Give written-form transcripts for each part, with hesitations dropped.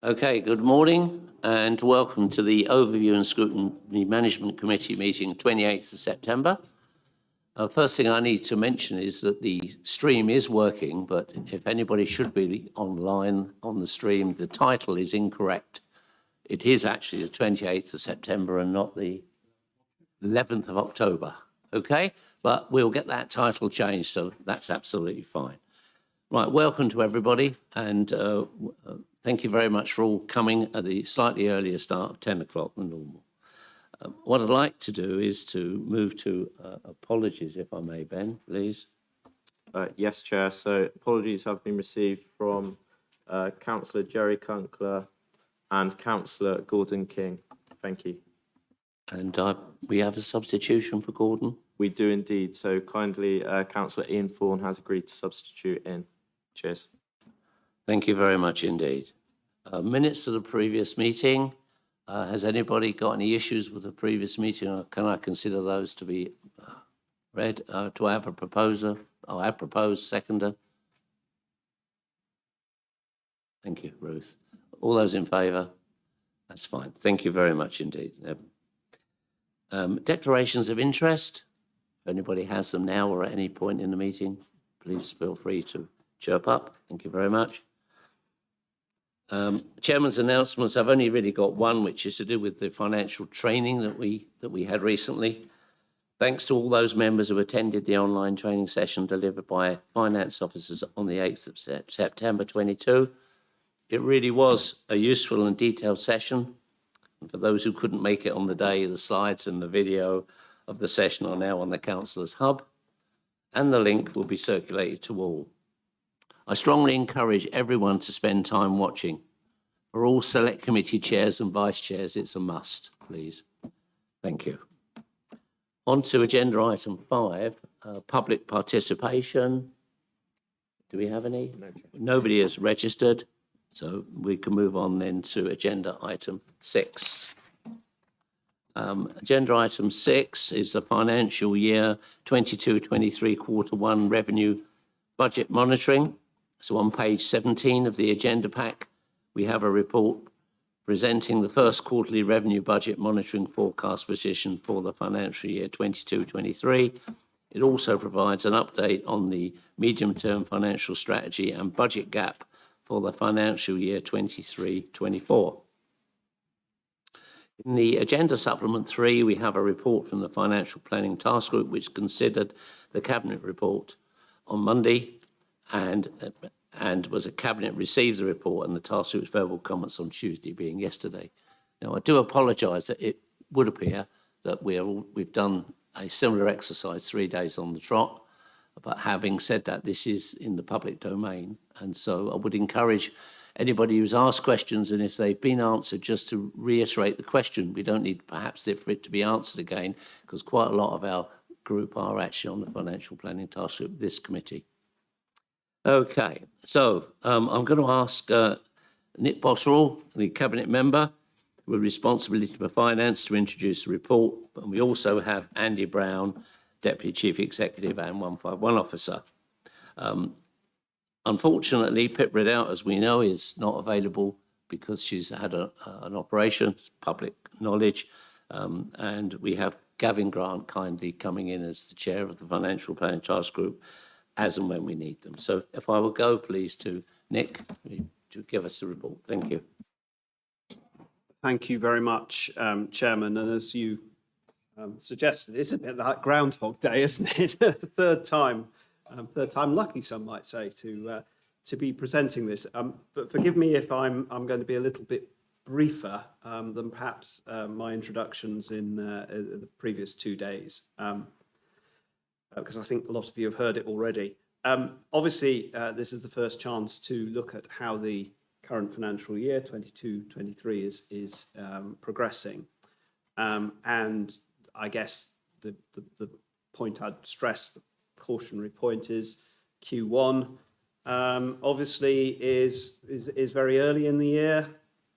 Okay, good morning and welcome to the Overview and Scrutiny Management Committee meeting 28th of September. First thing I need to mention is that the stream is working, but if anybody should be online on the stream, the title is incorrect. It is actually the 28th of September and not the 11th of October, okay? But we'll get that title changed, so that's absolutely fine. Right, welcome to everybody, and thank you very much for all coming at the slightly earlier start of 10 o'clock than normal. What I'd like to do is to move to apologies, if I may, Ben, please. Yes, Chair. So apologies have been received from Councillor Jerry Kunkler and Councillor Gordon King. Thank you. And we have a substitution for Gordon? We do indeed. So kindly, Councillor Ian Thorne has agreed to substitute in. Cheers. Thank you very much indeed. Minutes of the previous meeting. Has anybody got any issues with the previous meeting, or can I consider those to be read? Do I have a proposer? Oh, I propose, seconder. Thank you, Ruth. All those in favour? That's fine. Thank you very much indeed. Declarations of interest. If anybody has them now or at any point in the meeting, please feel free to chirp up. Thank you very much. Chairman's announcements. I've only really got one, which is to do with the financial training that we had recently. Thanks to all those members who attended the online training session delivered by finance officers on the 8th of September 22. It really was a useful and detailed session. And for those who couldn't make it on the day, the slides and the video of the session are now on the Councillors' Hub, and the link will be circulated to all. I strongly encourage everyone to spend time watching. For all select committee chairs and vice chairs, it's a must, please. Thank you. On to agenda item 5, public participation. Do we have any? No. Nobody has registered, so we can move on then to agenda item 6. Agenda item 6 is the financial year 22-23 quarter 1 revenue budget monitoring. So on page 17 of the agenda pack, we have a report presenting the first quarterly revenue budget monitoring forecast position for the financial year 22-23. It also provides an update on the medium-term financial strategy and budget gap for the financial year 23-24. In the agenda supplement 3, we have a report from the Financial Planning Task Group, which considered the Cabinet report on Monday, and was a Cabinet received the report and the task group's verbal comments on Tuesday, being yesterday. Now, I do apologise that it would appear that we've done a similar exercise 3 days on the trot, but having said that, this is in the public domain, and so I would encourage anybody who's asked questions, and if they've been answered, just to reiterate the question. We don't need perhaps for it to be answered again, because quite a lot of our group are actually on the Financial Planning Task Group, this committee. Okay, so I'm going to ask Nick Botterill, the Cabinet member with responsibility for finance, to introduce the report. And we also have Andy Brown, Deputy Chief Executive and 151 Officer. Unfortunately, Pip Ridout, as we know, is not available because she's had an operation, public knowledge. And we have Gavin Grant kindly coming in as the chair of the Financial Planning Task Group, as and when we need them. So if I will go, please, to Nick to give us the report. Thank you. Thank you very much, Chairman. And as you suggested, it's a bit like Groundhog Day, isn't it? third time lucky, some might say, to be presenting this. But forgive me if I'm going to be a little bit briefer than perhaps my introductions in the previous 2 days. Because I think a lot of you have heard it already. Obviously, this is the first chance to look at how the current financial year, 22-23, is progressing. And I guess the point I'd stress, the cautionary point, is Q1 obviously is very early in the year.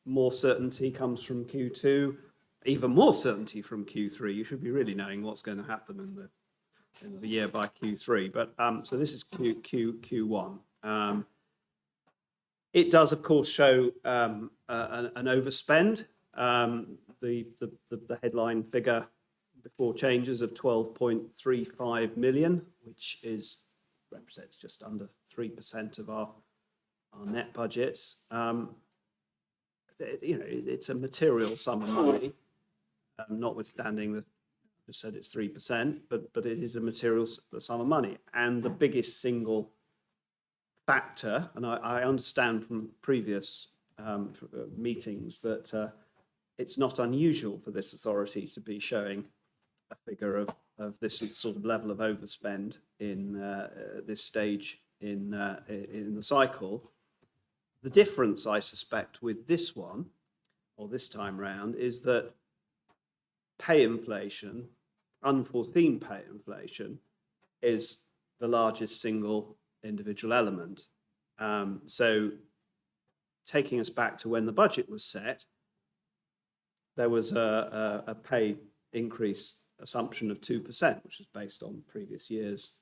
More certainty comes from Q2, even more certainty from Q3. You should be really knowing what's going to happen in the year by Q3, but so this is Q1. It does, of course, show an overspend. The headline figure before changes of 12.35 million, which represents just under 3% of our net budgets. It's a material sum of money, notwithstanding that I just said it's 3%, but it is a material sum of money. And the biggest single factor, and I understand from previous meetings that it's not unusual for this authority to be showing a figure of this sort of level of overspend in this stage in the cycle. The difference, I suspect, with this one, or this time round, is that pay inflation, unforeseen pay inflation, is the largest single individual element. So taking us back to when the budget was set, there was a pay increase assumption of 2%, which was based on previous years'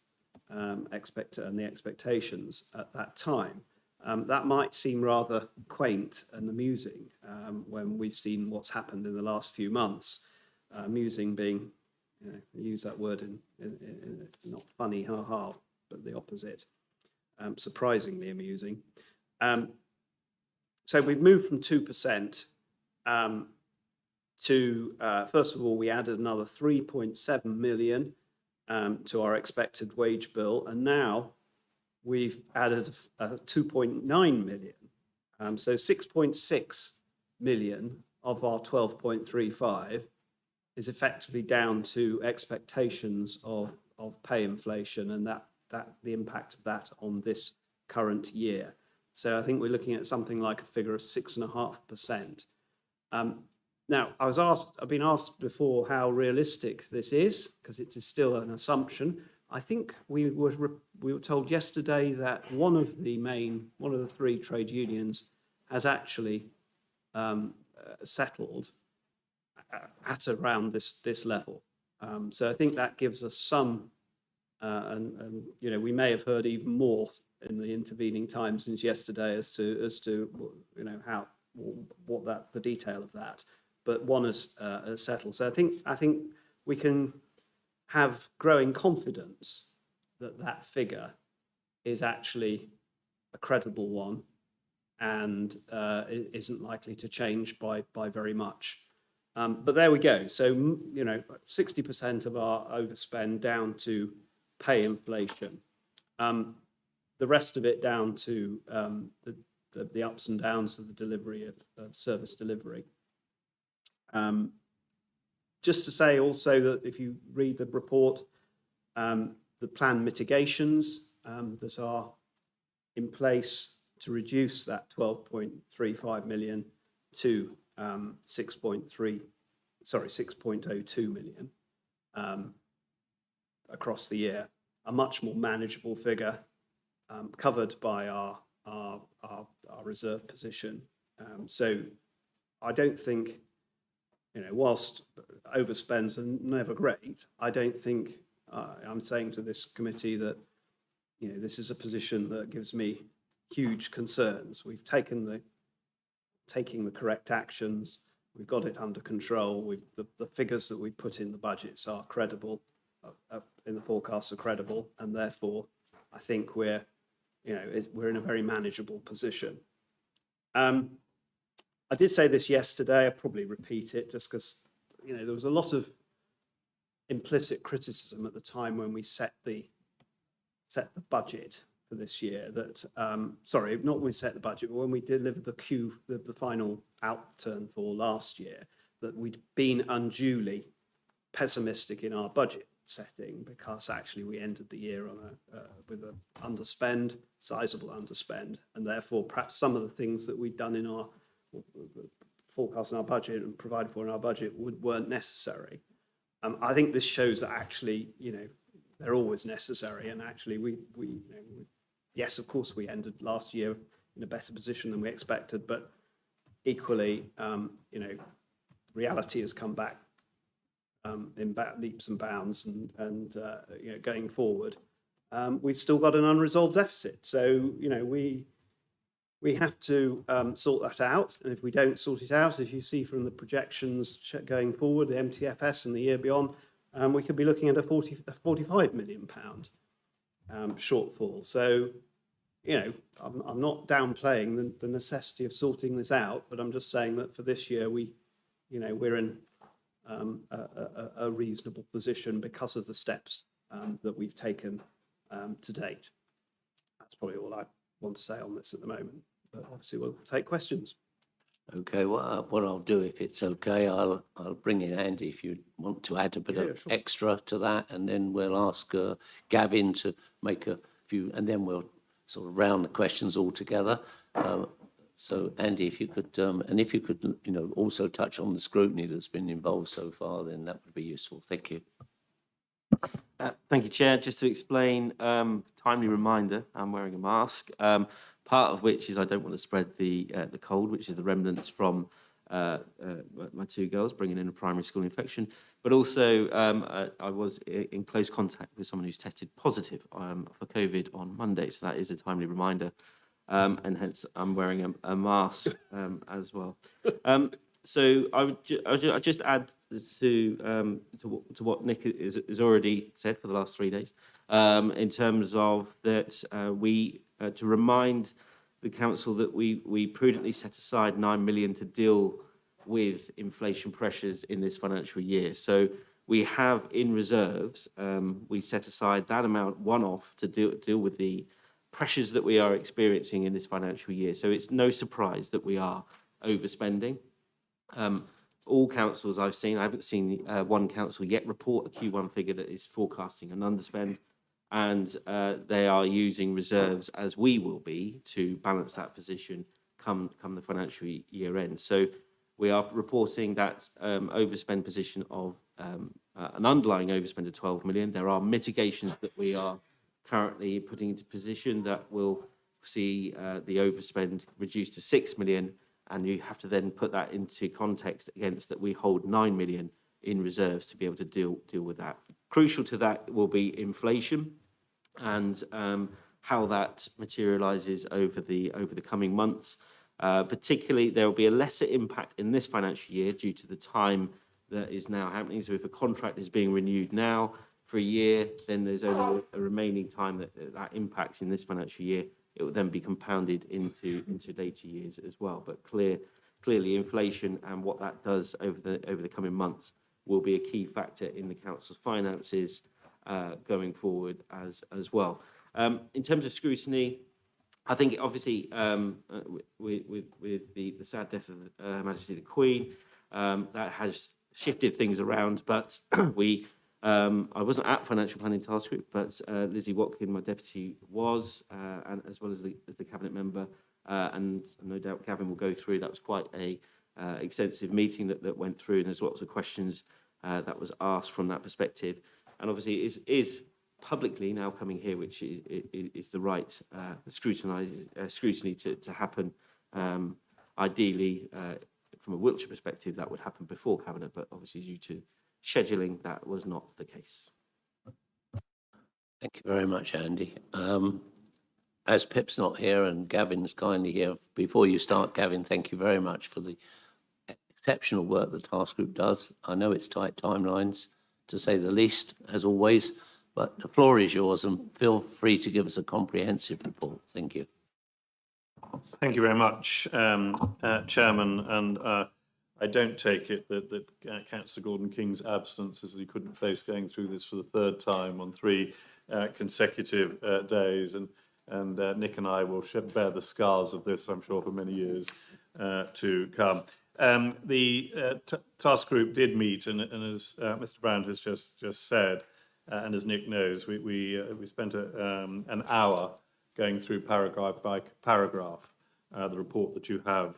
and the expectations at that time. That might seem rather quaint and amusing when we've seen what's happened in the last few months. Amusing being, use that word in not funny, ha-ha, but the opposite. Surprisingly amusing. So we've moved from 2% to, first of all, we added another 3.7 million to our expected wage bill, and now we've added 2.9 million. So 6.6 million of our 12.35 is effectively down to expectations of pay inflation and that the impact of that on this current year. So I think we're looking at something like a figure of 6.5%. Now, I've been asked before how realistic this is, because it is still an assumption. I think we were told yesterday that one of the three trade unions has actually settled at around this level. So I think that gives us some, and we may have heard even more in the intervening time since yesterday as to how the detail of that. But one has settled. So I think we can have growing confidence that figure is actually a credible one and isn't likely to change by very much. But there we go. So 60% of our overspend down to pay inflation. The rest of it down to the ups and downs of the delivery of service delivery. Just to say also that if you read the report, the planned mitigations that are in place to reduce that 12.35 million to 6.02 million across the year, a much more manageable figure, covered by our reserve position. So I don't think, whilst overspends are never great, I don't think I'm saying to this committee that this is a position that gives me huge concerns. We've taking the correct actions. We've got it under control. The figures that we put in the budgets are credible, in the forecasts are credible, and therefore I think we're in a very manageable position. I did say this yesterday. I'll probably repeat it just because there was a lot of implicit criticism at the time when we set the budget for this year. That sorry, not when we set the budget, but when we delivered the final outturn for last year, that we'd been unduly pessimistic in our budget setting because actually we ended the year on with an underspend, sizable underspend, and therefore perhaps some of the things that we'd done in our forecast in our budget and provided for in our budget weren't necessary. I think this shows that actually, they're always necessary, and actually we yes, of course, we ended last year in a better position than we expected, but equally, reality has come back in leaps and bounds, and going forward, we've still got an unresolved deficit. So, We have to sort that out. And if we don't sort it out, as you see from the projections going forward, the MTFS and the year beyond, we could be looking at a 45 million pound shortfall. So, you know, I'm not downplaying the necessity of sorting this out, but I'm just saying that for this year, we're in a reasonable position because of the steps that we've taken to date. That's probably all I want to say on this at the moment, but obviously we'll take questions. Okay, what I'll do, if it's okay, I'll bring in Andy if you want to add a bit of Sure. extra to that, and then we'll ask Gavin to make a few, and then we'll sort of round the questions all together. So Andy, if you could, and if you could, also touch on the scrutiny that's been involved so far, then that would be useful. Thank you. Thank you, Chair. Just to explain, timely reminder, I'm wearing a mask, part of which is I don't want to spread the cold, which is the remnants from my two girls bringing in a primary school infection. But also, I was in close contact with someone who's tested positive for COVID on Monday, so that is a timely reminder. And hence, I'm wearing a mask as well. So I would just add to what Nick has already said for the last 3 days, in terms of that to remind the council that we prudently set aside 9 million to deal with inflation pressures in this financial year. So we have in reserves, we set aside that amount one-off to deal with the pressures that we are experiencing in this financial year. So it's no surprise that we are overspending. All councils I've seen, I haven't seen one council yet report a Q1 figure that is forecasting an underspend, and they are using reserves, as we will be, to balance that position come the financial year end. So we are reporting that overspend position of an underlying overspend of 12 million. There are mitigations that we are currently putting into position that will see the overspend reduced to 6 million. And you have to then put that into context against that we hold 9 million in reserves to be able to deal with that. Crucial to that will be inflation and how that materialises over the coming months. Particularly, there will be a lesser impact in this financial year due to the time that is now happening. So if a contract is being renewed now for a year, then there's only a remaining time that impacts in this financial year. It will then be compounded into later years as well. But clearly, inflation and what that does over the coming months will be a key factor in the council's finances going forward as well. In terms of scrutiny, I think obviously with the sad death of Her Majesty the Queen, that has shifted things around. But I wasn't at Financial Planning Task Group, but Lizzie Watkin, my deputy, was, and as well as the cabinet member, and no doubt Gavin will go through. That was quite a extensive meeting that went through, and there's lots of questions that was asked from that perspective. And obviously, it is publicly now coming here, which is the right scrutiny to happen. Ideally, from a Wiltshire perspective, that would happen before cabinet, but obviously due to scheduling, that was not the case. Thank you very much, Andy. As Pip's not here and Gavin's kindly here, before you start, Gavin, thank you very much for the exceptional work the task group does. I know it's tight timelines, to say the least, as always, but the floor is yours and feel free to give us a comprehensive report. Thank you. Thank you very much, Chairman, and I don't take it that Councillor Gordon King's absence is that he couldn't face going through this for the third time on 3 consecutive days, and Nick and I will bear the scars of this, I'm sure, for many years to come. The task group did meet, and as Mr. Brown has just said, and as Nick knows, we spent an hour going through paragraph by paragraph the report that you have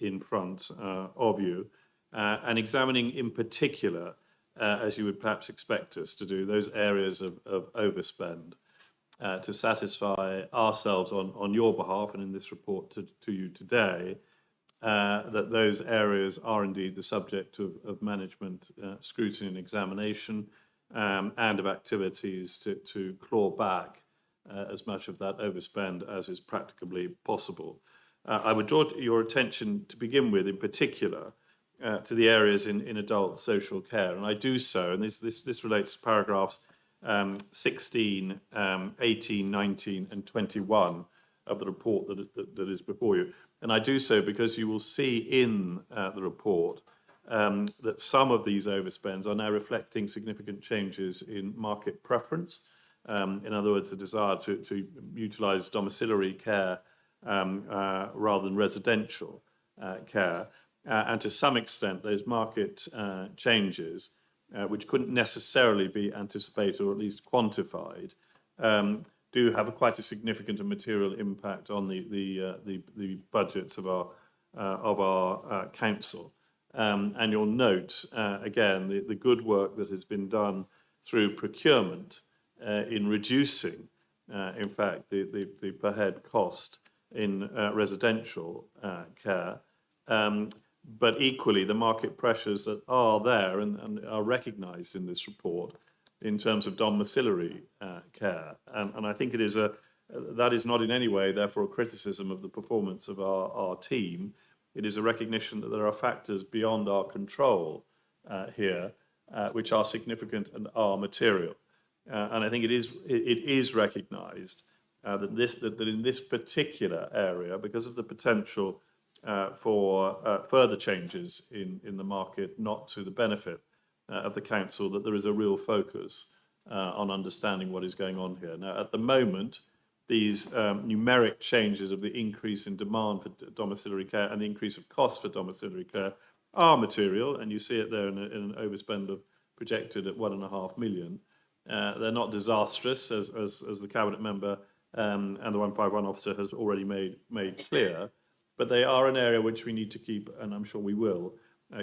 in front of you, and examining in particular, as you would perhaps expect us to do, those areas of overspend to satisfy ourselves on your behalf and in this report to you today, that those areas are indeed the subject of management scrutiny and examination, and of activities to claw back as much of that overspend as is practicably possible. I would draw your attention to begin with, in particular, to the areas in adult social care, and I do so, and this relates to paragraphs 16, 18, 19 and 21 of the report that is before you. And I do so because you will see in the report that some of these overspends are now reflecting significant changes in market preference. In other words, the desire to utilise domiciliary care rather than residential care. And to some extent, those market changes, which couldn't necessarily be anticipated or at least quantified, do have quite a significant and material impact on the budgets of our council. And you'll note, again, the good work that has been done through procurement in reducing, in fact, the per head cost in residential care. But equally, the market pressures that are there and are recognised in this report in terms of domiciliary care. And I think that is not in any way, therefore, a criticism of the performance of our team. It is a recognition that there are factors beyond our control here, which are significant and are material. And I think it is recognised that in this particular area, because of the potential for further changes in the market, not to the benefit of the council, that there is a real focus on understanding what is going on here. Now, at the moment, these numeric changes of the increase in demand for domiciliary care and the increase of cost for domiciliary care are material, and you see it there in an overspend of projected at 1.5 million. They're not disastrous, as the cabinet member and the 151 officer has already made clear, but they are an area which we need to keep, and I'm sure we will,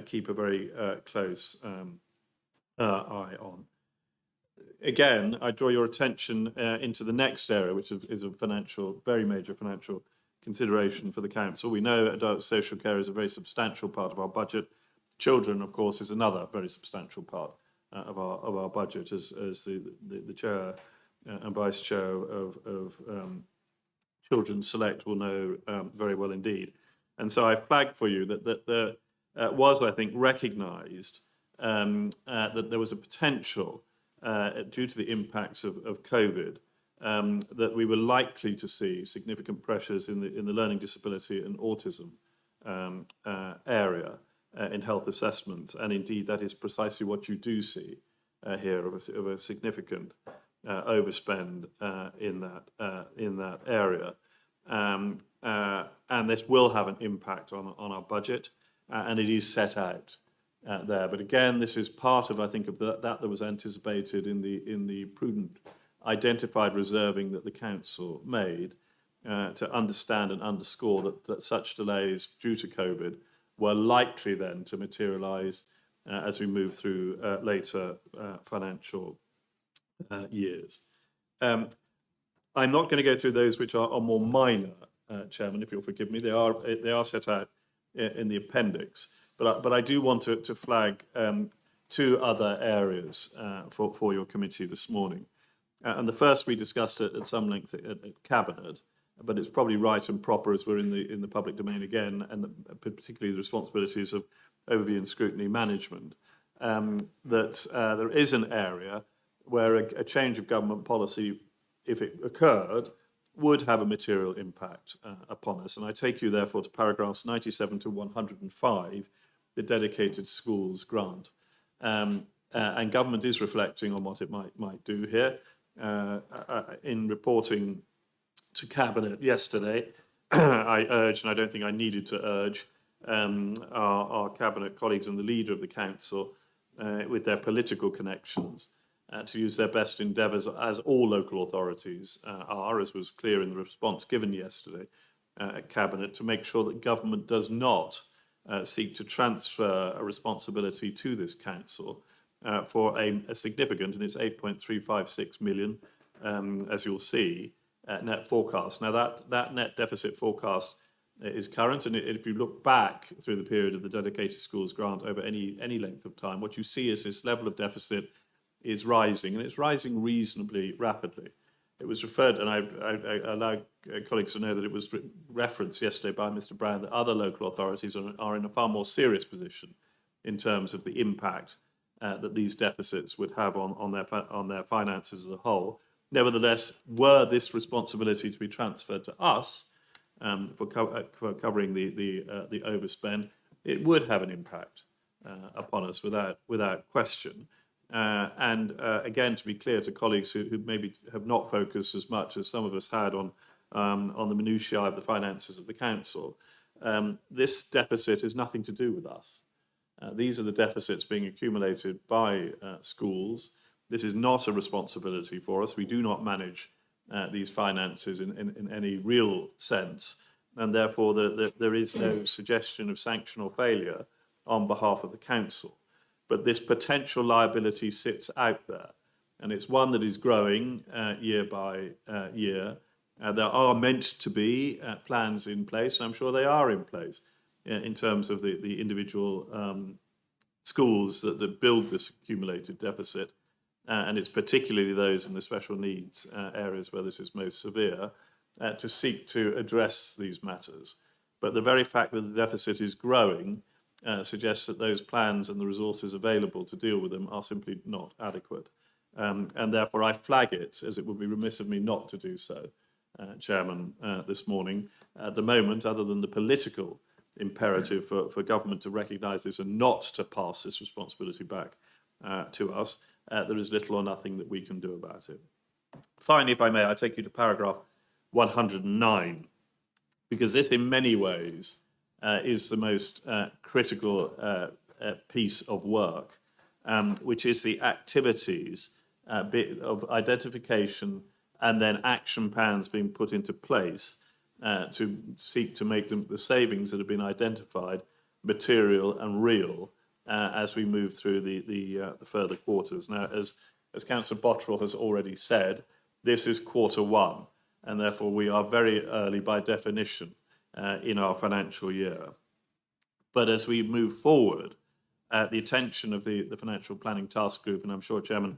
keep a very close eye on. Again, I draw your attention into the next area, which is a very major financial consideration for the council. We know adult social care is a very substantial part of our budget. Children, of course, is another very substantial part of our budget, as the chair and vice chair of Children's Select will know very well indeed. And so I flagged for you that there was, I think, recognised that there was a potential, due to the impacts of COVID, that we were likely to see significant pressures in the learning disability and autism area in health assessments. And indeed, that is precisely what you do see here, of a significant overspend in that area. And this will have an impact on our budget, and it is set out there. But again, this is part of, I think, of that was anticipated in the prudent identified reserving that the council made to understand and underscore that such delays due to COVID were likely then to materialise as we move through later financial years. I'm not going to go through those which are more minor, Chairman, if you'll forgive me. They are set out in the appendix. But I do want to flag two other areas for your committee this morning. And the first we discussed at some length at Cabinet, but it's probably right and proper as we're in the public domain again, and particularly the responsibilities of overview and scrutiny management, that there is an area where a change of government policy, if it occurred, would have a material impact upon us. And I take you, therefore, to paragraphs 97 to 105, the dedicated schools grant. And government is reflecting on what it might do here. In reporting to Cabinet yesterday, I urged, and I don't think I needed to urge, our Cabinet colleagues and the leader of the council, with their political connections, to use their best endeavours, as all local authorities are, as was clear in the response given yesterday at Cabinet, to make sure that government does not seek to transfer a responsibility to this council for a significant, and it's 8.356 million, as you'll see, net forecast. Now that net deficit forecast is current, and if you look back through the period of the dedicated schools grant over any length of time, what you see is this level of deficit is rising, and it's rising reasonably rapidly. it was referred, and I allow colleagues to know that it was referenced yesterday by Mr. Brown that other local authorities are in a far more serious position in terms of the impact that these deficits would have on their finances as a whole. Nevertheless, were this responsibility to be transferred to us for covering the overspend, it would have an impact upon us without question. Again, to be clear to colleagues who maybe have not focused as much as some of us had on the minutiae of the finances of the council, this deficit is nothing to do with us. These are the deficits being accumulated by schools. This is not a responsibility for us. We do not manage these finances in any real sense, and therefore there is no suggestion of sanction or failure on behalf of the council. But this potential liability sits out there, and it's one that is growing year by year. There are meant to be plans in place, and I'm sure they are in place in terms of the individual schools that build this accumulated deficit, and it's particularly those in the special needs areas where this is most severe, to seek to address these matters. But the very fact that the deficit is growing suggests that those plans and the resources available to deal with them are simply not adequate. And therefore I flag it, as it would be remiss of me not to do so, Chairman, this morning. At the moment, other than the political imperative for government to recognise this and not to pass this responsibility back to us, there is little or nothing that we can do about it. Finally, if I may, I take you to paragraph 109, because this in many ways is the most critical piece of work, which is the activities of identification and then action plans being put into place to seek to make the savings that have been identified material and real as we move through the further quarters. Now, as Councillor Bottrell has already said, this is quarter one, and therefore we are very early by definition in our financial year. But as we move forward, the attention of the Financial Planning Task Group, and I'm sure, Chairman,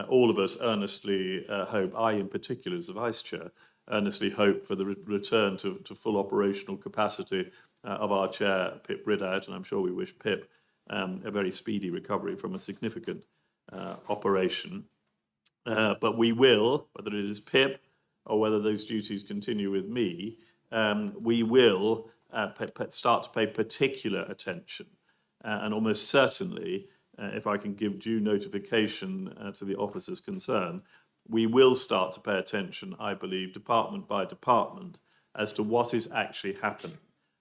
all of us earnestly hope, I in particular as the Vice Chair, earnestly hope for the return to full operational capacity of our Chair, Pip Ridout, and I'm sure we wish Pip a very speedy recovery from a significant operation. But we will, whether it is Pip or whether those duties continue with me, we will start to pay particular attention. And almost certainly, if I can give due notification to the officers concerned, we will start to pay attention, I believe, department by department, as to what is actually happening.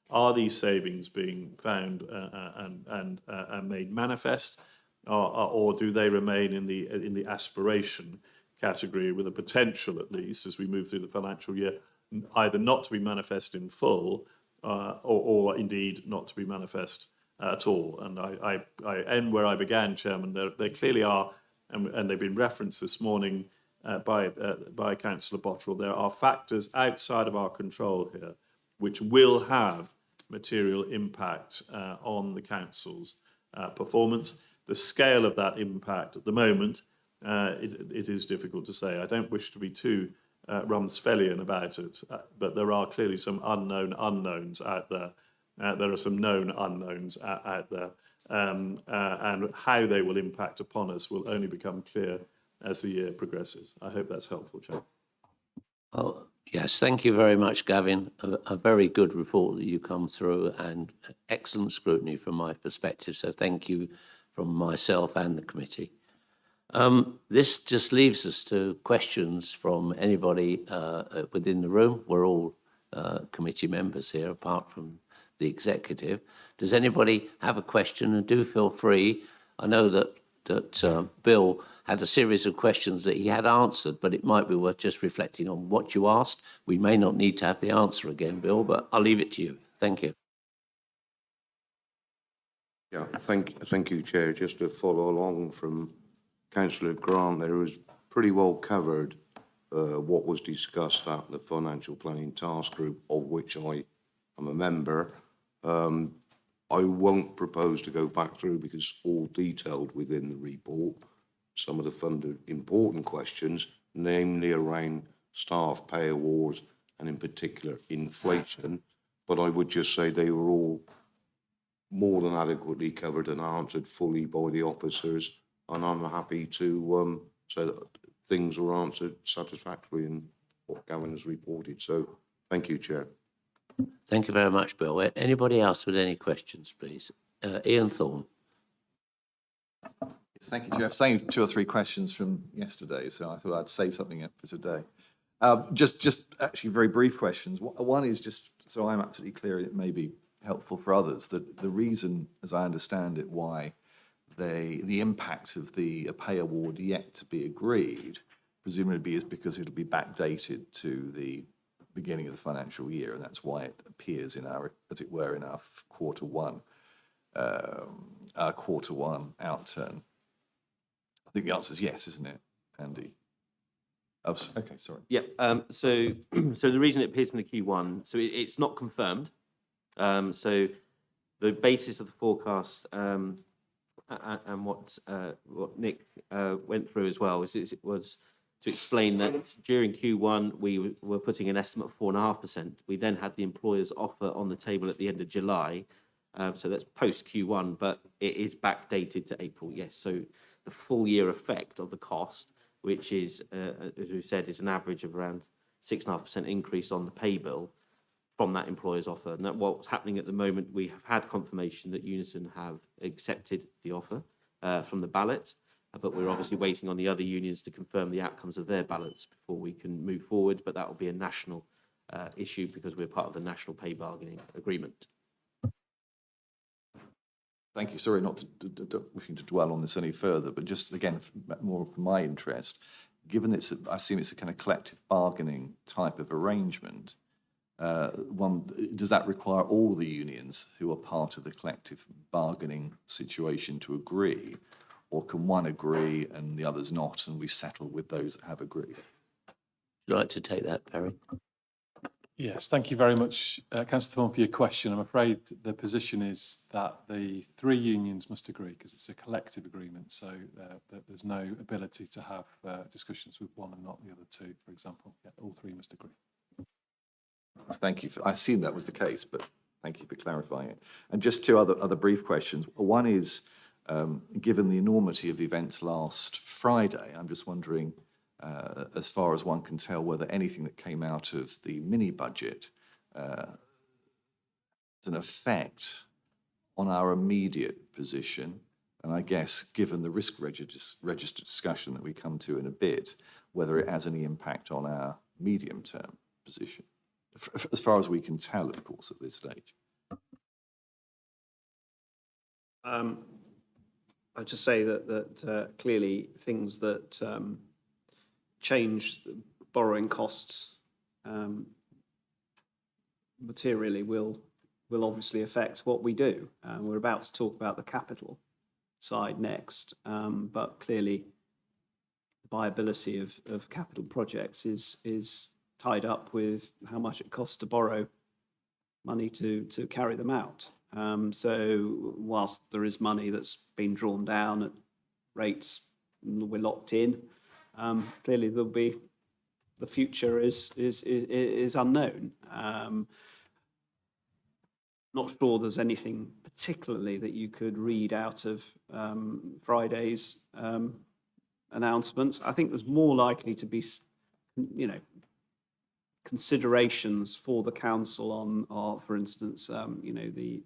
Are these savings being found and made manifest, or do they remain in the aspiration category, with a potential, at least, as we move through the financial year, either not to be manifest in full, or indeed not to be manifest at all? And I end where I began, Chairman. There clearly are, and they've been referenced this morning by Councillor Bottrell, there are factors outside of our control here which will have material impact on the council's performance. The scale of that impact at the moment, it is difficult to say. I don't wish to be too Rumsfeldian about it, but there are clearly some unknown unknowns out there. There are some known unknowns out there, and how they will impact upon us will only become clear as the year progresses. I hope that's helpful, Chair. Oh, yes, thank you very much, Gavin. A very good report that you come through, and excellent scrutiny from my perspective. So thank you from myself and the committee. This just leaves us to questions from anybody within the room. We're all committee members here, apart from the executive. Does anybody have a question? And do feel free. I know that Bill had a series of questions that he had answered, but it might be worth just reflecting on what you asked. We may not need to have the answer again, Bill, but I'll leave it to you. Thank you. Yeah, thank you, Chair. Just to follow along from Councillor Grant, there was pretty well covered what was discussed at the Financial Planning Task Group, of which I am a member. I won't propose to go back through, because it's all detailed within the report. Some of the important questions, namely around staff pay awards, and in particular inflation. But I would just say they were all more than adequately covered and answered fully by the officers. And I'm happy to say that things were answered satisfactorily in what Gavin has reported. So thank you, Chair. Thank you very much, Bill. Anybody else with any questions, please? Ian Thorne. Yes, thank you, Chair. I've saved 2 or 3 questions from yesterday, so I thought I'd save something up for today. Just actually very brief questions. One is just so I'm absolutely clear, it may be helpful for others, that the reason, as I understand it, why the impact of the pay award yet to be agreed, presumably is because it'll be backdated to the beginning of the financial year, and that's why it appears in our, as it were, in our quarter one outturn. I think the answer is yes, isn't it, Andy? Oh, okay, sorry. Yeah, so the reason it appears in the Q1, so it's not confirmed. So the basis of the forecast and what Nick went through as well was to explain that during Q1 we were putting an estimate of 4.5%. We then had the employer's offer on the table at the end of July, so that's post Q1, but it is backdated to April. Yes, so the full year effect of the cost, which is, as we said, is an average of around 6.5% increase on the pay bill from that employer's offer. And that what's happening at the moment, we have had confirmation that Unison have accepted the offer from the ballot, but we're obviously waiting on the other unions to confirm the outcomes of their ballots before we can move forward. But that will be a national issue because we're part of the national pay bargaining agreement. Thank you. Sorry, not wishing to dwell on this any further, but just again, more for my interest, given I assume it's a kind of collective bargaining type of arrangement, does that require all the unions who are part of the collective bargaining situation to agree, or can one agree and the others not, and we settle with those that have agreed? Would you like to take that, Perry? Yes, thank you very much, Councillor Thorne, for your question. I'm afraid the position is that the 3 unions must agree because it's a collective agreement, so there's no ability to have discussions with one and not the other 2, for example. Yeah, all 3 must agree. Thank you. I assumed that was the case, but thank you for clarifying it. And just 2 other brief questions. One is, given the enormity of the events last Friday, I'm just wondering, as far as one can tell, whether anything that came out of the mini-budget has an effect on our immediate position. And I guess, given the risk register discussion that we come to in a bit, whether it has any impact on our medium-term position. As far as we can tell, of course, at this stage. I'd just say that clearly things that change the borrowing costs materially will obviously affect what we do. We're about to talk about the capital side next, but clearly the viability of capital projects is tied up with how much it costs to borrow money to carry them out. So whilst there is money that's been drawn down at rates we're locked in, clearly there'll be the future is unknown. Not sure there's anything particularly that you could read out of Friday's announcements. I think there's more likely to be, considerations for the council on, for instance, the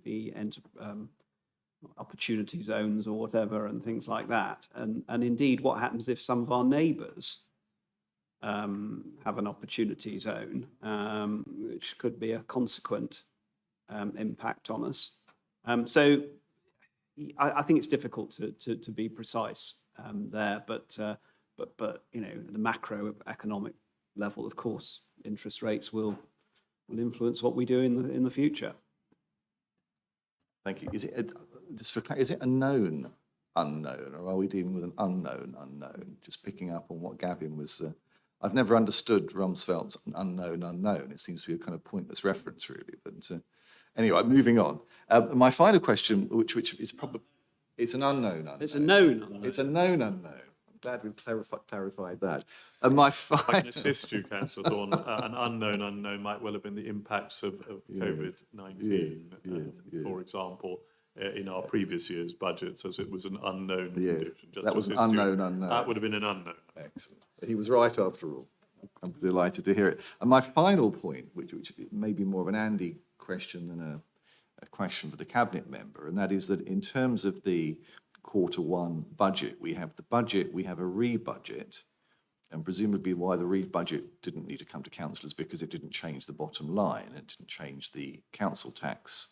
opportunity zones or whatever, and things like that. And indeed, what happens if some of our neighbours have an opportunity zone, which could be a consequent impact on us. So I think it's difficult to be precise there, but the macroeconomic level, of course, interest rates will influence what we do in the future. Thank you. Is it is it a known unknown, or are we dealing with an unknown unknown? Just picking up on what Gavin was. I've never understood Rumsfeld's unknown unknown. It seems to be a kind of pointless reference, really. But anyway, moving on. My final question, which is probably it's an unknown unknown. It's a known unknown. It's a known unknown. glad we've clarified that. And my I final... can assist you, Councillor Thorne. An unknown might well have been the impacts of COVID-19, for example, in our previous year's budgets, as it was an unknown condition. Just that to was an assist you. unknown. That would have been an unknown. Excellent. He was right after all. I'm delighted to hear it. And my final point, which may be more of an Andy question than a question for the Cabinet member, and that is that in terms of the Q1 budget, we have the budget, we have a re-budget, and presumably why the re-budget didn't need to come to councillors because it didn't change the bottom line, it didn't change the council tax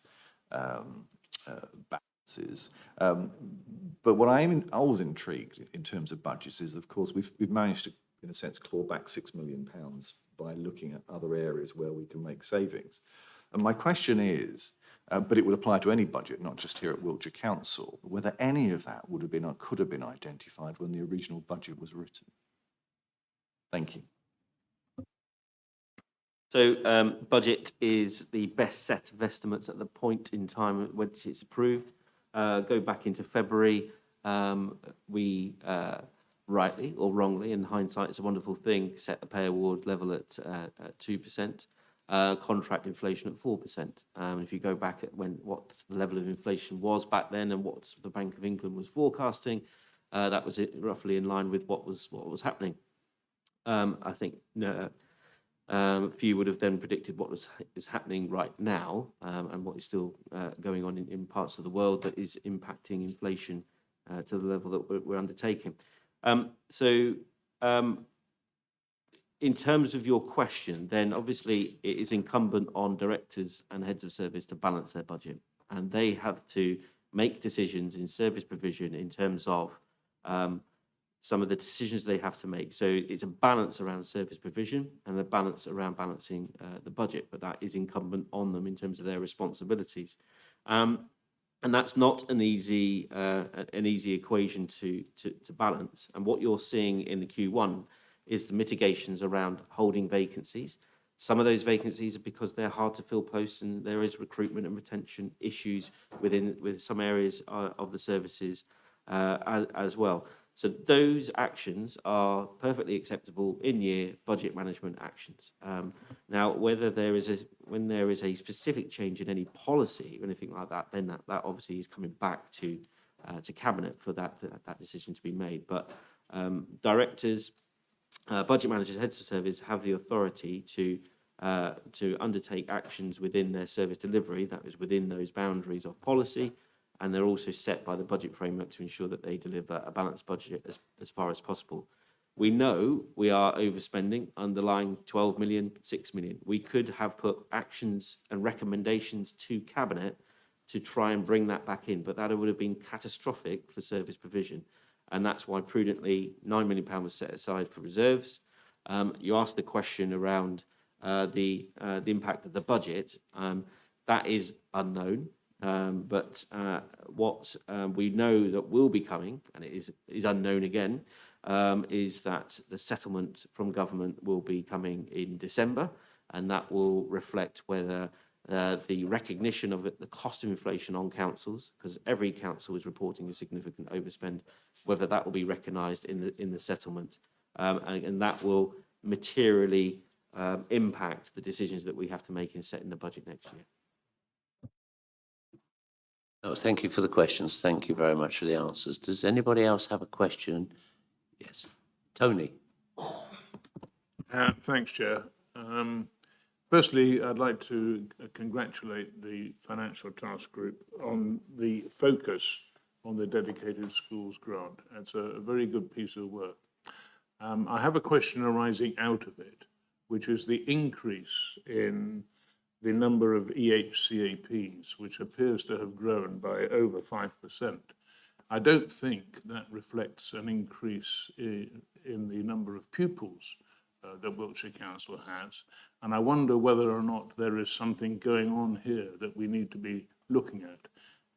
balances. But what I was intrigued in terms of budgets is, of course, we've managed to, in a sense, claw back £6 million by looking at other areas where we can make savings. And my question is, but it would apply to any budget, not just here at Wiltshire Council, whether any of that would have been or could have been identified when the original budget was written. Thank you. So budget is the best set of estimates at the point in time at which it's approved. Go back into February, we rightly or wrongly, in hindsight, it's a wonderful thing, set the pay award level at 2%, contract inflation at 4%. If you go back at what the level of inflation was back then and what the Bank of England was forecasting, that was roughly in line with what was happening. I think few would have then predicted what is happening right now and what is still going on in parts of the world that is impacting inflation to the level that we're undertaking. In terms of your question, then obviously it is incumbent on directors and heads of service to balance their budget, and they have to make decisions in service provision in terms of some of the decisions they have to make. So it's a balance around service provision and a balance around balancing the budget, but that is incumbent on them in terms of their responsibilities. And that's not an easy equation to balance. And what you're seeing in the Q1 is the mitigations around holding vacancies. Some of those vacancies are because they're hard to fill posts and there is recruitment and retention issues with some areas of the services as well. So those actions are perfectly acceptable in-year budget management actions. Now, whether when there is a specific change in any policy or anything like that, then that obviously is coming back to Cabinet for that decision to be made. But directors, budget managers, heads of service have the authority to undertake actions within their service delivery that is within those boundaries of policy. And they're also set by the budget framework to ensure that they deliver a balanced budget as far as possible. We know we are overspending, underlying 12 million, 6 million. We could have put actions and recommendations to Cabinet to try and bring that back in, but that would have been catastrophic for service provision. And that's why prudently £9 million was set aside for reserves. You asked the question around the impact of the budget. That is unknown. But what we know that will be coming, and it is unknown again, is that the settlement from government will be coming in December, and that will reflect whether the recognition of the cost of inflation on councils, because every council is reporting a significant overspend, whether that will be recognised in the settlement, and that will materially impact the decisions that we have to make in setting the budget next year. Oh, thank you for the questions. Thank you very much for the answers. Does anybody else have a question? Yes. Tony. Thanks, Chair. Firstly, I'd like to congratulate the Financial Task Group on the focus on the dedicated schools grant. It's a very good piece of work. I have a question arising out of it, which is the increase in the number of EHCAPs, which appears to have grown by over 5%. I don't think that reflects an increase in the number of pupils that Wiltshire Council has. And I wonder whether or not there is something going on here that we need to be looking at.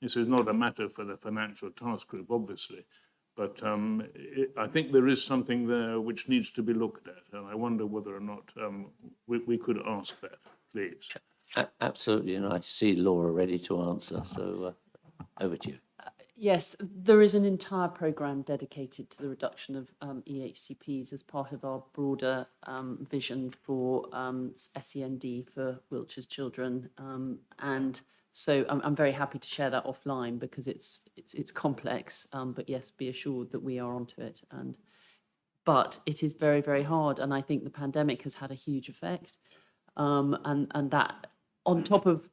This is not a matter for the Financial Task Group, obviously, but I think there is something there which needs to be looked at. And I wonder whether or not we could ask that, please. Absolutely, and I see Laura ready to answer, so over to you. Yes, there is an entire programme dedicated to the reduction of EHCPs as part of our broader vision for SEND for Wiltshire's children. And so I'm very happy to share that offline because it's complex. But yes, be assured that we are onto it. But it is very, very hard. And I think the pandemic has had a huge effect. And that on top of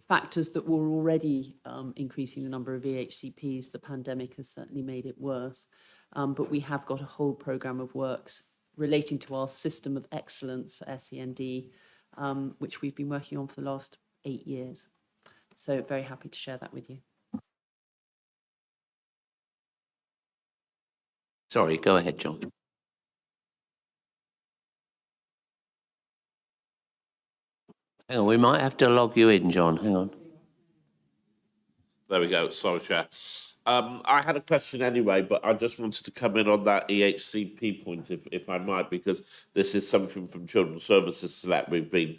factors that were already increasing the number of EHCPs, the pandemic has certainly made it worse. But we have got a whole programme of works relating to our system of excellence for SEND, which we've been working on for the last 8 years. So very happy to share that with you. Sorry, go ahead, John. Hang on, we might have to log you in, John. Hang on. There we go. Sorry, Chair. I had a question anyway, but I just wanted to come in on that EHCP point, if I might, because this is something from Children's Services Select we've been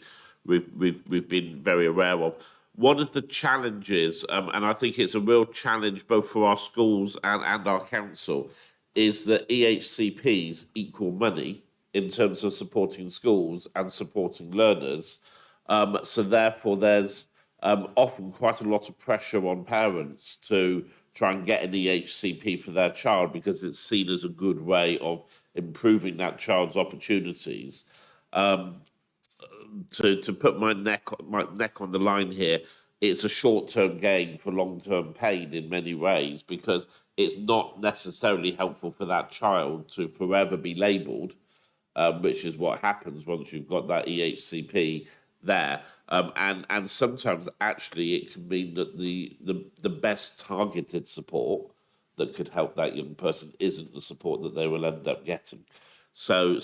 very aware of. One of the challenges, and I think it's a real challenge both for our schools and our council, is that EHCPs equal money in terms of supporting schools and supporting learners. So therefore, there's often quite a lot of pressure on parents to try and get an EHCP for their child because it's seen as a good way of improving that child's opportunities. To put my neck on the line here, it's a short-term gain for long-term pain in many ways because it's not necessarily helpful for that child to forever be labelled, which is what happens once you've got that EHCP there. And sometimes actually it can mean that the best targeted support that could help that young person isn't the support that they will end up getting. So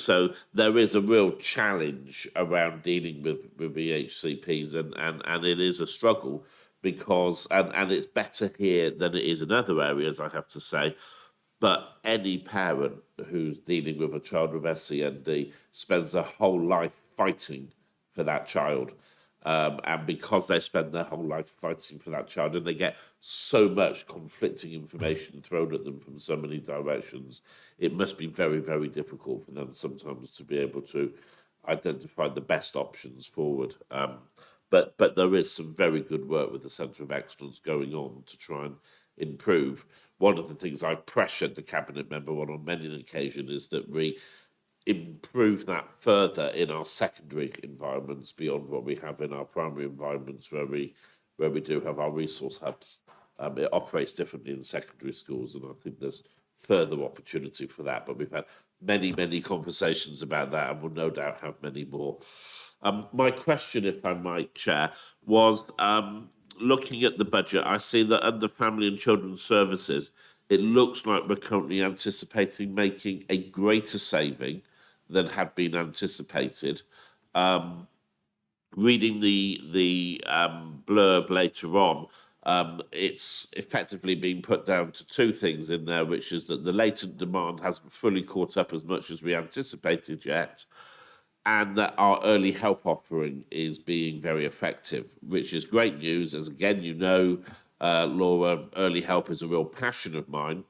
there is a real challenge around dealing with EHCPs and it is a struggle because and it's better here than it is in other areas, I have to say. But any parent who's dealing with a child with SEND spends their whole life fighting for that child. And because they spend their whole life fighting for that child and they get so much conflicting information thrown at them from so many directions, it must be very, very difficult for them sometimes to be able to identify the best options forward. But there is some very good work with the Centre of Excellence going on to try and improve. One of the things I've pressured the Cabinet member on many an occasion is that we improve that further in our secondary environments beyond what we have in our primary environments where we do have our resource hubs. It operates differently in secondary schools, and I think there's further opportunity for that. But we've had many conversations about that, and we'll no doubt have many more. My question, if I might, Chair, was looking at the budget. I see that under Family and Children's Services, it looks like we're currently anticipating making a greater saving than had been anticipated. Reading the blurb later on, it's effectively been put down to two things in there, which is that the latent demand hasn't fully caught up as much as we anticipated yet, and that our early help offering is being very effective, which is great news. As again, you know, Laura, early help is a real passion of mine.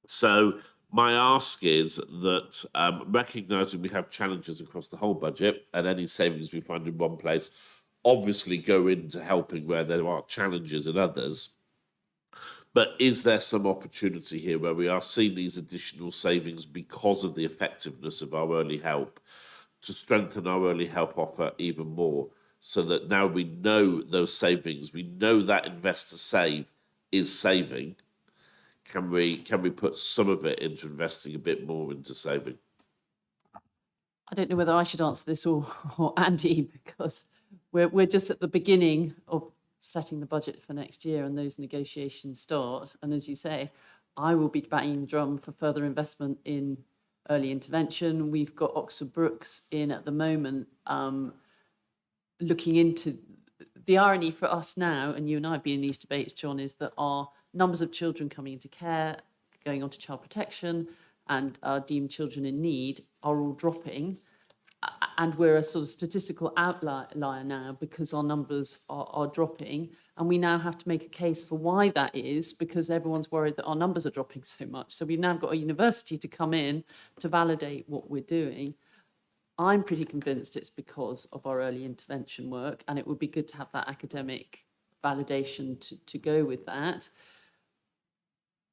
So my ask is that recognising we have challenges across the whole budget and any savings we find in one place obviously go into helping where there are challenges in others. But is there some opportunity here where we are seeing these additional savings because of the effectiveness of our early help to strengthen our early help offer even more so that now we know those savings, we know that invest to save is saving. Can we put some of it into investing a bit more into saving? I don't know whether I should answer this or Andy, because we're just at the beginning of setting the budget for next year and those negotiations start. And as you say, I will be banging the drum for further investment in early intervention. We've got Oxford Brookes in at the moment, looking into the irony for us now, and you and I have been in these debates, John, is that our numbers of children coming into care, going on to child protection, and deemed children in need are all dropping. And we're a sort of statistical outlier now because our numbers are dropping. And we now have to make a case for why that is, because everyone's worried that our numbers are dropping so much. So we've now got a university to come in to validate what we're doing. I'm pretty convinced it's because of our early intervention work, and it would be good to have that academic validation to go with that.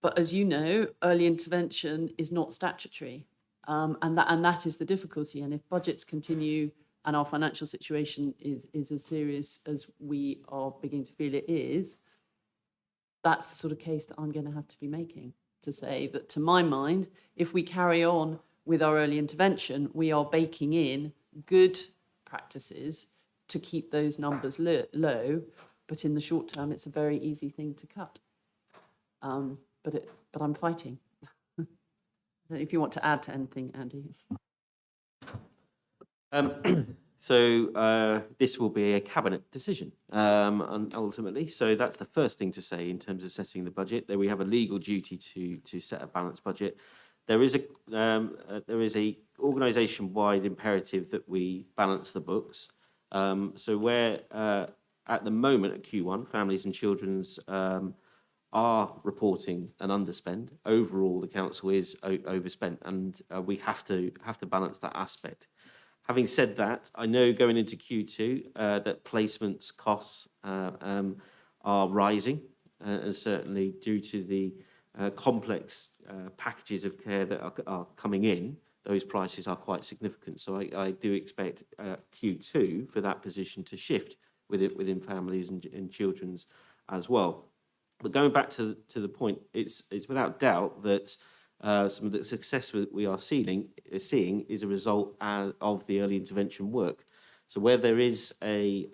But as you know, early intervention is not statutory, and that is the difficulty. And if budgets continue and our financial situation is as serious as we are beginning to feel it is, that's the sort of case that I'm going to have to be making, to say that, to my mind, if we carry on with our early intervention, we are baking in good practices to keep those numbers low, but in the short term, it's a very easy thing to cut. But I'm fighting. I don't know if you want to add to anything, Andy. So this will be a cabinet decision, and ultimately. So that's the first thing to say in terms of setting the budget. That we have a legal duty to set a balanced budget. There is a organisation-wide imperative that we balance the books. So where at the moment at Q1, families and children's are reporting an underspend. Overall, the council is overspent, and we have to balance that aspect. Having said that, I know going into Q2 that placements costs are rising, and certainly due to the complex packages of care that are coming in, those prices are quite significant. So I do expect Q2 for that position to shift within families and children's as well. But going back to the point, it's without doubt that some of the success we are seeing is a result of the early intervention work. So where there is a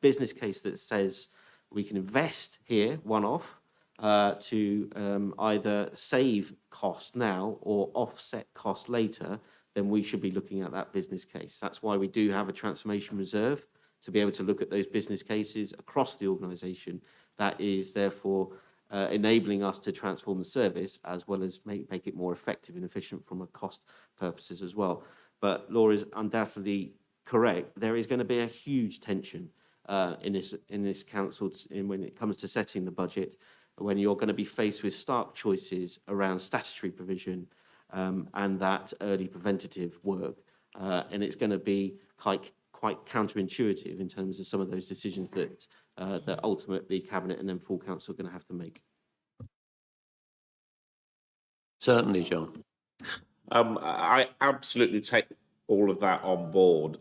business case that says we can invest here one-off to either save cost now or offset cost later, then we should be looking at that business case. That's why we do have a transformation reserve to be able to look at those business cases across the organisation. That is therefore enabling us to transform the service as well as make it more effective and efficient from a cost purposes as well. But Laura is undoubtedly correct. There is going to be a huge tension in this council when it comes to setting the budget, when you're going to be faced with stark choices around statutory provision and that early preventative work. And it's going to be quite counterintuitive in terms of some of those decisions that ultimately Cabinet and then full council are going to have to make. Certainly, John. I absolutely take all of that on board.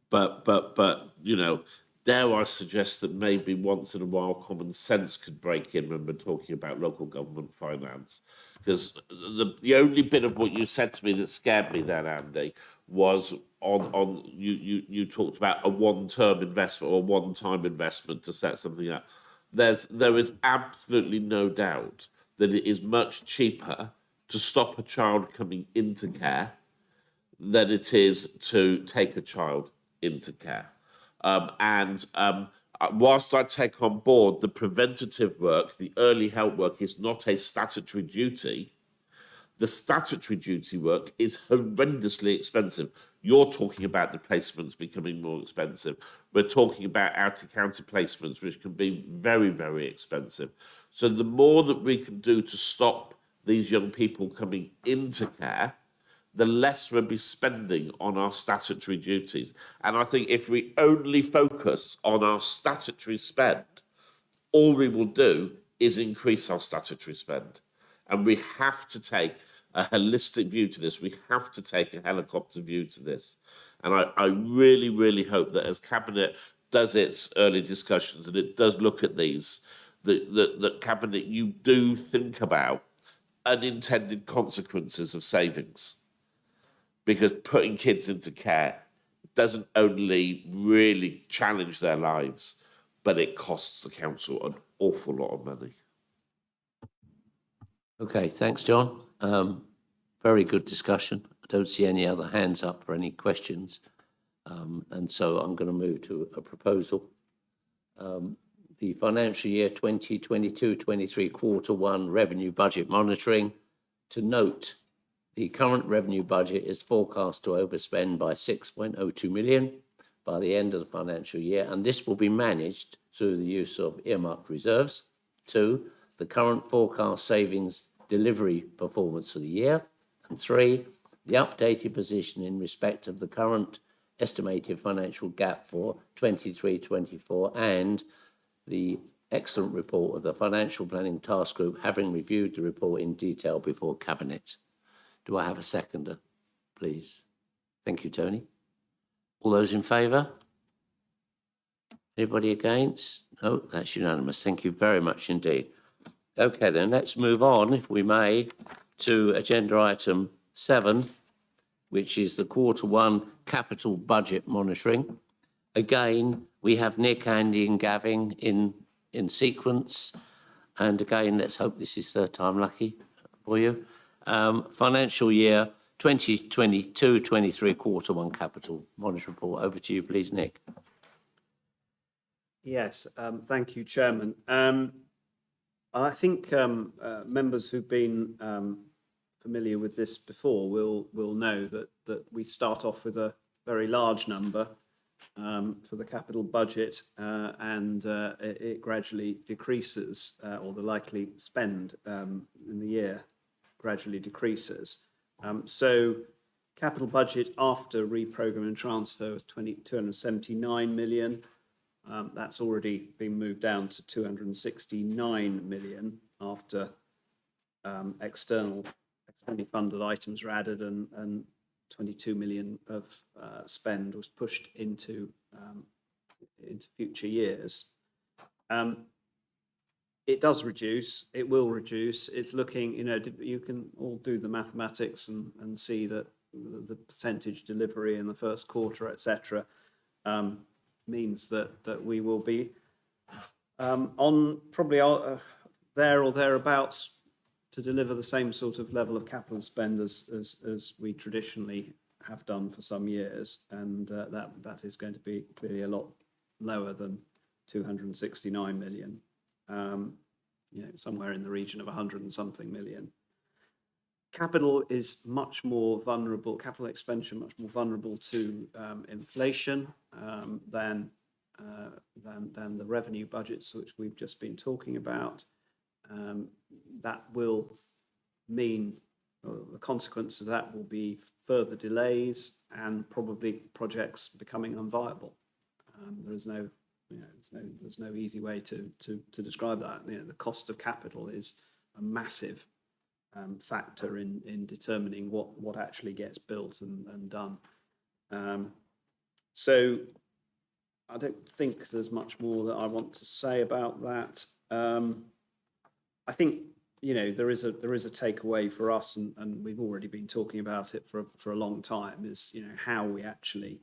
But you know, dare I suggest that maybe once in a while common sense could break in when we're talking about local government finance. Because the only bit of what you said to me that scared me then, Andy, was on you talked about a one-term investment or one-time investment to set something up. There is absolutely no doubt that it is much cheaper to stop a child coming into care than it is to take a child into care. Whilst I take on board the preventative work, the early help work is not a statutory duty, the statutory duty work is horrendously expensive. You're talking about the placements becoming more expensive. We're talking about out-of-county placements, which can be very, very expensive. So the more that we can do to stop these young people coming into care, the less we'll be spending on our statutory duties. And I think if we only focus on our statutory spend, all we will do is increase our statutory spend. And we have to take a holistic view to this. We have to take a helicopter view to this. And I really, really hope that as Cabinet does its early discussions and it does look at these, that Cabinet, you do think about unintended consequences of savings. Because putting kids into care doesn't only really challenge their lives, but it costs the council an awful lot of money. Okay, thanks, John. Very good discussion. I don't see any other hands up for any questions. And so I'm going to move to a proposal. The financial year 2022-23 Q1 revenue budget monitoring. To note, the current revenue budget is forecast to overspend by 6.02 million, by the end of the financial year, and this will be managed through the use of earmarked reserves. 2, the current forecast savings delivery performance for the year. And 3, the updated position in respect of the current estimated financial gap for 23-24 and the excellent report of the Financial Planning Task Group, having reviewed the report in detail before Cabinet. Do I have a seconder, please? Thank you, Tony. All those in favour? Anybody against? No, that's unanimous. Thank you very much indeed. Okay, then let's move on, if we may, to agenda item 7, which is the Q1 capital budget monitoring. Again, we have Nick, Andy and Gavin in sequence. And again, let's hope this is third time lucky for you. Financial year 2022-23 Q1 capital monitor report. Over to you, please, Nick. Yes, thank you, Chairman. I think members who've been familiar with this before will know that we start off with a very large number for the capital budget, and it gradually decreases, or the likely spend in the year gradually decreases. So capital budget after reprogram and transfer was 279 million. That's already been moved down to 269 million after externally funded items were added, and 22 million of spend was pushed into future years. It does reduce. It will reduce. It's looking, you can all do the mathematics and see that the percentage delivery in the first quarter, etc., means that we will be on probably there or thereabouts to deliver the same sort of level of capital spend as we traditionally have done for some years, and that is going to be clearly a lot lower than 269 million. Somewhere in the region of 100 and something million. Capital is much more vulnerable, capital expenditure much more vulnerable to inflation than the revenue budgets which we've just been talking about. That will mean, the consequence of that will be further delays and probably projects becoming unviable. There's no easy way to describe that. The cost of capital is a massive factor in determining what actually gets built and done. So I don't think there's much more that I want to say about that. I think there is a takeaway for us, and we've already been talking about it for a long time, is how we actually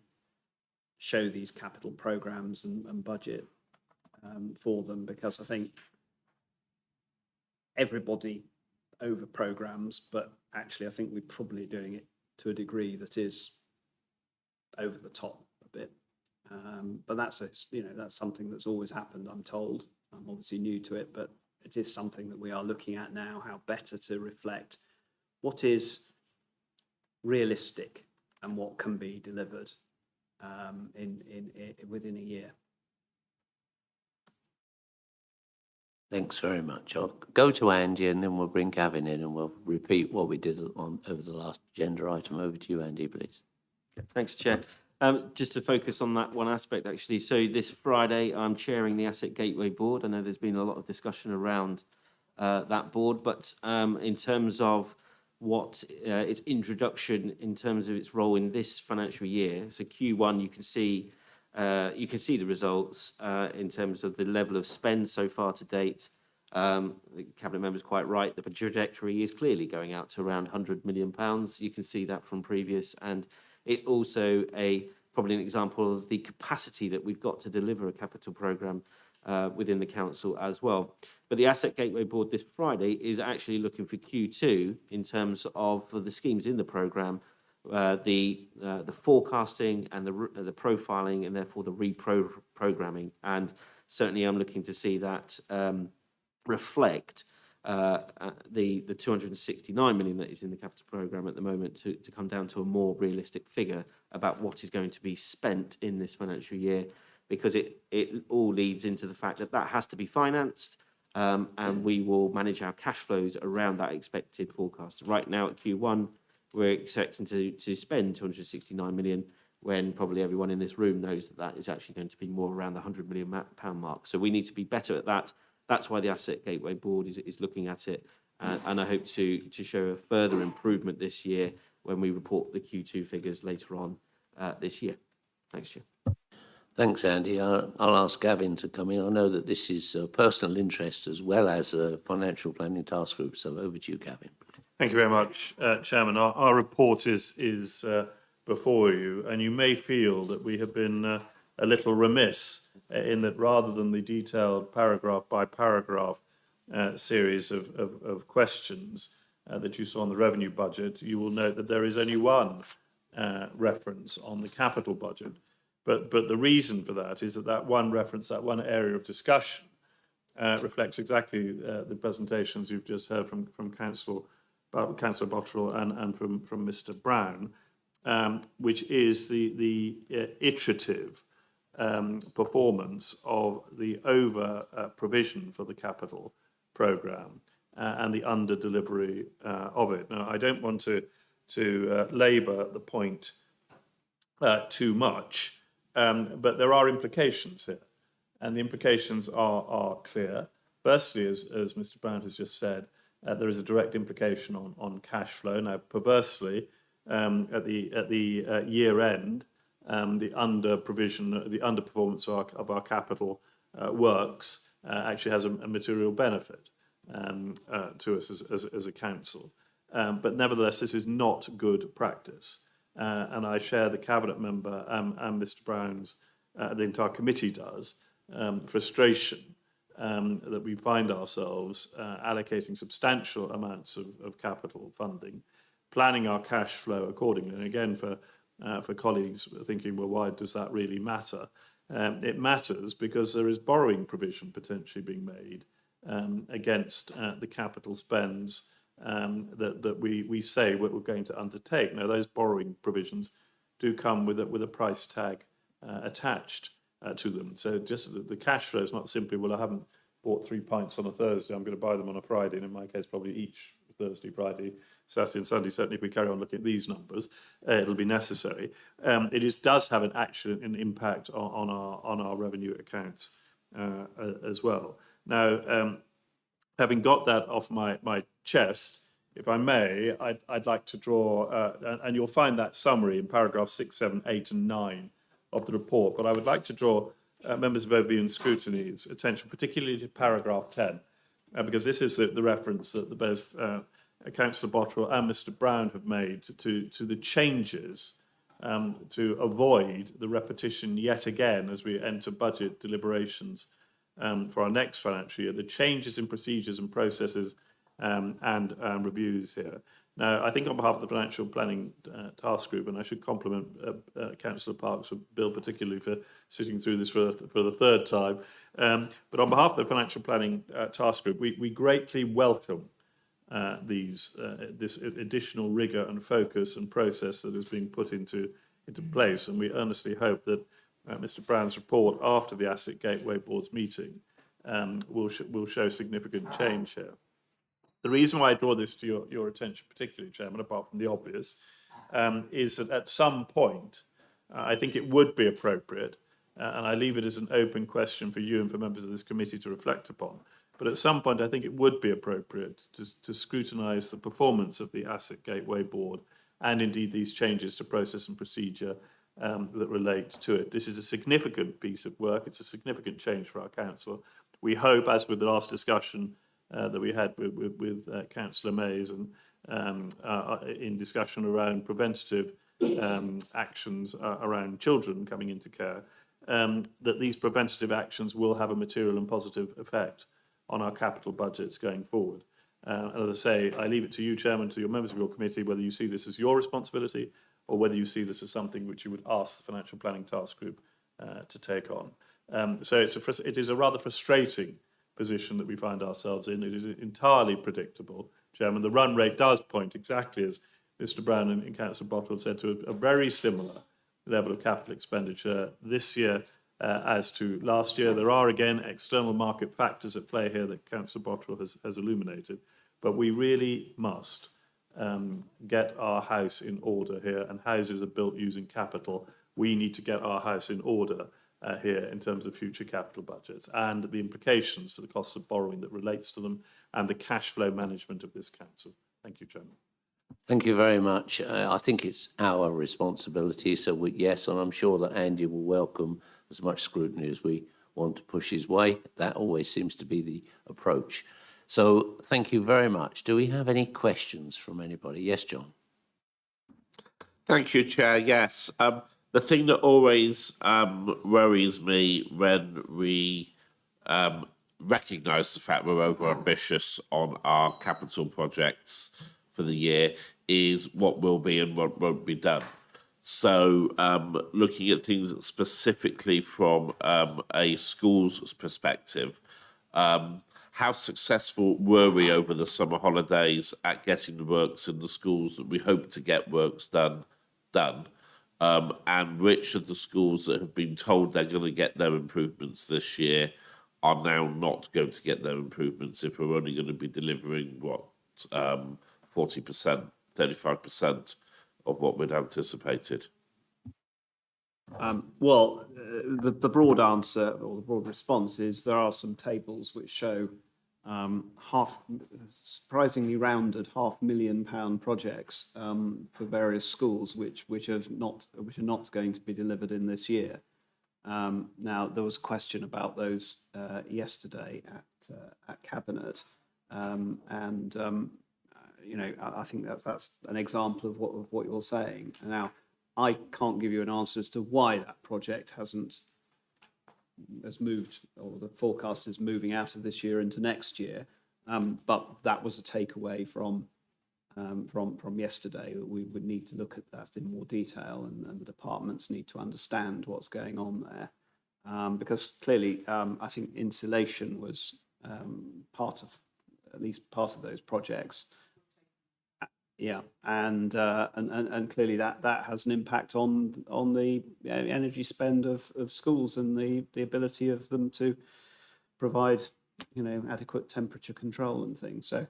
show these capital programs and budget for them, because I think everybody over programs, but actually I think we're probably doing it to a degree that is over the top a bit. But that's something that's always happened, I'm told. I'm obviously new to it, but it is something that we are looking at now, how better to reflect what is realistic and what can be delivered within a year. Thanks very much. I'll go to Andy and then we'll bring Gavin in and we'll repeat what we did over the last agenda item. Over to you, Andy, please. Thanks, Chair. Just to focus on that one aspect, actually. So this Friday, I'm chairing the Asset Gateway Board. I know there's been a lot of discussion around that board, but in terms of what its introduction, in terms of its role in this financial year, so Q1, you can see the results in terms of the level of spend so far to date. The Cabinet member is quite right. The trajectory is clearly going out to around £100 million. You can see that from previous, and it's also probably an example of the capacity that we've got to deliver a capital programme within the council as well. But the Asset Gateway Board this Friday is actually looking for Q2 in terms of the schemes in the programme, the forecasting and the profiling, and therefore the reprogramming. And certainly I'm looking to see that reflect the 269 million that is in the capital programme at the moment to come down to a more realistic figure about what is going to be spent in this financial year, because it all leads into the fact that has to be financed, and we will manage our cash flows around that expected forecast. Right now at Q1, we're expecting to spend 269 million, when probably everyone in this room knows that is actually going to be more around the £100 million mark. So we need to be better at that. That's why the Asset Gateway Board is looking at it, and I hope to show a further improvement this year when we report the Q2 figures later on this year. Thanks, Chair. Thanks, Andy. I'll ask Gavin to come in. I know that this is a personal interest as well as a financial planning task group, so over to you, Gavin. Thank you very much, Chairman. Our report is before you, and you may feel that we have been a little remiss in that rather than the detailed paragraph by paragraph series of questions that you saw on the revenue budget, you will note that there is only one reference on the capital budget. But the reason for that is that one reference, that one area of discussion, reflects exactly the presentations you've just heard from Councillor Botterill and from Mr. Brown, which is the iterative performance of the over provision for the capital programme and the under delivery of it. Now, I don't want to labour the point too much, but there are implications here, and the implications are clear. Firstly, as Mr. Brown has just said, there is a direct implication on cash flow. Now, perversely, at the year end, the underperformance of our capital works actually has a material benefit to us as a council. But nevertheless, this is not good practice. And I share the cabinet member and Mr. Brown's, the entire committee does, frustration that we find ourselves allocating substantial amounts of capital funding, planning our cash flow accordingly. And again, for colleagues thinking, well, why does that really matter? It matters because there is borrowing provision potentially being made against the capital spends that we say we're going to undertake. Now, those borrowing provisions do come with a price tag attached to them. So just the cash flow is not simply, well, I haven't bought 3 pints on a Thursday, I'm going to buy them on a Friday, and in my case, probably each Thursday, Friday, Saturday and Sunday. Certainly if we carry on looking at these numbers, it'll be necessary. It does have an impact on our revenue accounts as well. Now, having got that off my chest, if I may, I'd like to draw, and you'll find that summary in paragraphs 6, 7, 8 and 9 of the report, but I would like to draw members of Overview and Scrutiny's attention, particularly to paragraph 10, because this is the reference that both Councillor Botterill and Mr. Brown have made to the changes to avoid the repetition yet again as we enter budget deliberations for our next financial year, the changes in procedures and processes and reviews here. Now, I think on behalf of the Financial Planning Task Group, and I should compliment Councillor Parks for Bill particularly for sitting through this for the third time, but on behalf of the Financial Planning Task Group, we greatly welcome this additional rigour and focus and process that is being put into place, and we earnestly hope that Mr. Brown's report after the Asset Gateway Board's meeting will show significant change here. The reason why I draw this to your attention, particularly, Chairman, apart from the obvious, is that at some point, I think it would be appropriate, and I leave it as an open question for you and for members of this committee to reflect upon, but at some point, I think it would be appropriate to scrutinise the performance of the Asset Gateway Board and indeed these changes to process and procedure that relate to it. This is a significant piece of work. It's a significant change for our council. We hope, as with the last discussion that we had with Councillor Mays and in discussion around preventative actions around children coming into care, that these preventative actions will have a material and positive effect on our capital budgets going forward. And as I say, I leave it to you, Chairman, to your members of your committee, whether you see this as your responsibility or whether you see this as something which you would ask the Financial Planning Task Group to take on. So it is a rather frustrating position that we find ourselves in. It is entirely predictable, Chairman. The run rate does point exactly, as Mr Brown and Councillor Botwell said, to a very similar level of capital expenditure this year as to last year. There are, again, external market factors at play here that Councillor Botwell has illuminated, but we really must get our house in order here, and houses are built using capital. We need to get our house in order here in terms of future capital budgets and the implications for the costs of borrowing that relates to them and the cash flow management of this council. Thank you, Chairman. Thank you very much. I think it's our responsibility. So yes, and I'm sure that Andy will welcome as much scrutiny as we want to push his way. That always seems to be the approach. So thank you very much. Do we have any questions from anybody? Yes, John. Thank you, Chair. Yes. The thing that always worries me when we recognise the fact we're over-ambitious on our capital projects for the year is what will be and what won't be done. So looking at things specifically from a school's perspective, how successful were we over the summer holidays at getting the works in the schools that we hope to get works done? And which of the schools that have been told they're going to get their improvements this year are now not going to get their improvements if we're only going to be delivering, 40%, 35% of what we'd anticipated? The broad answer or the broad response is there are some tables which show surprisingly rounded £500,000 projects for various schools which are not going to be delivered in this year. Now there was a question about those yesterday at Cabinet, I think that's an example of what you're saying. Now, I can't give you an answer as to why that project has moved, or the forecast is moving out of this year into next year. But that was a takeaway from yesterday. We would need to look at that in more detail, and the departments need to understand what's going on there, because clearly, I think insulation was at least part of those projects. Yeah, and clearly that has an impact on the energy spend of schools and the ability of them to provide, adequate temperature control and things. So,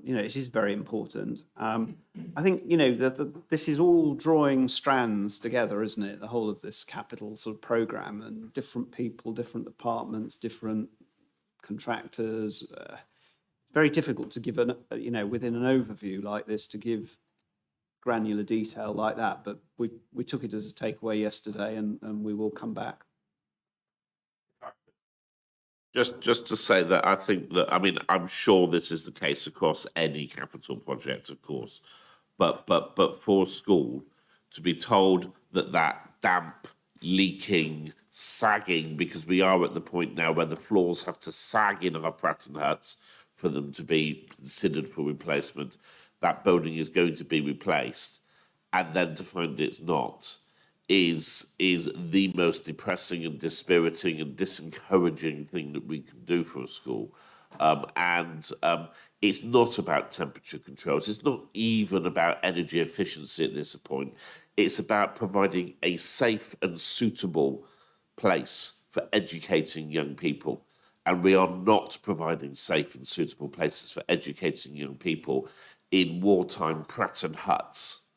it is very important. I think, this is all drawing strands together, isn't it? The whole of this capital sort of program, and different people, different departments, different contractors. Very difficult to give within an overview like this, to give granular detail like that. But we took it as a takeaway yesterday, and we will come back. Just to say that I think that, I'm sure this is the case across any capital project, of course, but for school to be told that damp, leaking, sagging, because we are at the point now where the floors have to sag in our Pratton huts for them to be considered for replacement, that building is going to be replaced, and then to find it's not, is the most depressing and dispiriting and disencouraging thing that we can do for a school. It's not about temperature controls. It's not even about energy efficiency at this point. It's about providing a safe and suitable place for educating young people. And we are not providing safe and suitable places for educating young people in wartime Pratton huts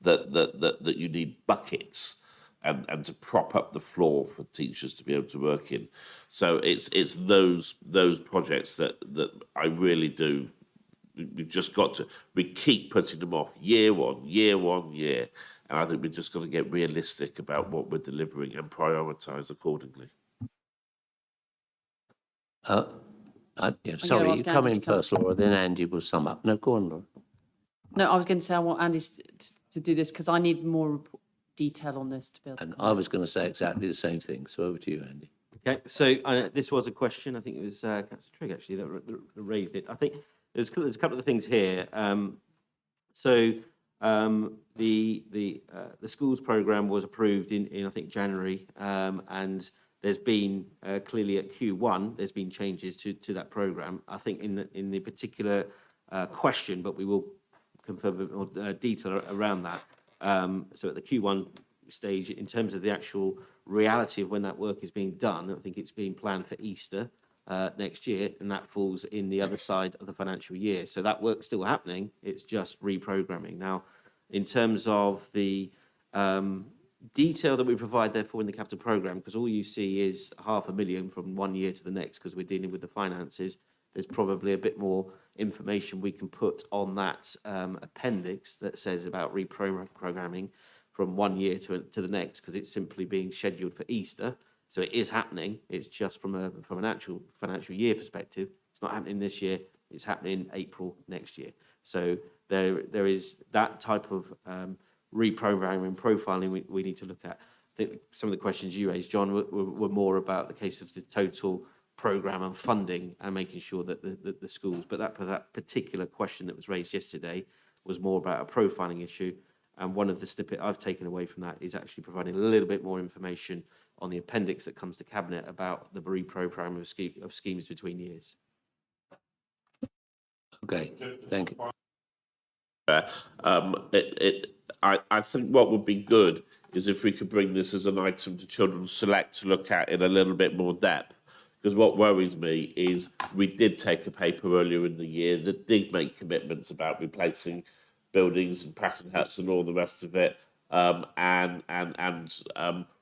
that you need buckets and to prop up the floor for teachers to be able to work in. So it's those projects that I really do. We've just got to. We keep putting them off year on year, and I think we've just got to get realistic about what we're delivering and prioritise accordingly. Sorry, you come in first, Laura, then Andy will sum up. No, go on, Laura. No, I was going to say I want Andy to do this because I need more detail on this to be able to. And I was going to say exactly the same thing. So over to you, Andy. Okay, so this was a question. I think it was Councillor Trigg actually that raised it. I think there's a couple of things here. The schools programme was approved in I think January, and there's been clearly at Q1, there's been changes to that programme. I think in the particular question, but we will confirm a bit more detail around that. So at the Q1 stage, in terms of the actual reality of when that work is being done, I think it's being planned for Easter next year, and that falls in the other side of the financial year. So that work's still happening, it's just reprogramming. Now, in terms of the detail that we provide, therefore, in the capital programme, because all you see is 500,000 from one year to the next, because we're dealing with the finances, there's probably a bit more information we can put on that appendix that says about reprogramming from one year to the next, because it's simply being scheduled for Easter. So it is happening. It's just from an actual financial year perspective. It's not happening this year. It's happening April next year. So there is that type of reprogramming, profiling we need to look at. I think some of the questions you raised, John, were more about the case of the total programme and funding and making sure that the schools, but that particular question that was raised yesterday was more about a profiling issue. And one of the snippet I've taken away from that is actually providing a little bit more information on the appendix that comes to Cabinet about the reprogramming of schemes between years. Okay, thank you. I think what would be good is if we could bring this as an item to Children's Select to look at in a little bit more depth. Because what worries me is we did take a paper earlier in the year that did make commitments about replacing buildings and pattern huts and all the rest of it.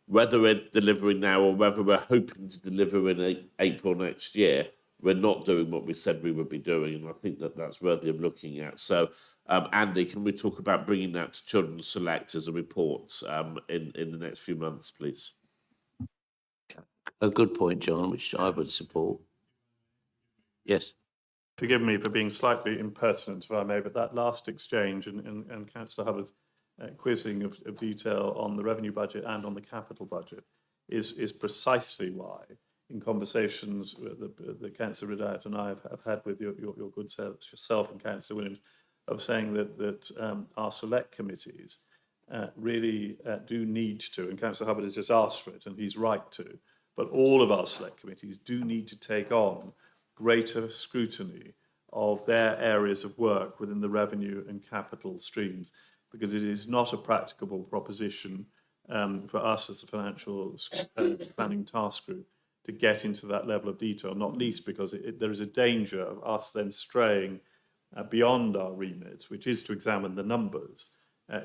Whether we're delivering now or whether we're hoping to deliver in April next year, we're not doing what we said we would be doing, and I think that's worthy of looking at. So, Andy, can we talk about bringing that to Children's Select as a report in the next few months, please? A good point, John, which I would support. Yes. Forgive me for being slightly impertinent, if I may, but that last exchange and Councillor Hubbard's quizzing of detail on the revenue budget and on the capital budget is precisely why, in conversations that Councillor Ridout and I have had with your good self, yourself and Councillor Williams, of saying that our select committees really do need to, and Councillor Hubbard has just asked for it, and he's right to, but all of our select committees do need to take on greater scrutiny of their areas of work within the revenue and capital streams, because it is not a practicable proposition for us as a financial planning task group to get into that level of detail, not least because there is a danger of us then straying beyond our remit, which is to examine the numbers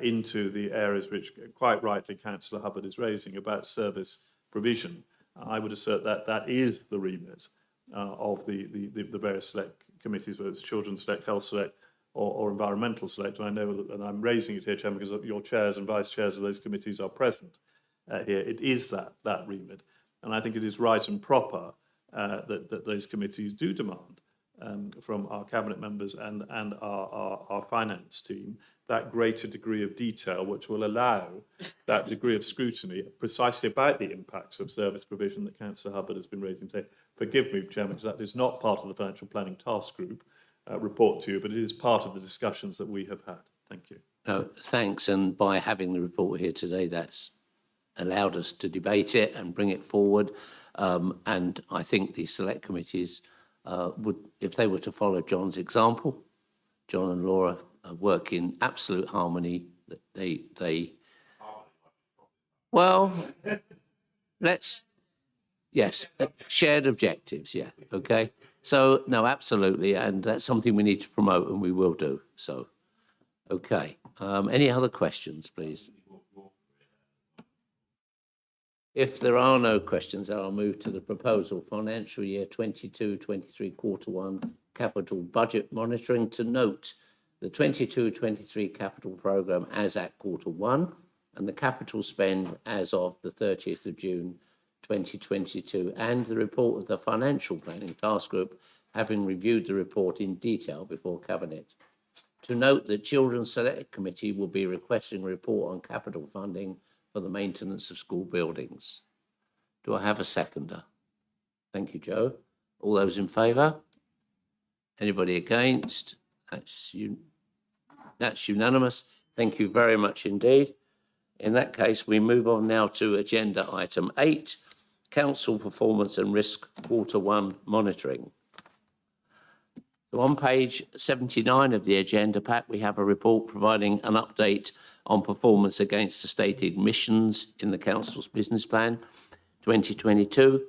into the areas which quite rightly Councillor Hubbard is raising about service provision. I would assert that that is the remit of the various select committees, whether it's Children's Select, Health Select, or Environmental Select. And I know that, and I'm raising it here, Chairman, because your chairs and vice chairs of those committees are present here. It is that remit. And I think it is right and proper that those committees do demand from our cabinet members and our finance team that greater degree of detail, which will allow that degree of scrutiny precisely about the impacts of service provision that Councillor Hubbard has been raising today. Forgive me, Chairman, because that is not part of the Financial Planning Task Group report to you, but it is part of the discussions that we have had. Thank you. No, thanks. And by having the report here today, that's allowed us to debate it and bring it forward. And I think the select committees would, if they were to follow John's example, John and Laura work in absolute harmony. Well, yes, shared objectives, yeah, okay. So, no, absolutely, and that's something we need to promote, and we will do, so. Okay, any other questions, please? If there are no questions, I'll move to the proposal, financial year 22-23, quarter one, capital budget monitoring, to note the 22-23 capital programme as at quarter one, and the capital spend as of the 30th of June 2022, and the report of the Financial Planning Task Group, having reviewed the report in detail before Cabinet. To note that Children's Select Committee will be requesting a report on capital funding for the maintenance of school buildings. Do I have a seconder? Thank you, Joe. All those in favour? Anybody against? That's unanimous. Thank you very much indeed. In that case, we move on now to agenda item 8, Council Performance and Risk Quarter 1 Monitoring. So on page 79 of the agenda pack, we have a report providing an update on performance against the stated missions in the Council's business plan 2022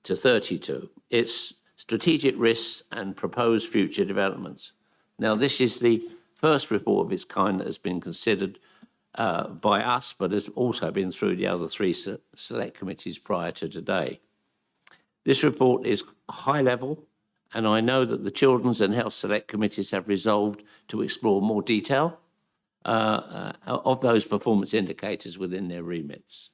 to 32. It's strategic risks and proposed future developments. Now, this is the first report of its kind that has been considered by us, but has also been through the other three select committees prior to today. This report is high level, and I know that the Children's and Health Select Committees have resolved to explore more detail of those performance indicators within their remits.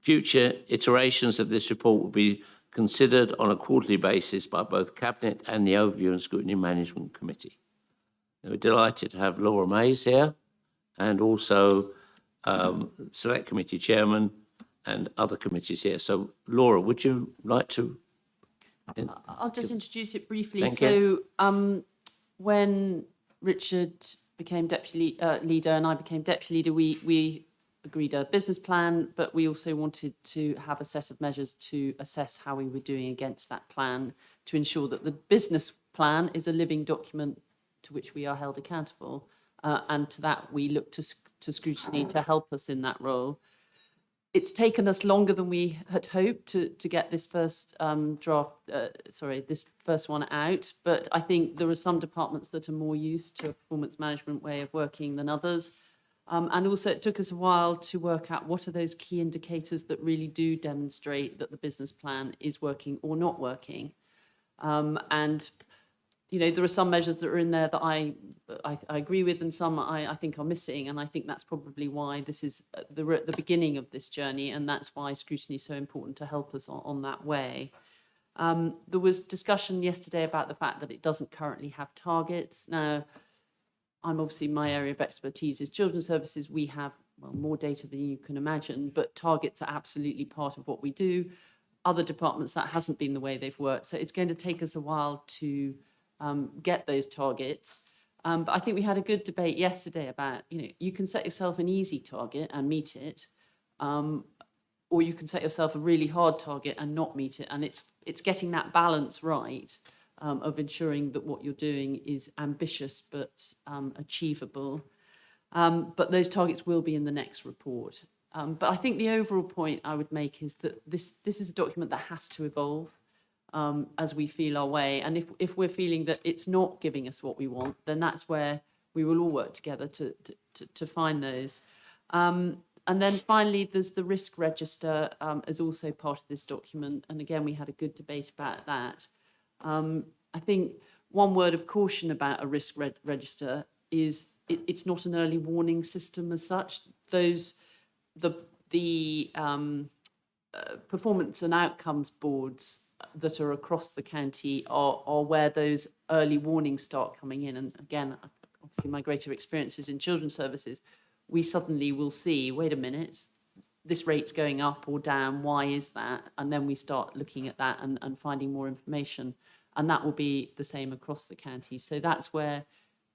Future iterations of this report will be considered on a quarterly basis by both Cabinet and the Overview and Scrutiny Management Committee. We're delighted to have Laura Mays here, and also Select Committee Chairman and other committees here. So, Laura, would you like to? I'll just introduce it briefly. Thank When Richard became deputy leader and I became deputy leader, we agreed a business plan, but we also wanted to have a set of measures to assess how we were doing against that plan, to ensure that the business plan is a living document to which we are held accountable. And to that, we look to Scrutiny to help us in that role. It's taken us longer than we had hoped to get this first this first one out. But I think there are some departments that are more used to a performance management way of working than others. And also it took us a while to work out what are those key indicators that really do demonstrate that the business plan is working or not working. And you know, there are some measures that are in there that I agree with, and some I think are missing, and I think that's probably why this is the beginning of this journey, and that's why scrutiny is so important to help us on that way. There was discussion yesterday about the fact that it doesn't currently have targets. Now, I'm obviously, my area of expertise is children's services. We have more data than you can imagine, but targets are absolutely part of what we do. Other departments, that hasn't been the way they've worked, so it's going to take us a while to get those targets. But I think we had a good debate yesterday about, you know, you can set yourself an easy target and meet it, or you can set yourself a really hard target and not meet it. And it's getting that balance right of ensuring that what you're doing is ambitious but achievable. But those targets will be in the next report. But I think the overall point I would make is that this is a document that has to evolve. As we feel our way. And if we're feeling that it's not giving us what we want, then that's where we will all work together to find those. And then finally, there's the risk register as also part of this document. And again, we had a good debate about that. I think one word of caution about a risk register is it's not an early warning system as such. The performance and outcomes boards that are across the county are where those early warnings start coming in. And again, obviously my greater experiences in children's services, we suddenly will see, wait a minute, this rate's going up or down, why is that? And then we start looking at that and finding more information. And that will be the same across the county. So that's where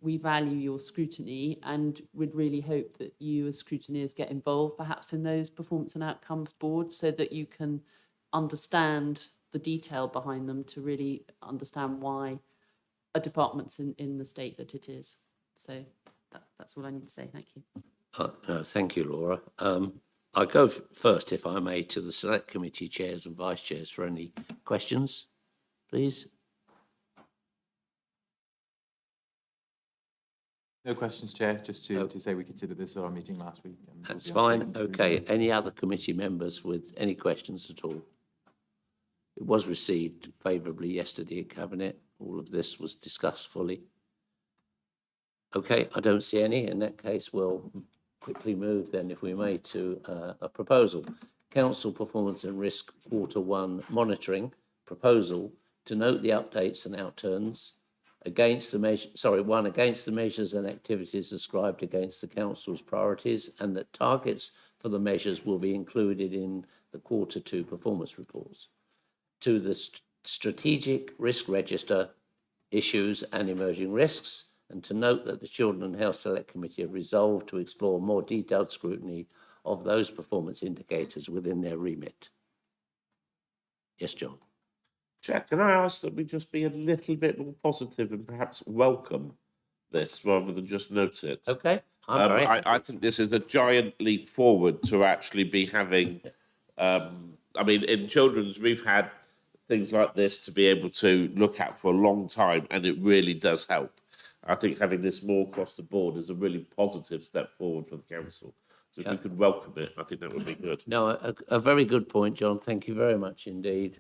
we value your scrutiny and would really hope that you as scrutineers get involved perhaps in those performance and outcomes boards so that you can understand the detail behind them to really understand why a department's in the state that it is. So that's all I need to say. Thank you. No, thank you, Laura. I'll go first, if I may, to the Select Committee chairs and vice chairs for any questions, please. No questions, Chair. Just to say we considered this at our meeting last week. That's fine. Okay. Any other committee members with any questions at all? It was received favourably yesterday at Cabinet. All of this was discussed fully. Okay, I don't see any. In that case, we'll quickly move then, if we may, to a proposal. Council Performance and Risk Quarter 1 Monitoring proposal to note the updates and outturns against the against the measures and activities ascribed against the Council's priorities, and that targets for the measures will be included in the Quarter 2 performance reports. To the strategic risk register, issues and emerging risks, and to note that the Children and Health Select Committee have resolved to explore more detailed scrutiny of those performance indicators within their remit. Yes, John. Chair, can I ask that we just be a little bit more positive and perhaps welcome this rather than just note it? Okay, I'm very happy. I think this is a giant leap forward to actually be having. I mean, in children's, we've had things like this to be able to look at for a long time, and it really does help. I think having this more across the board is a really positive step forward for the council. So if we could welcome it, I think that would be good. No, a very good point, John. Thank you very much indeed.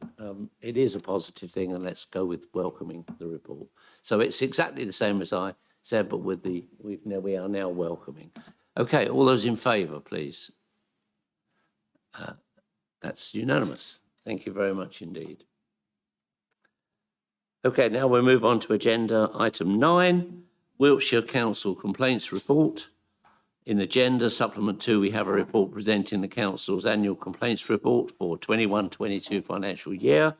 It is a positive thing, and let's go with welcoming the report. So it's exactly the same as I said, but with we are now welcoming. Okay, all those in favour, please. That's unanimous. Thank you very much indeed. Okay, now we'll move on to agenda item 9, Wiltshire Council Complaints Report. In Agenda Supplement 2, we have a report presenting the Council's annual complaints report for 21-22 financial year.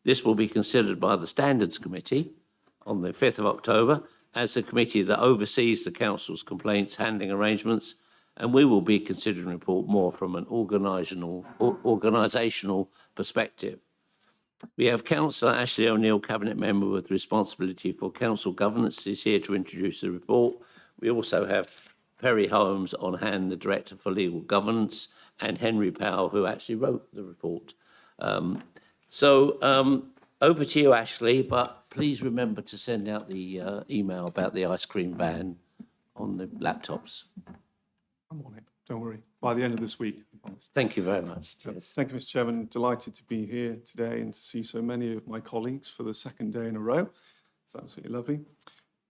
This will be considered by the Standards Committee on the 5th of October as the committee that oversees the Council's complaints handling arrangements, and we will be considering the report more from an organisational perspective. We have Councillor Ashley O'Neill, Cabinet Member with responsibility for Council governance, is here to introduce the report. We also have Perry Holmes on hand, the Director for Legal Governance, and Henry Powell, who actually wrote the report. Over to you, Ashley, but please remember to send out the email about the ice cream van on the laptops. I'm on it, don't worry. By the end of this week, I promise. Thank you very much. Cheers. Thank you, Mr. Chairman. Delighted to be here today and to see so many of my colleagues for the second day in a row. It's absolutely lovely.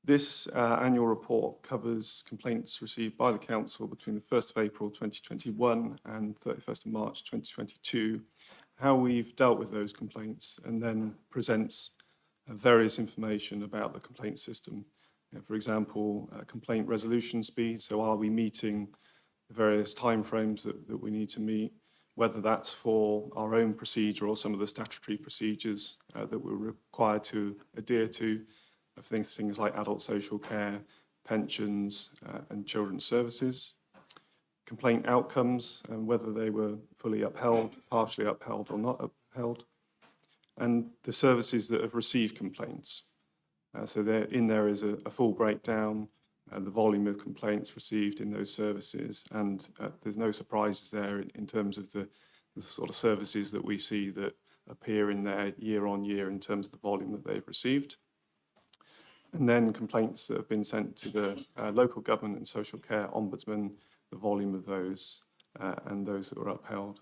This annual report covers complaints received by the Council between the 1st of April 2021 and 31st of March 2022, how we've dealt with those complaints, and then presents various information about the complaint system. For example, complaint resolution speed, so are we meeting the various timeframes that we need to meet, whether that's for our own procedure or some of the statutory procedures that we're required to adhere to, of things like adult social care, pensions, and children's services. Complaint outcomes, and whether they were fully upheld, partially upheld, or not upheld. And the services that have received complaints. So there is a full breakdown, the volume of complaints received in those services, and there's no surprises there in terms of the sort of services that we see that appear in there year on year in terms of the volume that they've received. And then complaints that have been sent to the local government and social care ombudsman, the volume of those and those that were upheld.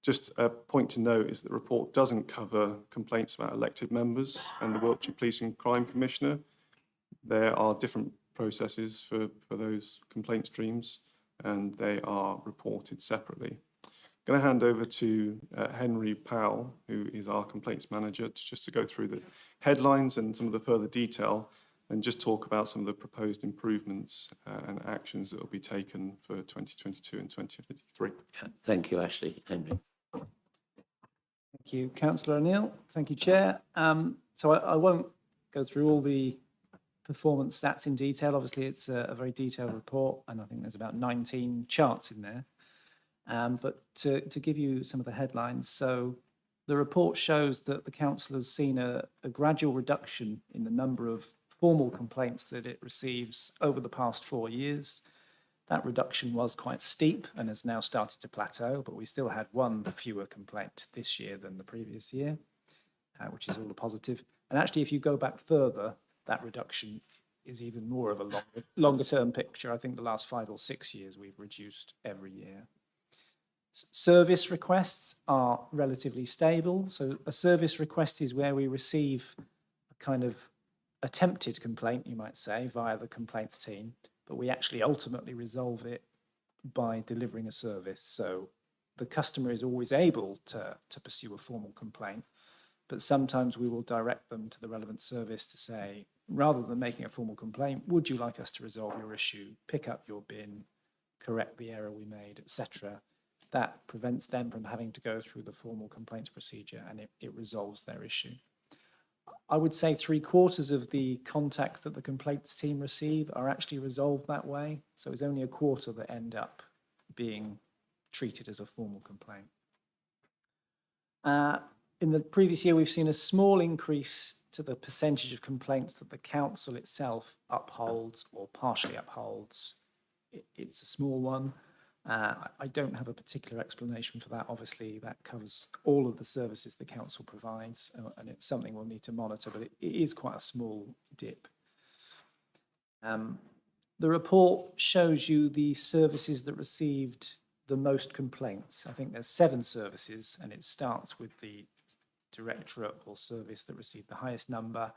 Just a point to note is that the report doesn't cover complaints about elected members and the Wiltshire Police and Crime Commissioner. There are different processes for those complaint streams, and they are reported separately. I'm going to hand over to Henry Powell, who is our complaints manager, just to go through the headlines and some of the further detail, and just talk about some of the proposed improvements and actions that will be taken for 2022 and 2023. Thank you, Ashley. Henry. Thank you, Councillor O'Neill. Thank you, Chair. So I won't go through all the performance stats in detail. Obviously, it's a very detailed report, and I think there's about 19 charts in there. But to give you some of the headlines, so the report shows that the Council has seen a gradual reduction in the number of formal complaints that it receives over the past 4 years. That reduction was quite steep and has now started to plateau, but we still had one fewer complaint this year than the previous year, which is all a positive. And actually, if you go back further, that reduction is even more of a longer term picture. I think the last 5 or 6 years we've reduced every year. Service requests are relatively stable. So a service request is where we receive a kind of attempted complaint, you might say, via the complaints team, but we actually ultimately resolve it by delivering a service. So the customer is always able to pursue a formal complaint, but sometimes we will direct them to the relevant service to say, rather than making a formal complaint, would you like us to resolve your issue, pick up your bin, correct the error we made, etc. That prevents them from having to go through the formal complaints procedure, and it resolves their issue. I would say 3/4 of the contacts that the complaints team receive are actually resolved that way. So it's only 1/4 that end up being treated as a formal complaint. In the previous year, we've seen a small increase to the percentage of complaints that the council itself upholds or partially upholds. It's a small one. I don't have a particular explanation for that. Obviously, that covers all of the services the council provides, and it's something we'll need to monitor, but it is quite a small dip. The report shows you the services that received the most complaints. I think there's 7 services, and it starts with the directorate or service that received the highest number.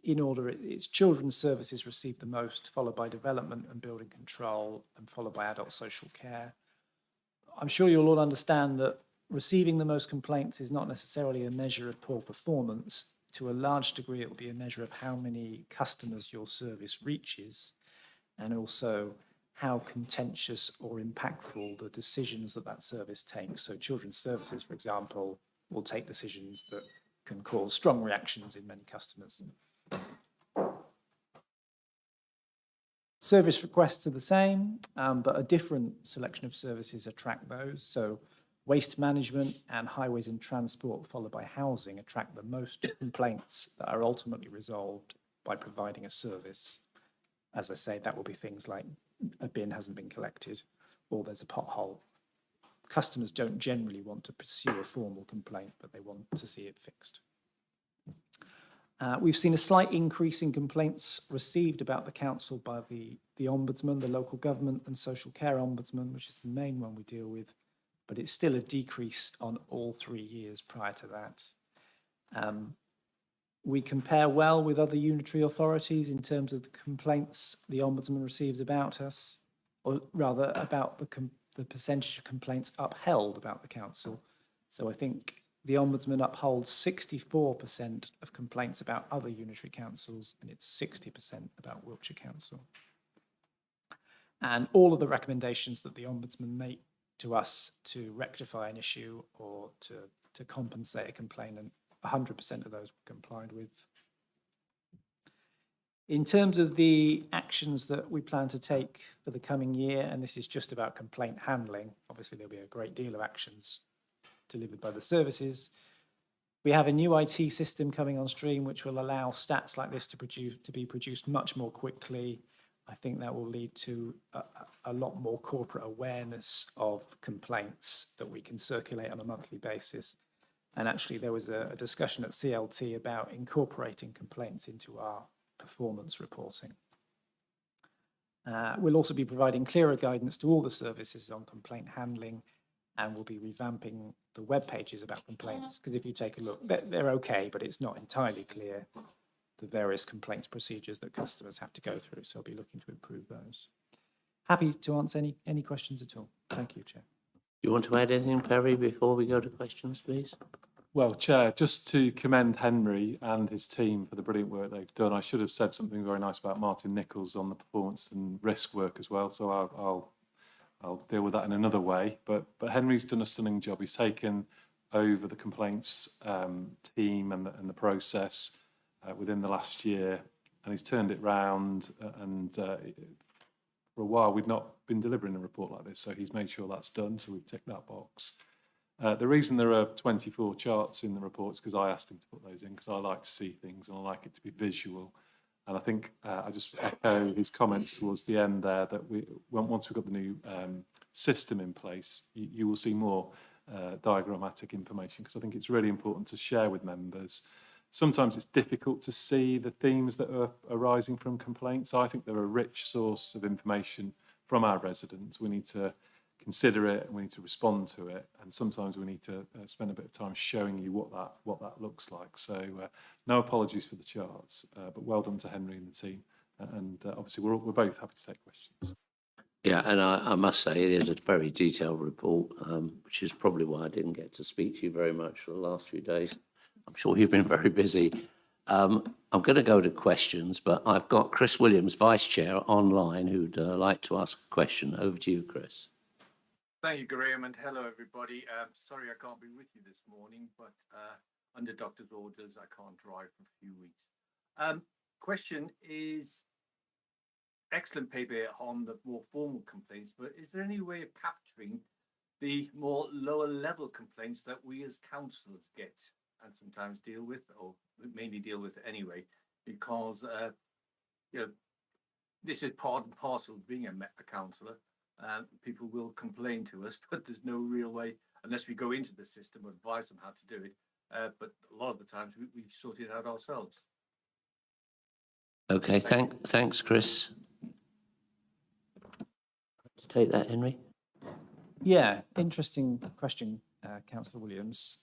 In order, it's children's services received the most, followed by development and building control, and followed by adult social care. I'm sure you'll all understand that receiving the most complaints is not necessarily a measure of poor performance. To a large degree, it will be a measure of how many customers your service reaches, and also how contentious or impactful the decisions that service takes. So children's services, for example, will take decisions that can cause strong reactions in many customers. Service requests are the same, but a different selection of services attract those. So waste management and highways and transport, followed by housing, attract the most complaints that are ultimately resolved by providing a service. As I say, that will be things like a bin hasn't been collected or there's a pothole. Customers don't generally want to pursue a formal complaint, but they want to see it fixed. We've seen a slight increase in complaints received about the council by the Ombudsman, the local government and social care Ombudsman, which is the main one we deal with, but it's still a decrease on all 3 years prior to that. We compare well with other unitary authorities in terms of the complaints the Ombudsman receives about us, or rather about the percentage of complaints upheld about the council. So I think the Ombudsman upholds 64% of complaints about other unitary councils, and it's 60% about Wiltshire Council. And all of the recommendations that the Ombudsman make to us to rectify an issue or to compensate a complainant, 100% of those were complied with. In terms of the actions that we plan to take for the coming year, and this is just about complaint handling, obviously there'll be a great deal of actions delivered by the services. We have a new IT system coming on stream, which will allow stats like this to be produced much more quickly. I think that will lead to a lot more corporate awareness of complaints that we can circulate on a monthly basis. And actually, there was a discussion at CLT about incorporating complaints into our performance reporting. We'll also be providing clearer guidance to all the services on complaint handling, and we'll be revamping the web pages about complaints, because if you take a look, they're okay, but it's not entirely clear the various complaints procedures that customers have to go through. So I'll be looking to improve those. Happy to answer any questions at all. Thank you, Chair. You want to add anything, Perry, before we go to questions, please? Well, Chair, just to commend Henry and his team for the brilliant work they've done. I should have said something very nice about Martin Nichols on the performance and risk work as well, so I'll deal with that in another way. But Henry's done a stunning job. He's taken over the complaints team and the process within the last year, and he's turned it round. And for a while, we'd not been delivering a report like this, so he's made sure that's done. So we've ticked that box. The reason there are 24 charts in the report is because I asked him to put those in, because I like to see things and I like it to be visual. And I think I just echo his comments towards the end there that once we've got the new system in place, you will see more diagrammatic information, because I think it's really important to share with members. Sometimes it's difficult to see the themes that are arising from complaints. I think they're a rich source of information from our residents. We need to consider it and we need to respond to it, and sometimes we need to spend a bit of time showing you what that looks like. So no apologies for the charts, but well done to Henry and the team, and obviously we're both happy to take questions. Yeah, and I must say it is a very detailed report, which is probably why I didn't get to speak to you very much for the last few days. I'm sure you've been very busy. I'm going to go to questions, but I've got Chris Williams, Vice Chair, online, who'd like to ask a question. Over to you, Chris. Thank you, Graham, and hello, everybody. Sorry I can't be with you this morning, but under doctor's orders, I can't drive for a few weeks. Question is, excellent paper on the more formal complaints, but is there any way of capturing the more lower level complaints that we as councillors get and sometimes deal with, or mainly deal with anyway, because you know, this is part and parcel of being a councillor. People will complain to us, but there's no real way, unless we go into the system and advise them how to do it. But a lot of the times we sort it out ourselves. Okay, thanks, Chris. Take that, Henry. Yeah, interesting question, Councillor Williams.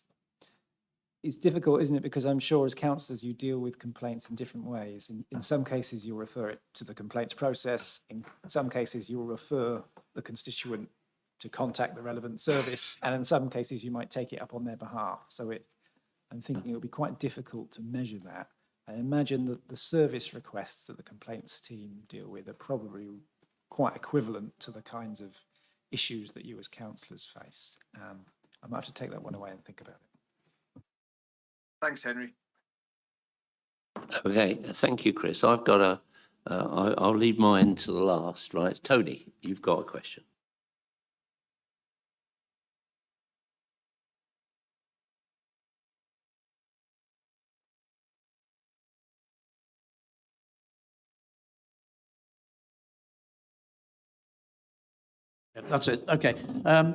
It's difficult, isn't it? Because I'm sure as councillors you deal with complaints in different ways. In some cases you'll refer it to the complaints process. In some cases you'll refer the constituent to contact the relevant service. And in some cases you might take it up on their behalf. So I'm thinking it would be quite difficult to measure that. I imagine that the service requests that the complaints team deal with are probably quite equivalent to the kinds of issues that you as councillors face. I might have to take that one away and think about it. Thanks, Henry. Okay, thank you, Chris. I've got I'll leave mine to the last, right? Tony, you've got a question. That's it. Okay.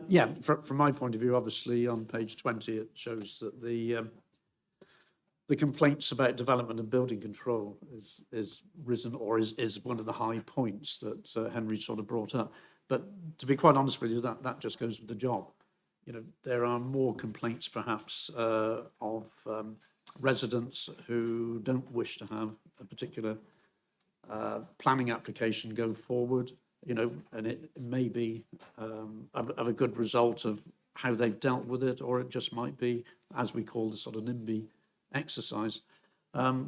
Yeah, from my point of view, obviously on page 20, it shows that the complaints about development and building control is risen, or is one of the high points that Henry sort of brought up. But to be quite honest with you, that just goes with the job. You know, there are more complaints perhaps of residents who don't wish to have a particular planning application go forward. You know, and it may be of a good result of how they've dealt with it, or it just might be, as we call the sort of NIMBY exercise.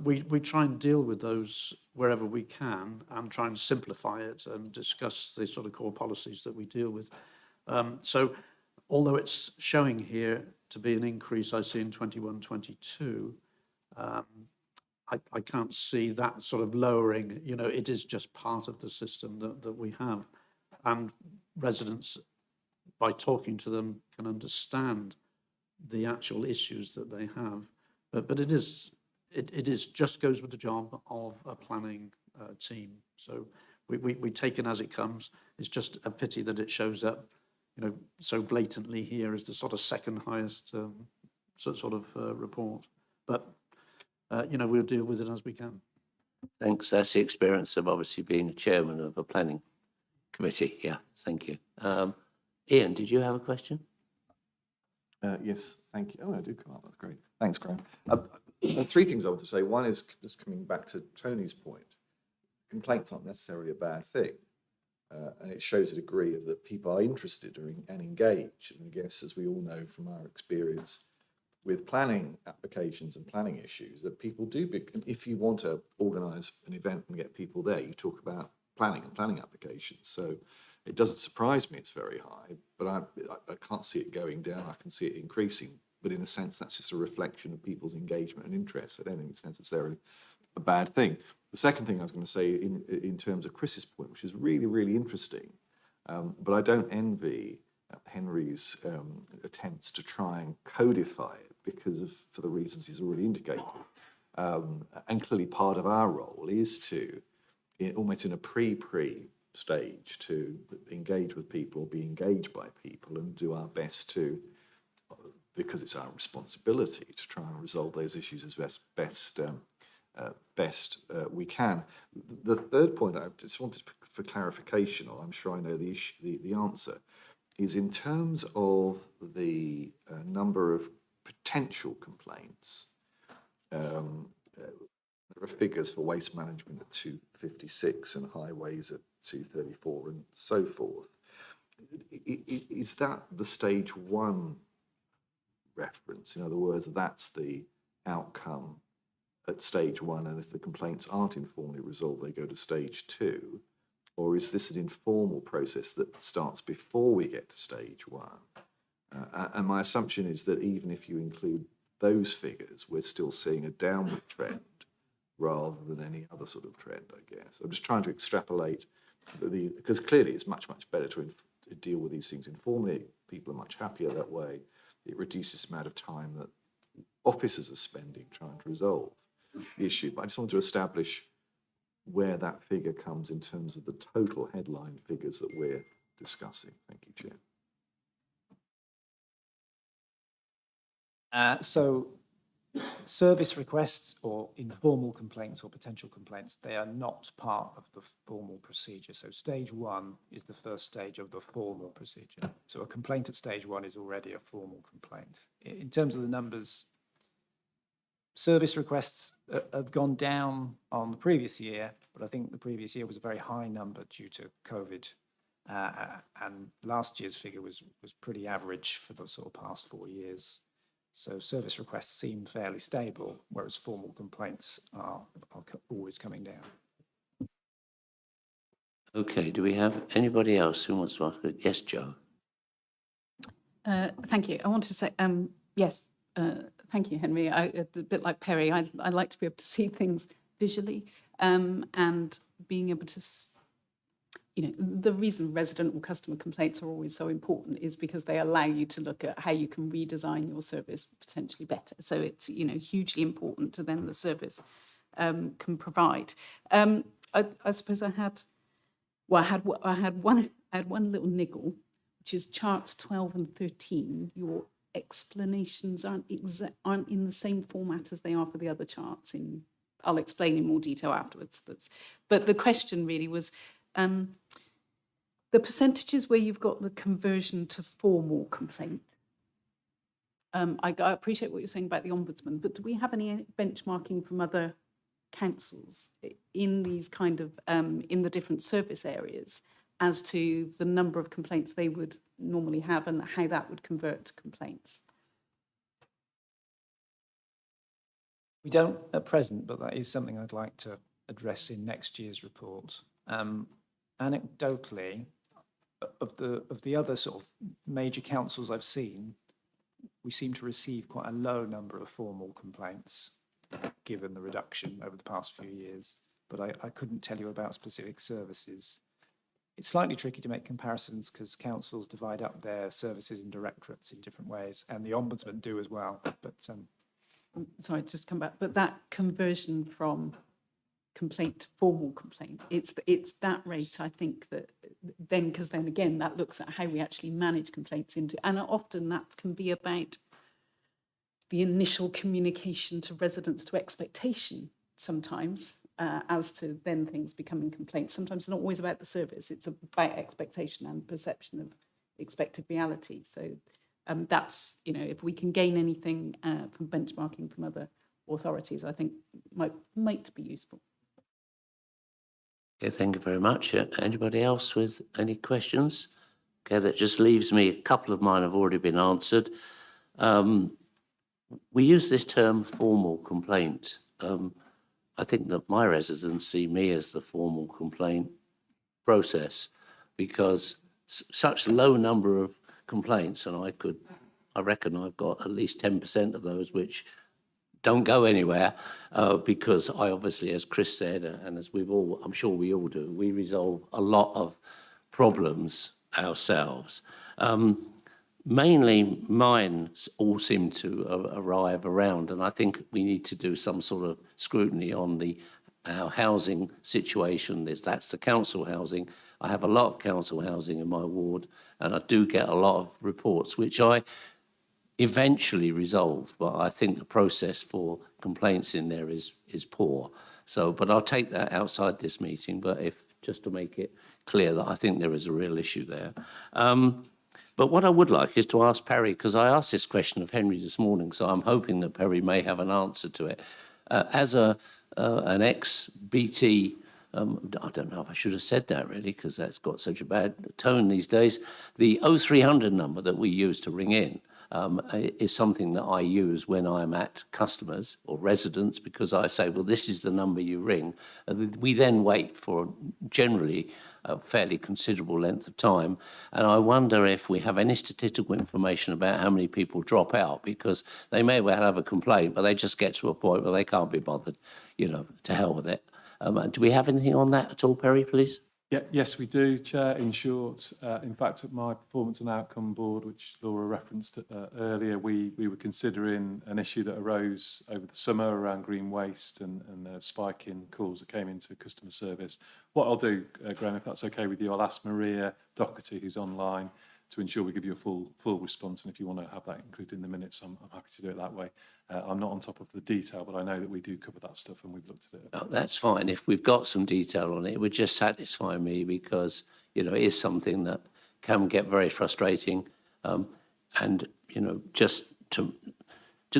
We try and deal with those wherever we can and try and simplify it and discuss the sort of core policies that we deal with. So although it's showing here to be an increase I see in 21-22, I can't see that sort of lowering. You know, it is just part of the system that we have. And residents, by talking to them, can understand the actual issues that they have. But it is just goes with the job of a planning team. So we take it as it comes. It's just a pity that it shows up, you know, so blatantly here as the sort of second highest sort of report. But you know, we'll deal with it as we can. Thanks. That's the experience of obviously being a chairman of a planning committee. Yeah, thank you. Ian, did you have a question? Yes, thank you. Oh, I do come up. That's great. Thanks, Graham. Three things I want to say. One is just coming back to Tony's point. Complaints aren't necessarily a bad thing. And it shows a degree of that people are interested and engaged. And I guess, as we all know from our experience with planning applications and planning issues, that people do, if you want to organise an event and get people there, you talk about planning and planning applications. So it doesn't surprise me it's very high, but I can't see it going down. I can see it increasing. But in a sense, that's just a reflection of people's engagement and interest. I don't think it's necessarily a bad thing. The second thing I was going to say in terms of Chris's point, which is really, really interesting, but I don't envy Henry's attempts to try and codify it for the reasons he's already indicated. And clearly part of our role is to, almost in a pre stage, to engage with people, be engaged by people, and do our best to, because it's our responsibility to try and resolve those issues as best we can. The third point I just wanted for clarification, or I'm sure I know the answer, is in terms of the number of potential complaints. There are figures for waste management at 256 and highways at 234 and so forth. Is that the stage one reference? In other words, that's the outcome at stage one, and if the complaints aren't informally resolved, they go to stage two? Or is this an informal process that starts before we get to stage one? And my assumption is that even if you include those figures, we're still seeing a downward trend rather than any other sort of trend, I guess. I'm just trying to extrapolate, because clearly it's much, much better to deal with these things informally, People are much happier that way. It reduces the amount of time that officers are spending trying to resolve the issue. But I just want to establish where that figure comes in terms of the total headline figures that we're discussing. Thank you, Chair. So service requests or informal complaints or potential complaints, they are not part of the formal procedure. So stage one is the first stage of the formal procedure. So a complaint at stage one is already a formal complaint. In terms of the numbers, service requests have gone down on the previous year, but I think the previous year was a very high number due to COVID. And last year's figure was pretty average for the sort of past 4 years. So service requests seem fairly stable, whereas formal complaints are always coming down. Okay, do we have anybody else who wants to ask it? Yes, Joe. Thank you. I want to say, yes, thank you, Henry. A bit like Perry, I like to be able to see things visually and being able to, the reason resident or customer complaints are always so important is because they allow you to look at how you can redesign your service potentially better. So it's, hugely important to then the service can provide. I suppose I had one little niggle, which is charts 12 and 13. Your explanations aren't in the same format as they are for the other charts. I'll explain in more detail afterwards. But the question really was the percentages where you've got the conversion to formal complaint. I appreciate what you're saying about the Ombudsman, but do we have any benchmarking from other councils in these kind of, in the different service areas as to the number of complaints they would normally have and how that would convert to complaints? We don't at present, but that is something I'd like to address in next year's report. Anecdotally, of the other sort of major councils I've seen, we seem to receive quite a low number of formal complaints, given the reduction over the past few years. But I couldn't tell you about specific services. It's slightly tricky to make comparisons because councils divide up their services and directorates in different ways, and the Ombudsman do as well. But sorry, just come back. But that conversion from complaint to formal complaint, it's that rate, I think, that then, because then again, that looks at how we actually manage complaints and often that can be about the initial communication to residents to expectation sometimes, as to then things becoming complaints. Sometimes it's not always about the service, it's about expectation and perception of expected reality. So that's, if we can gain anything from benchmarking from other authorities, I think might be useful. Okay, thank you very much. Anybody else with any questions? Okay, that just leaves me, a couple of mine have already been answered. We use this term formal complaint. I think that my residents see me as the formal complaint process because such low number of complaints, and I reckon I've got at least 10% of those which don't go anywhere because I obviously, as Chris said, and as I'm sure we all do, we resolve a lot of problems ourselves. Mainly mine all seem to arrive around, and I think we need to do some sort of scrutiny on our housing situation. That's the council housing. I have a lot of council housing in my ward, and I do get a lot of reports, which I eventually resolve, but I think the process for complaints in there is poor. So, but I'll take that outside this meeting, but just to make it clear that I think there is a real issue there. But what I would like is to ask Perry, because I asked this question of Henry this morning, so I'm hoping that Perry may have an answer to it. As an ex-BT, I don't know if I should have said that really, because that's got such a bad tone these days. The 0300 number that we use to ring in is something that I use when I'm at customers or residents, because I say, well, this is the number you ring. And we then wait for generally a fairly considerable length of time. And I wonder if we have any statistical information about how many people drop out, because they may well have a complaint, but they just get to a point where they can't be bothered, to hell with it. Do we have anything on that at all, Perry, please? Yeah, yes, we do, Chair. In short, in fact, at my performance and outcome board, which Laura referenced earlier, we were considering an issue that arose over the summer around green waste and a spike in calls that came into customer service. What I'll do, Graham, if that's okay with you, I'll ask Maria Doherty, who's online, to ensure we give you a full response. And if you want to have that included in the minutes, I'm happy to do it that way. I'm not on top of the detail, but I know that we do cover that stuff and we've looked at it. Oh, that's fine. If we've got some detail on it, it would just satisfy me because, you know, it is something that can get very frustrating. And, you know, just to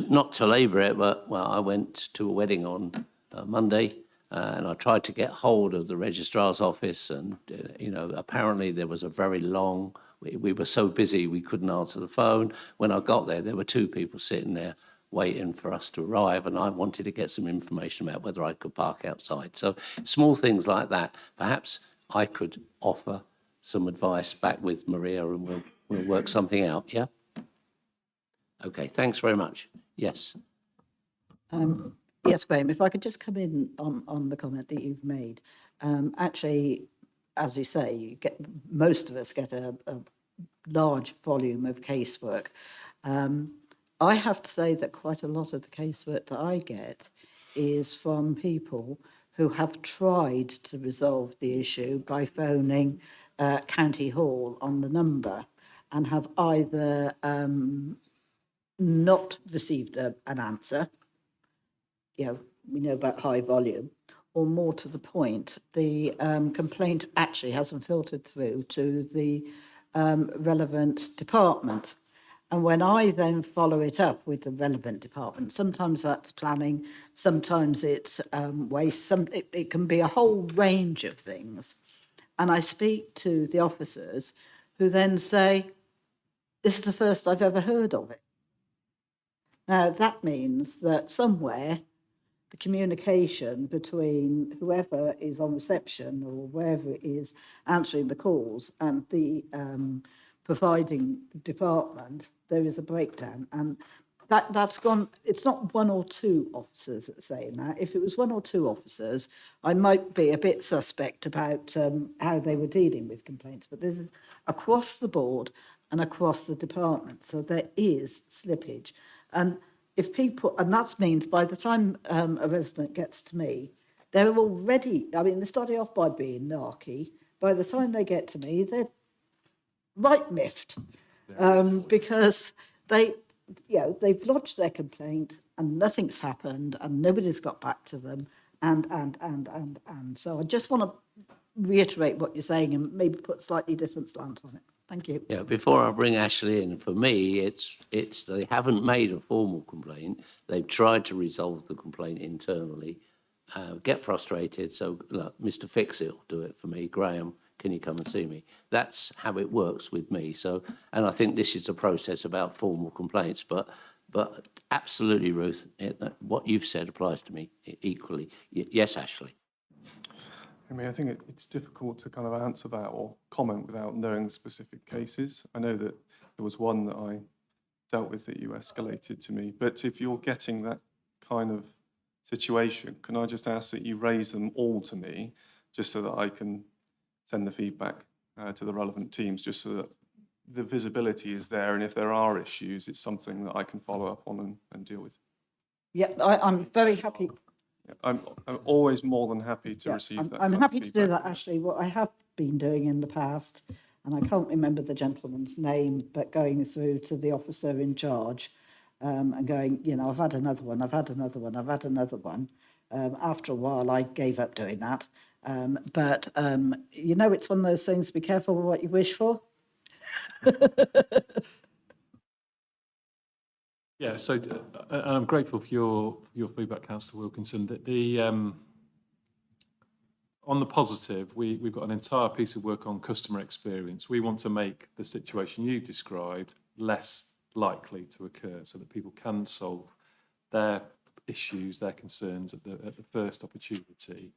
not to labour it, but, well, I went to a wedding on Monday and I tried to get hold of the registrar's office and, you know, apparently there was a very long, we were so busy we couldn't answer the phone. When I got there were two people sitting there waiting for us to arrive, and I wanted to get some information about whether I could park outside. So small things like that. Perhaps I could offer some advice back with Maria and we'll work something out, yeah? Okay, thanks very much. Yes. Yes, Graham, if I could just come in on the comment that you've made. Actually, as you say, most of us get a large volume of casework. I have to say that quite a lot of the casework that I get is from people who have tried to resolve the issue by phoning County Hall on the number and have either not received an answer, you know, we know about high volume, or more to the point, the complaint actually hasn't filtered through to the relevant department. And when I then follow it up with the relevant department, sometimes that's planning, sometimes it's waste, it can be a whole range of things. And I speak to the officers who then say, this is the first I've ever heard of it. Now, that means that somewhere the communication between whoever is on reception or wherever it is answering the calls and the providing department, there is a breakdown. And that's gone, it's not one or two officers that are saying that. If it was one or two officers, I might be a bit suspect about how they were dealing with complaints, but this is across the board and across the department. So there is slippage. And if people, and that means by the time a resident gets to me, they're already, I mean, they started off by being narky. By the time they get to me, they're right miffed because they, you know, they've lodged their complaint and nothing's happened and nobody's got back to them and. So I just want to reiterate what you're saying and maybe put slightly different slant on it. Thank you. Yeah, before I bring Ashley in, for me, it's they haven't made a formal complaint. They've tried to resolve the complaint internally, get frustrated. So, look, Mr. Fix-It will do it for me. Graham, can you come and see me? That's how it works with me. So, and I think this is a process about formal complaints. But absolutely, Ruth, what you've said applies to me equally. Yes, Ashley. I mean, I think it's difficult to kind of answer that or comment without knowing specific cases. I know that there was one that I dealt with that you escalated to me, but if you're getting that kind of situation, can I just ask that you raise them all to me, just so that I can send the feedback to the relevant teams, just so that the visibility is there, and if there are issues, it's something that I can follow up on and deal with. Yeah, I'm very happy. I'm always more than happy to receive that. I'm happy to do that, Ashley. What I have been doing in the past, and I can't remember the gentleman's name, but going through to the officer in charge and going, you know, I've had another one, I've had another one, I've had another one. After a while, I gave up doing that. But, you know, it's one of those things, be careful with what you wish for. Yeah, so and I'm grateful for your feedback, Councillor Wilkinson. On the positive, we've got an entire piece of work on customer experience. We want to make the situation you described less likely to occur so that people can solve their issues, their concerns at the first opportunity.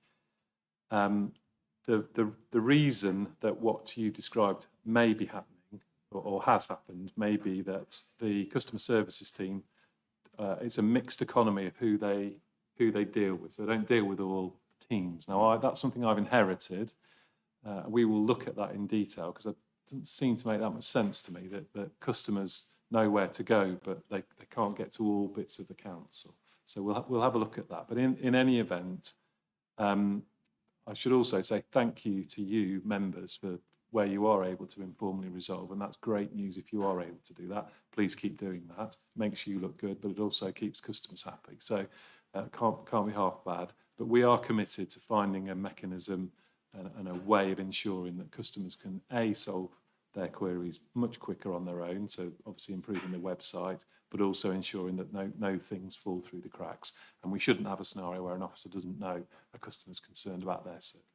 The reason that what you described may be happening or has happened may be that the customer services team, it's a mixed economy of who they deal with. So they don't deal with all teams. Now, that's something I've inherited We will look at that in detail because it doesn't seem to make that much sense to me that customers know where to go, but they can't get to all bits of the council. So we'll have a look at that. But in any event, I should also say thank you to you members for where you are able to informally resolve, and that's great news if you are able to do that. Please keep doing that. Makes you look good, but it also keeps customers happy. So can't be half bad. But we are committed to finding a mechanism and a way of ensuring that customers can solve their queries much quicker on their own. So obviously improving the website, but also ensuring that no things fall through the cracks. And we shouldn't have a scenario where an officer doesn't know a customer's concerned about their service.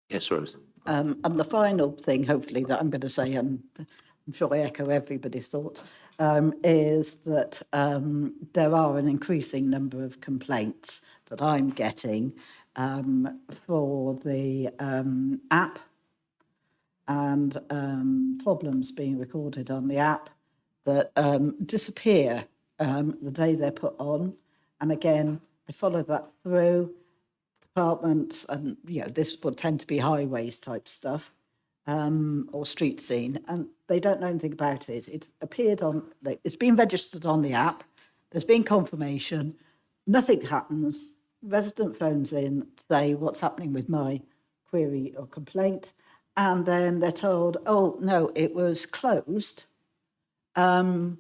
Yes, Rose. And the final thing, hopefully, that I'm going to say, and I'm sure I echo everybody's thoughts, is that there are an increasing number of complaints that I'm getting for the app and problems being recorded on the app that disappear the day they're put on. And again, I follow that through departments, and this would tend to be highways type stuff or street scene, and they don't know anything about it. It appeared it's been registered on the app. There's been confirmation. Nothing happens. Resident phones in to say what's happening with my query or complaint, and then they're told, oh no, it was closed the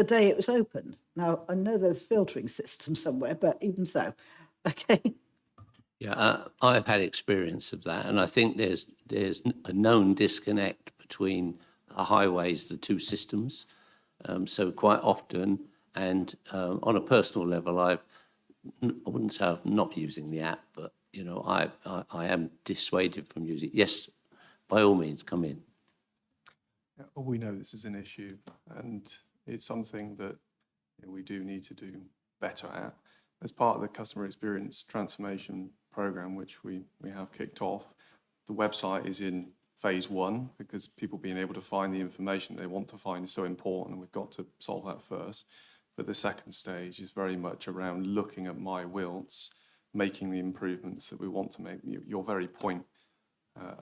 day it was opened. Now I know there's a filtering system somewhere, but even so, okay. Yeah, I've had experience of that, and I think there's a known disconnect between the highways, the two systems. So quite often, and on a personal level, I wouldn't say I'm not using the app, but I am dissuaded from using it. Yes, by all means, come in. We know this is an issue, and it's something that we do need to do better at. As part of the customer experience transformation program, which we have kicked off, the website is in phase 1 because people being able to find the information they want to find is so important, and we've got to solve that first. But the second stage is very much around looking at my wilts, making the improvements that we want to make. Your very point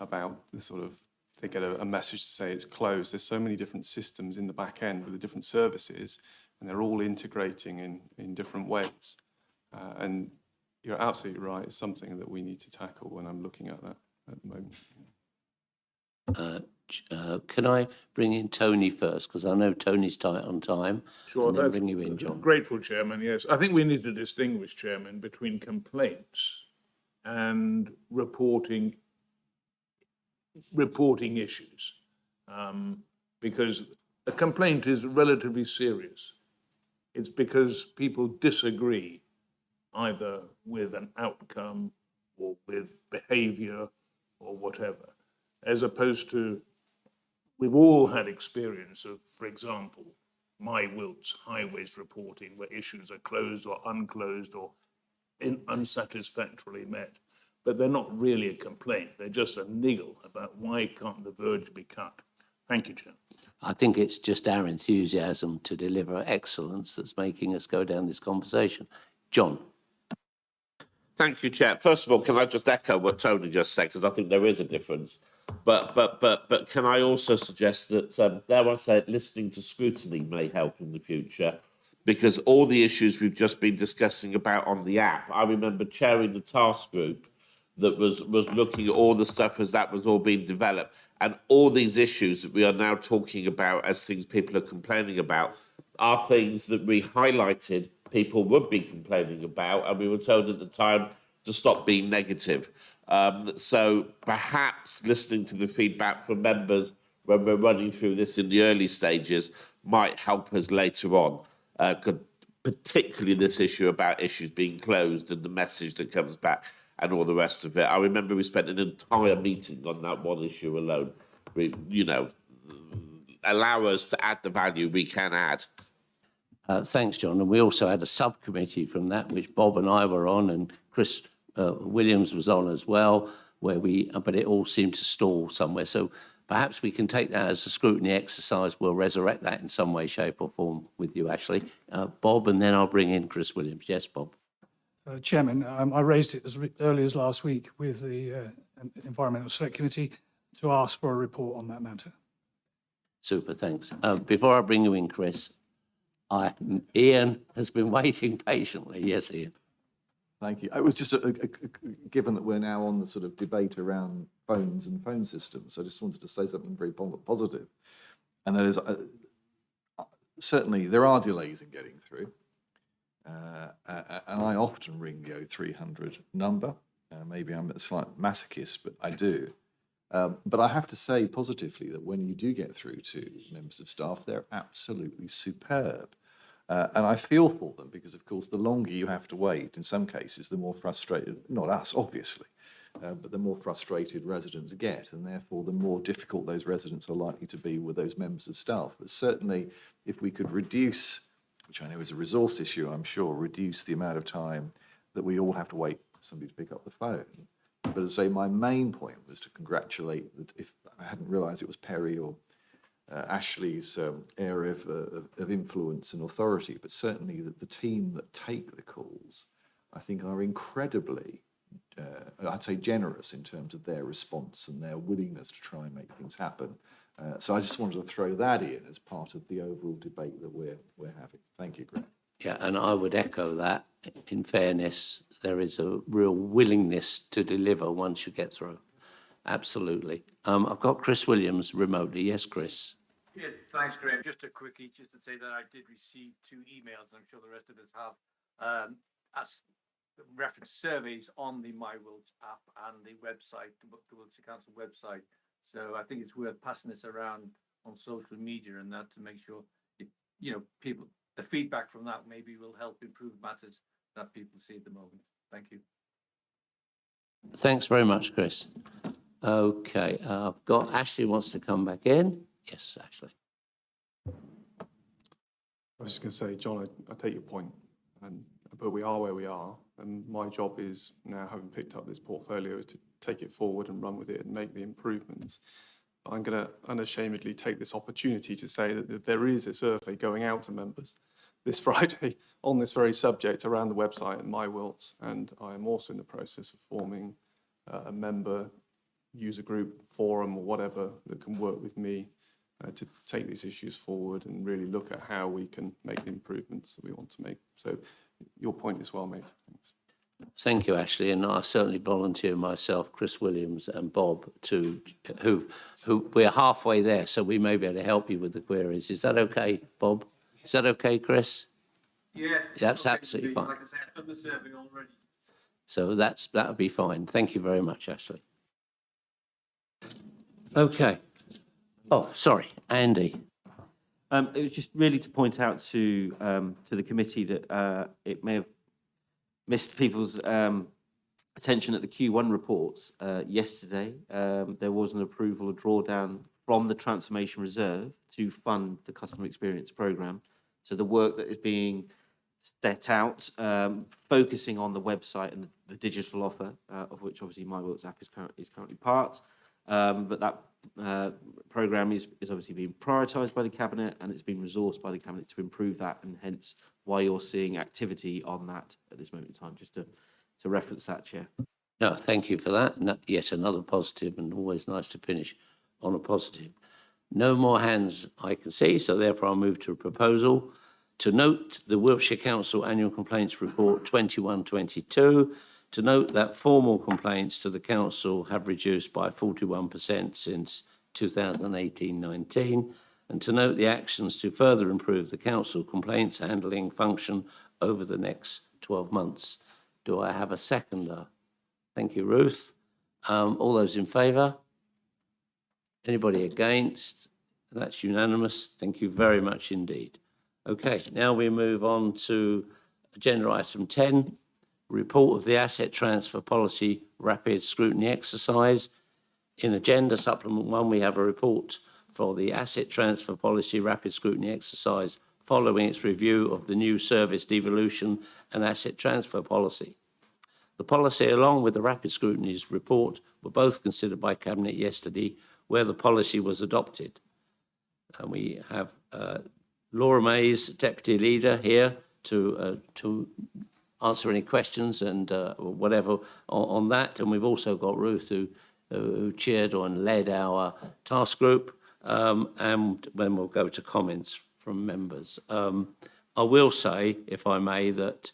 about the sort of, they get a message to say it's closed. There's so many different systems in the back end with the different services, and they're all integrating in different ways. And you're absolutely right. It's something that we need to tackle when I'm looking at that at the moment. Can I bring in Tony first? Because I know Tony's tight on time. Sure, and then that's bring you in, John. Grateful, Chairman, yes. I think we need to distinguish, Chairman, between complaints and reporting issues. Because a complaint is relatively serious. It's because people disagree either with an outcome or with behaviour or whatever, as opposed to, we've all had experience of, for example, my wilts highways reporting where issues are closed or unclosed or unsatisfactorily met, but they're not really a complaint. They're just a niggle about why can't the verge be cut. Thank you, Chair. I think it's just our enthusiasm to deliver excellence that's making us go down this conversation. John. Thank you, Chair. First of all, can I just echo what Tony just said, because I think there is a difference. But can I also suggest that, dare I say it, listening to Scrutiny may help in the future, because all the issues we've just been discussing about on the app, I remember chairing the task group that was looking at all the stuff as that was all being developed, and all these issues that we are now talking about as things people are complaining about are things that we highlighted people would be complaining about, and we were told at the time to stop being negative. So perhaps listening to the feedback from members when we're running through this in the early stages might help us later on, particularly this issue about issues being closed and the message that comes back and all the rest of it. I remember we spent an entire meeting on that one issue alone. Allow us to add the value we can add. Thanks, John. And we also had a subcommittee from that, which Bob and I were on, and Chris Williams was on as well, but it all seemed to stall somewhere. So perhaps we can take that as a scrutiny exercise. We'll resurrect that in some way, shape or form with you, Ashley. Bob, and then I'll bring in Chris Williams. Yes, Bob. Chairman, I raised it as early as last week with the Environmental Select Committee to ask for a report on that matter. Super, thanks. Before I bring you in, Chris, Ian has been waiting patiently. Yes, Ian. Thank you. It was just given that we're now on the sort of debate around phones and phone systems, I just wanted to say something very positive. And that is, certainly there are delays in getting through. And I often ring the 0300 number. Maybe I'm a slight masochist, but I do. But I have to say positively that when you do get through to members of staff, they're absolutely superb. And I feel for them because, of course, the longer you have to wait, in some cases, the more frustrated, not us, obviously, but the more frustrated residents get, and therefore the more difficult those residents are likely to be with those members of staff. But certainly, if we could reduce, which I know is a resource issue, I'm sure, reduce the amount of time that we all have to wait for somebody to pick up the phone. But as I say, my main point was to congratulate, that if I hadn't realised it was Perry or Ashley's area of influence and authority, but certainly that the team that take the calls, I think, are incredibly, I'd say, generous in terms of their response and their willingness to try and make things happen. So I just wanted to throw that in as part of the overall debate that we're having. Thank you, Greg. Yeah, and I would echo that. In fairness, there is a real willingness to deliver once you get through. Absolutely. I've got Chris Williams remotely. Yes, Chris. Yeah, thanks, Graham. Just a quickie, just to say that I did receive 2 emails, and I'm sure the rest of us have, as reference surveys on the MyWilts app and the website, the Wiltshire Council website. So I think it's worth passing this around on social media and that to make sure, people, the feedback from that maybe will help improve matters that people see at the moment. Thank you. Thanks very much, Chris. Okay, I've got Ashley wants to come back in. Yes, Ashley. I was just going to say, John, I take your point, but we are where we are, and my job is now, having picked up this portfolio, is to take it forward and run with it and make the improvements. I'm going to unashamedly take this opportunity to say that there is a survey going out to members this Friday on this very subject around the website and MyWilts, and I am also in the process of forming a member user group, forum or whatever that can work with me to take these issues forward and really look at how we can make the improvements that we want to make. So your point is well made. Thanks. Thank you, Ashley, and I certainly volunteer myself, Chris Williams and Bob, who we're halfway there, so we may be able to help you with the queries. Is that okay, Bob? Is that okay, Chris? Yeah. That's absolutely fine. Like I said, I've done the survey already. So that would be fine. Thank you very much, Ashley. Okay. Oh, sorry, Andy. It was just really to point out to the committee that it may have missed people's attention at the Q1 reports yesterday. There was an approval, a drawdown from the Transformation Reserve to fund the customer experience programme. So the work that is being set out, focusing on the website and the digital offer, of which obviously MyWilts app is currently part. But that programme is obviously being prioritised by the Cabinet, and it's been resourced by the Cabinet to improve that, and hence why you're seeing activity on that at this moment in time, just to reference that, Chair. No, thank you for that. Yet another positive, and always nice to finish on a positive. No more hands I can see, so therefore I'll move to a proposal to note the Wiltshire Council Annual Complaints Report 21-22, to note that formal complaints to the Council have reduced by 41% since 2018-19, and to note the actions to further improve the Council complaints handling function over the next 12 months. Do I have a seconder? Thank you, Ruth. All those in favour? Anybody against? That's unanimous. Thank you very much indeed. Okay, now we move on to agenda item 10, report of the Asset Transfer Policy Rapid Scrutiny Exercise. In Agenda Supplement 1, we have a report for the Asset Transfer Policy Rapid Scrutiny Exercise following its review of the new service devolution and asset transfer policy. The policy, along with the Rapid Scrutiny's report, were both considered by Cabinet yesterday, where the policy was adopted. And we have Laura Mays, Deputy Leader, here to answer any questions and whatever on that. And we've also got Ruth, who who chaired and led our task group, and then we'll go to comments from members. I will say, if I may, that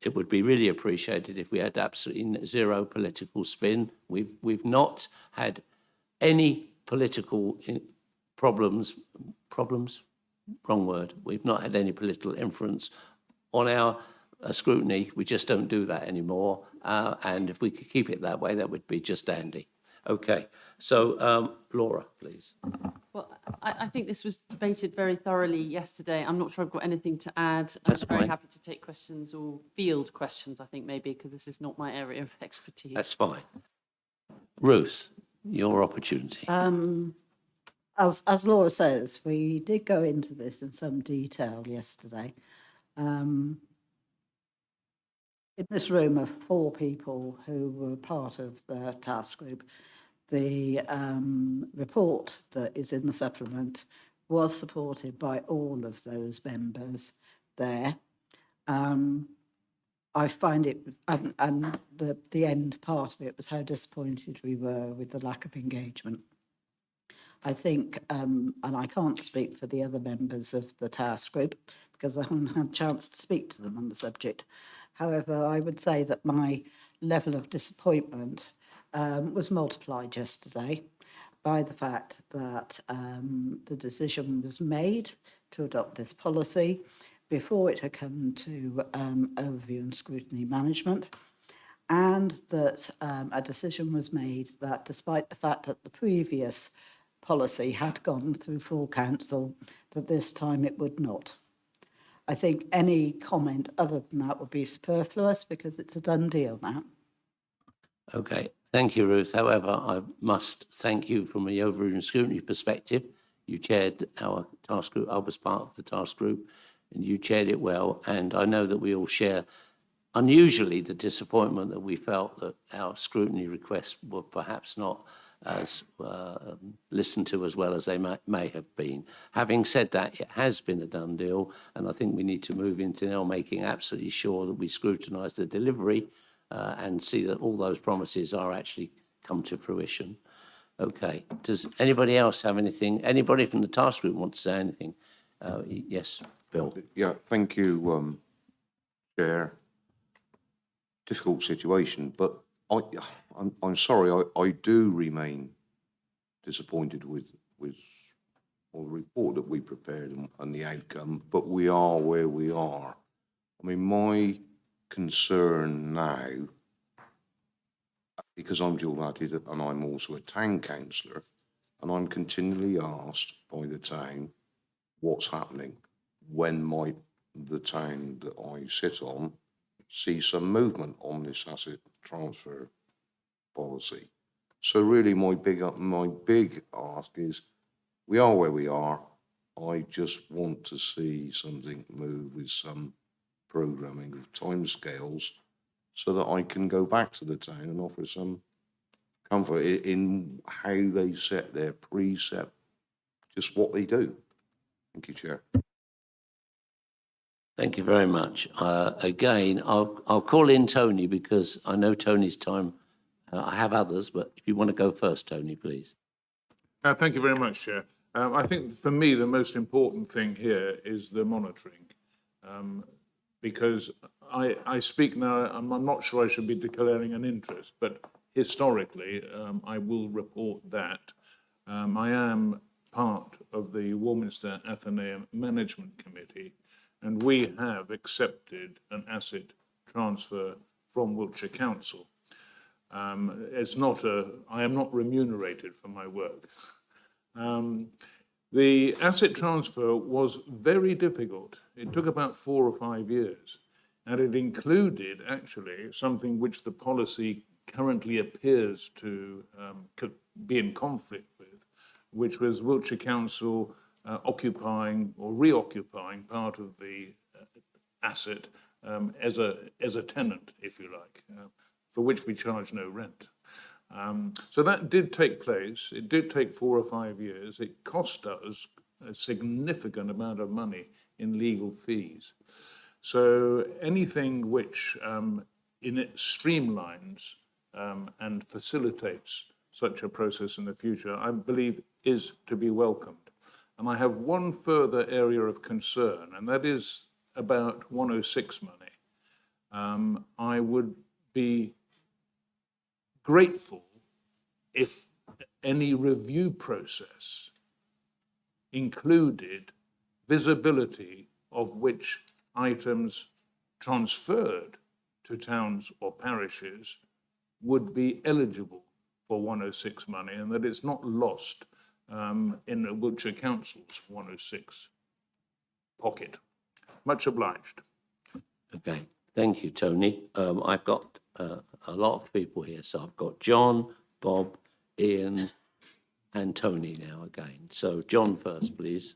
it would be really appreciated if we had absolutely zero political spin. We've not had any political problems, wrong word. We've not had any political influence on our scrutiny. We just don't do that anymore. And if we could keep it that way, that would be just dandy. Okay, so Laura, please. Well, I think this was debated very thoroughly yesterday. I'm not sure I've got anything to add. That's I'm very fine. happy to take questions or field questions, I think, maybe, because this is not my area of expertise. That's fine. Ruth, your opportunity. As Laura says, we did go into this in some detail yesterday. In this room are 4 people who were part of the task group. The report that is in the supplement was supported by all of those members there. I find it, and the end part of it was how disappointed we were with the lack of engagement. I think, and I can't speak for the other members of the task group because I haven't had a chance to speak to them on the subject. However, I would say that my level of disappointment was multiplied yesterday by the fact that the decision was made to adopt this policy before it had come to overview and scrutiny management, and that a decision was made that despite the fact that the previous policy had gone through full council, that this time it would not. I think any comment other than that would be superfluous because it's a done deal now. Okay, thank you, Ruth. However, I must thank you from a overview and scrutiny perspective. You chaired our task group. I was part of the task group, and you chaired it well. And I know that we all share, unusually, the disappointment that we felt that our scrutiny requests were perhaps not as listened to as well as they may have been. Having said that, it has been a done deal, and I think we need to move into now making absolutely sure that we scrutinise the delivery and see that all those promises are actually come to fruition. Okay, does anybody else have anything? Anybody from the task group want to say anything? Yes, Bill. Yeah, thank you, Chair. Difficult situation, but I'm sorry, I do remain disappointed with the report that we prepared and the outcome, but we are where we are. I mean, my concern now, because I'm dual-hatted and I'm also a town councillor, and I'm continually asked by the town what's happening. When might the town that I sit on see some movement on this asset transfer policy? So really my big ask is, we are where we are. I just want to see something move with some programming of timescales so that I can go back to the town and offer some comfort in how they set their precept, just what they do. Thank you, Chair. Thank you very much. Again, I'll call in Tony because I know Tony's time. I have others, but if you want to go first, Tony, please. Thank you very much, Chair. I think for me, the most important thing here is the monitoring, because I speak now, I'm not sure I should be declaring an interest, but historically, I will report that. I am part of the Warminster Athenaeum Management Committee, and we have accepted an asset transfer from Wiltshire Council. I am not remunerated for my work. The asset transfer was very difficult. It took about 4 or 5 years, and it included actually something which the policy currently appears to be in conflict with, which was Wiltshire Council occupying or reoccupying part of the asset as a tenant, if you like, for which we charge no rent. So that did take place. It did take 4 or 5 years. It cost us a significant amount of money in legal fees. So anything which in it streamlines and facilitates such a process in the future, I believe is to be welcomed. And I have one further area of concern, and that is about 106 money. I would be grateful if any review process included visibility of which items transferred to towns or parishes would be eligible for 106 money, and that it's not lost in the Wiltshire Council's 106 pocket. Much obliged. Okay, thank you, Tony. I've got a lot of people here, so I've got John, Bob, Ian, and Tony now again. So John first, please.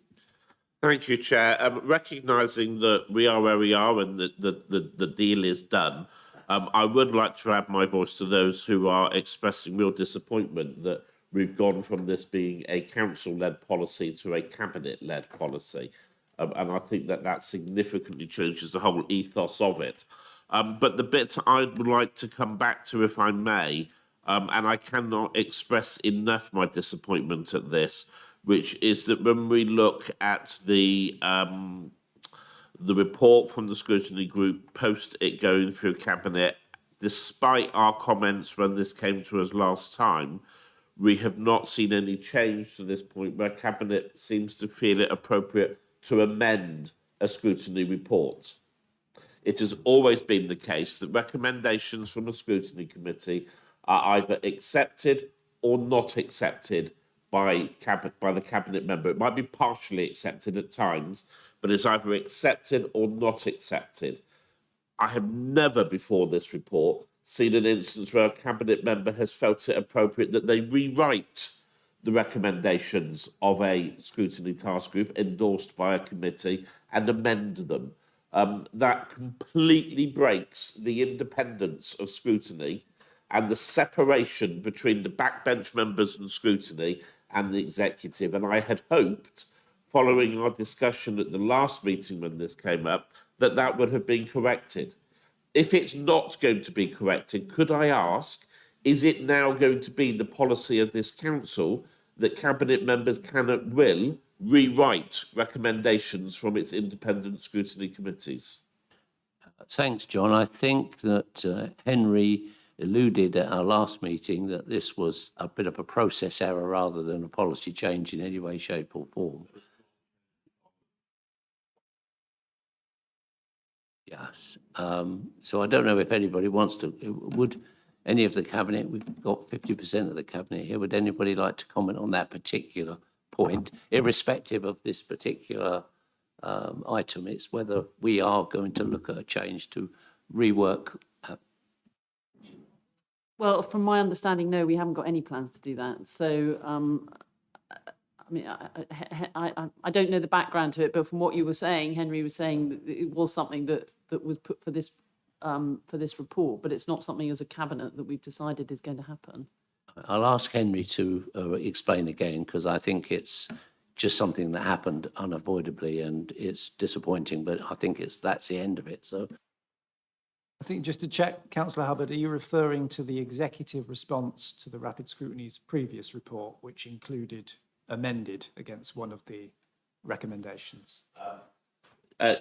Thank you, Chair. Recognising that we are where we are and that the deal is done, I would like to add my voice to those who are expressing real disappointment that we've gone from this being a council-led policy to a cabinet-led policy. And I think that significantly changes the whole ethos of it. But the bit I would like to come back to, if I may, and I cannot express enough my disappointment at this, which is that when we look at the report from the Scrutiny Group post it going through Cabinet, despite our comments when this came to us last time, we have not seen any change to this point where Cabinet seems to feel it appropriate to amend a scrutiny report. It has always been the case that recommendations from a scrutiny committee are either accepted or not accepted by the cabinet member. It might be partially accepted at times, but it's either accepted or not accepted. I have never before this report seen an instance where a cabinet member has felt it appropriate that they rewrite the recommendations of a scrutiny task group endorsed by a committee and amend them. That completely breaks the independence of scrutiny and the separation between the backbench members and scrutiny and the executive. And I had hoped, following our discussion at the last meeting when this came up, that that would have been corrected. If it's not going to be corrected, could I ask, is it now going to be the policy of this council that cabinet members can at will rewrite recommendations from its independent scrutiny committees? Thanks, John. I think that Henry alluded at our last meeting that this was a bit of a process error rather than a policy change in any way, shape or form. Yes. So I don't know if anybody wants to, would any of the cabinet, we've got 50% of the cabinet here, would anybody like to comment on that particular point, irrespective of this particular item? It's whether we are going to look at a change to rework. Well, from my understanding, no, we haven't got any plans to do that. So, I mean, I don't know the background to it, but from what you were saying, Henry was saying that it was something that was put for this report, but it's not something as a cabinet that we've decided is going to happen. I'll ask Henry to explain again, because I think it's just something that happened unavoidably and it's disappointing, but I think that's the end of it. So I think just to check, Councillor Hubbard, are you referring to the executive response to the Rapid Scrutiny's previous report, which included amended against one of the recommendations?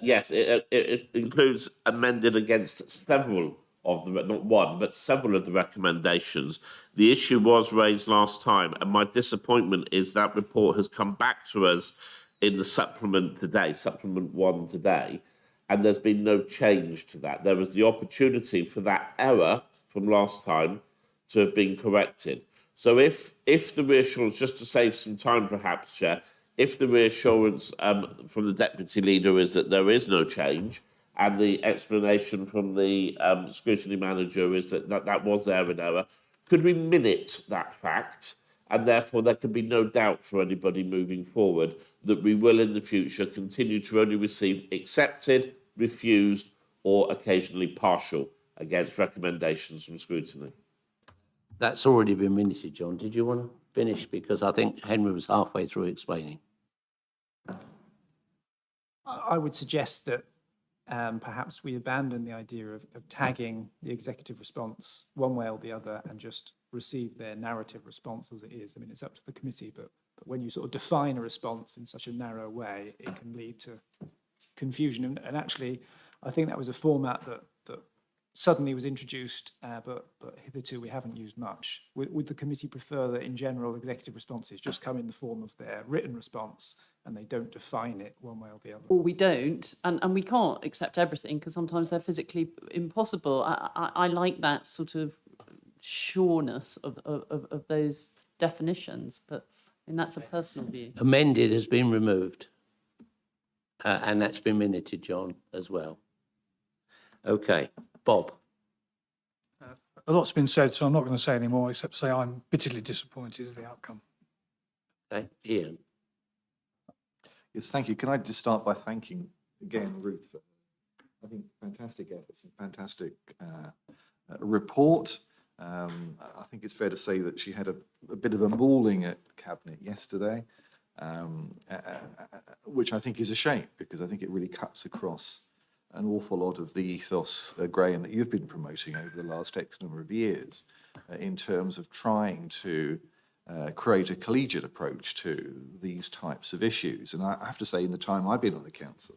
Yes, it includes amended against several of the, not one, but several of the recommendations. The issue was raised last time, and my disappointment is that report has come back to us in the supplement today, supplement 1 today, and there's been no change to that. There was the opportunity for that error from last time to have been corrected. So if the reassurance, just to save some time perhaps, Chair, if the reassurance from the Deputy Leader is that there is no change, and the explanation from the Scrutiny Manager is that was there an error, could we minute that fact? And therefore there can be no doubt for anybody moving forward that we will in the future continue to only receive accepted, refused, or occasionally partial against recommendations from scrutiny. that's already been minuted, John. Did you want to finish? Because I think Henry was halfway through explaining. I would suggest that perhaps we abandon the idea of tagging the executive response one way or the other and just receive their narrative response as it is. I mean, it's up to the committee, but when you sort of define a response in such a narrow way, it can lead to confusion. And actually, I think that was a format that suddenly was introduced, but hitherto we haven't used much. Would the committee prefer that in general executive responses just come in the form of their written response and they don't define it one way or the other? Or we don't, and we can't accept everything because sometimes they're physically impossible. I like that sort of sureness of those definitions, but I mean, that's a personal view. Amended has been removed. And that's been minuted, John, as well. Okay, Bob. A lot's been said, so I'm not going to say any more, except to say I'm bitterly disappointed at the outcome. Okay, Ian. Yes, thank you. Can I just start by thanking again Ruth for, I think, fantastic efforts and fantastic report. I think it's fair to say that she had a bit of a mauling at Cabinet yesterday, which I think is a shame because I think it really cuts across an awful lot of the ethos, Graham, that you've been promoting over the last X number of years in terms of trying to create a collegiate approach to these types of issues. And I have to say, in the time I've been on the council,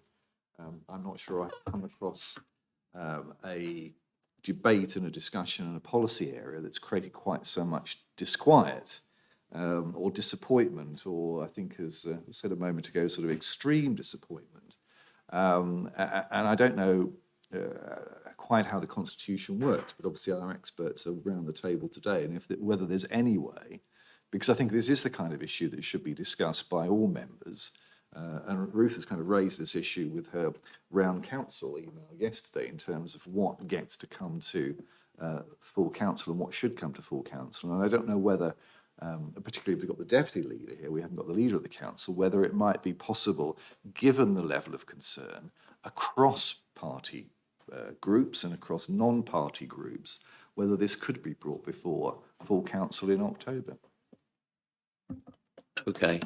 I'm not sure I've come across a debate and a discussion in a policy area that's created quite so much disquiet or disappointment, or I think, as I said a moment ago, sort of extreme disappointment. And I don't know quite how the Constitution works, but obviously our experts are around the table today, and whether there's any way, because I think this is the kind of issue that should be discussed by all members. And Ruth has kind of raised this issue with her round council email yesterday in terms of what gets to come to full council and what should come to full council. And I don't know whether, particularly if we've got the deputy leader here, we haven't got the leader of the council, whether it might be possible, given the level of concern across party groups and across non-party groups, whether this could be brought before full council in October. Okay,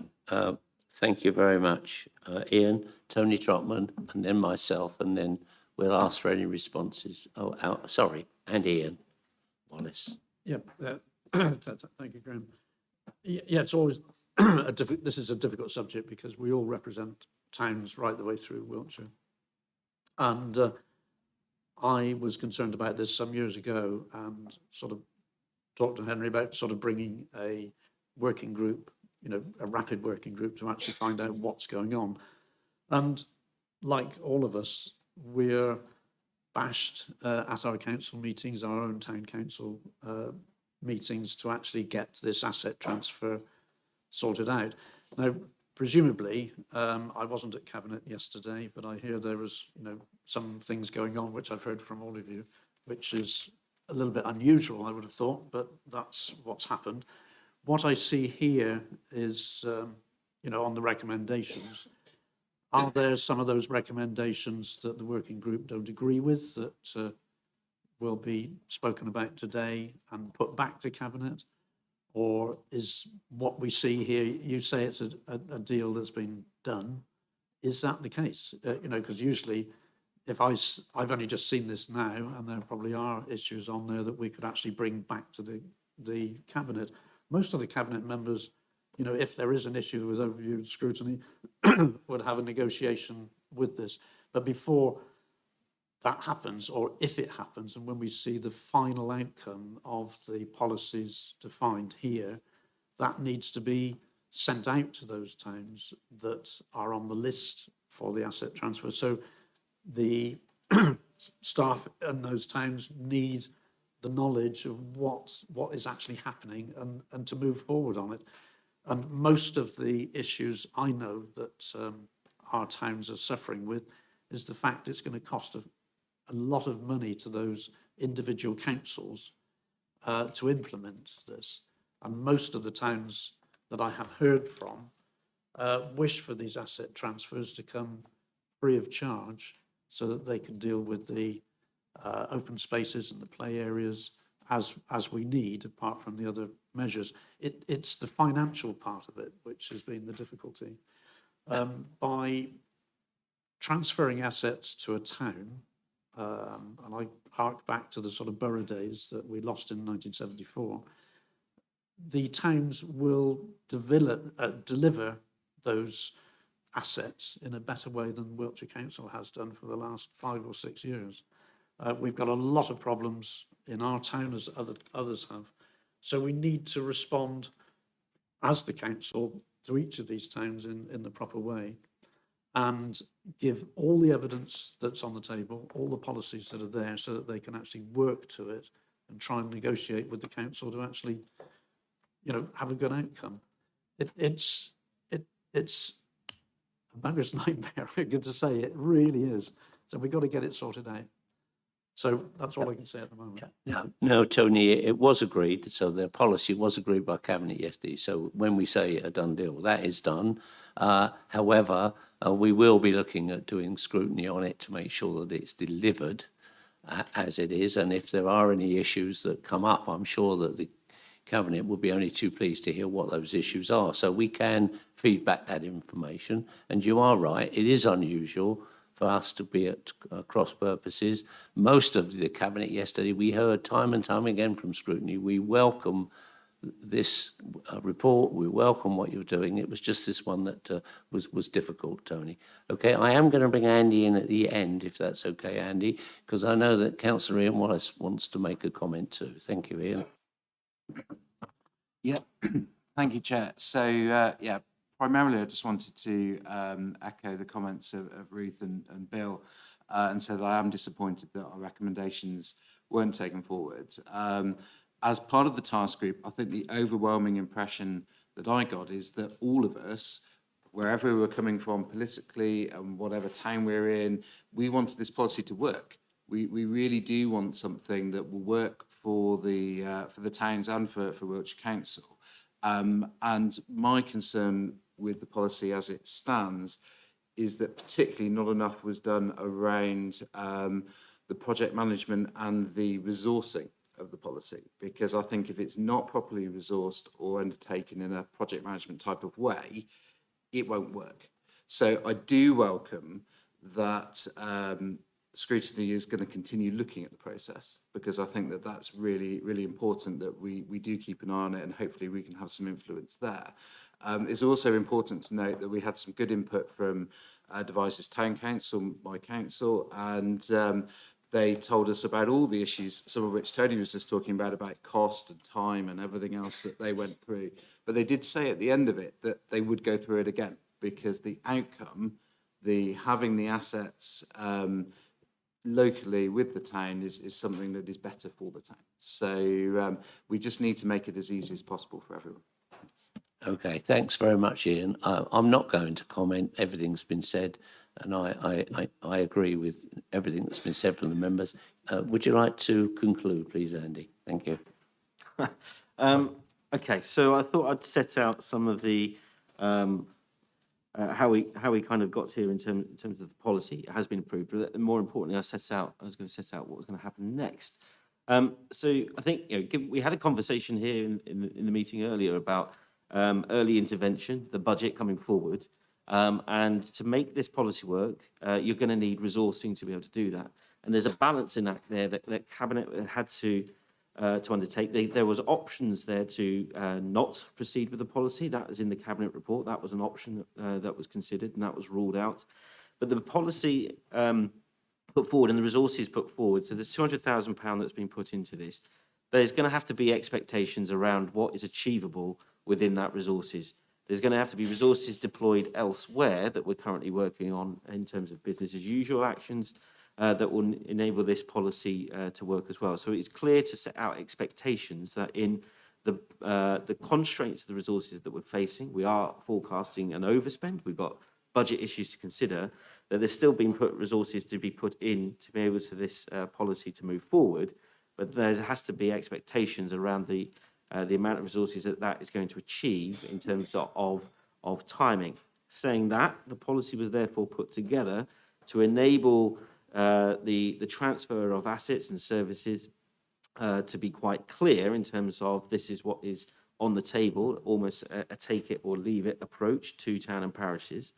thank you very much, Ian, Tony Trotman, and then myself, and then we'll ask for any responses. Sorry, and Ian Wallace. Yeah, thank you, Graham. Yeah, it's always this is a difficult subject because we all represent towns right the way through Wiltshire. And I was concerned about this some years ago and sort of talked to Henry about sort of bringing a working group, a rapid working group to actually find out what's going on. And like all of us, we're bashed at our council meetings, our own town council meetings, to actually get this asset transfer sorted out. Now, presumably, I wasn't at Cabinet yesterday, but I hear there was, some things going on, which I've heard from all of you, which is a little bit unusual, I would have thought, but that's what's happened. What I see here is, on the recommendations, are there some of those recommendations that the working group don't agree with that will be spoken about today and put back to Cabinet? Or is what we see here, you say it's a deal that's been done, is that the case? Because usually if I've only just seen this now, and there probably are issues on there that we could actually bring back to the Cabinet. Most of the Cabinet members, if there is an issue with overviewed scrutiny, would have a negotiation with this. But before that happens, or if it happens, and when we see the final outcome of the policies defined here, that needs to be sent out to those towns that are on the list for the asset transfer. So the staff in those towns need the knowledge of what is actually happening and to move forward on it. And most of the issues I know that our towns are suffering with is the fact it's going to cost a lot of money to those individual councils to implement this. And most of the towns that I have heard from wish for these asset transfers to come free of charge so that they can deal with the open spaces and the play areas as we need, apart from the other measures. It's the financial part of it which has been the difficulty. By transferring assets to a town, and I hark back to the sort of borough days that we lost in 1974, the towns will deliver those assets in a better way than Wiltshire Council has done for the last 5 or 6 years. We've got a lot of problems in our town, as others have. So we need to respond as the council to each of these towns in the proper way and give all the evidence that's on the table, all the policies that are there, so that they can actually work to it and try and negotiate with the council to actually, have a good outcome. It's a bugger's nightmare, good to say, it really is. So we've got to get it sorted out. So that's all I can say at the moment. No, Tony, it was agreed. So the policy was agreed by Cabinet yesterday. So when we say a done deal, that is done. However, we will be looking at doing scrutiny on it to make sure that it's delivered as it is. And if there are any issues that come up, I'm sure that the Cabinet will be only too pleased to hear what those issues are. So we can feed back that information. And you are right, it is unusual for us to be at cross purposes. Most of the Cabinet yesterday, we heard time and time again from Scrutiny, we welcome this report, we welcome what you're doing. It was just this one that was difficult, Tony. Okay, I am going to bring Andy in at the end, if that's okay, Andy, because I know that Councillor Ian Wallace wants to make a comment too. Thank you, Ian. Yeah, thank you, Chair. So, yeah, primarily I just wanted to echo the comments of Ruth and Bill and say that I am disappointed that our recommendations weren't taken forward. As part of the task group, I think the overwhelming impression that I got is that all of us, wherever we were coming from politically and whatever town we're in, we wanted this policy to work. We really do want something that will work for the towns and for Wiltshire Council. And my concern with the policy as it stands is that particularly not enough was done around the project management and the resourcing of the policy, because I think if it's not properly resourced or undertaken in a project management type of way, it won't work. So I do welcome that Scrutiny is going to continue looking at the process, because I think that that's really, really important that we do keep an eye on it, and hopefully we can have some influence there. It's also important to note that we had some good input from Devizes Town Council, my council, and they told us about all the issues, some of which Tony was just talking about cost and time and everything else that they went through. But they did say at the end of it that they would go through it again, because the outcome, having the assets locally with the town is something that is better for the town. So we just need to make it as easy as possible for everyone. Okay, thanks very much, Ian. I'm not going to comment. Everything's been said, and I agree with everything that's been said from the members. Would you like to conclude, please, Andy? Thank you. Okay, so I thought I'd set out some of the how we kind of got here in terms of the policy. It has been approved, but more importantly, I was going to set out what was going to happen next. So I think we had a conversation here in the meeting earlier about early intervention, the budget coming forward, and to make this policy work, you're going to need resourcing to be able to do that. And there's a balancing act there that Cabinet had to undertake. There was options there to not proceed with the policy. That was in the Cabinet report. That was an option that was considered, and that was ruled out. But the policy put forward and the resources put forward, so there's £200,000 that's been put into this. There's going to have to be expectations around what is achievable within that resources. There's going to have to be resources deployed elsewhere that we're currently working on in terms of business as usual actions that will enable this policy to work as well. So it's clear to set out expectations that in the constraints of the resources that we're facing, we are forecasting an overspend. We've got budget issues to consider, that there's still been resources to be put in to be able to this policy to move forward, but there has to be expectations around the amount of resources that is going to achieve in terms of timing. Saying that, the policy was therefore put together to enable the transfer of assets and services to be quite clear in terms of this is what is on the table, almost a take it or leave it approach to town and parishes.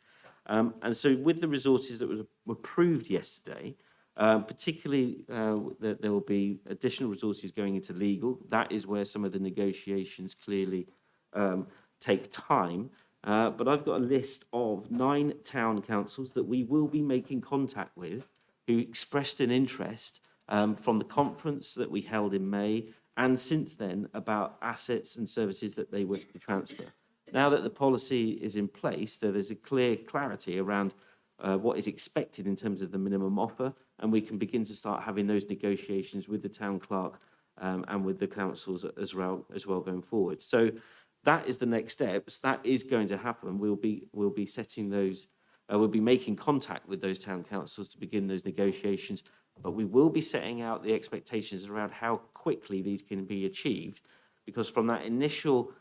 And so with the resources that were approved yesterday, particularly that there will be additional resources going into legal. That is where some of the negotiations clearly take time. But I've got a list of 9 town councils that we will be making contact with who expressed an interest from the conference that we held in May and since then about assets and services that they wish to transfer. Now that the policy is in place, there is a clear clarity around what is expected in terms of the minimum offer, and we can begin to start having those negotiations with the town clerk and with the councils as well going forward. So that is the next steps. That is going to happen. We'll be setting those. We'll be making contact with those town councils to begin those negotiations, but we will be setting out the expectations around how quickly these can be achieved, because from that initial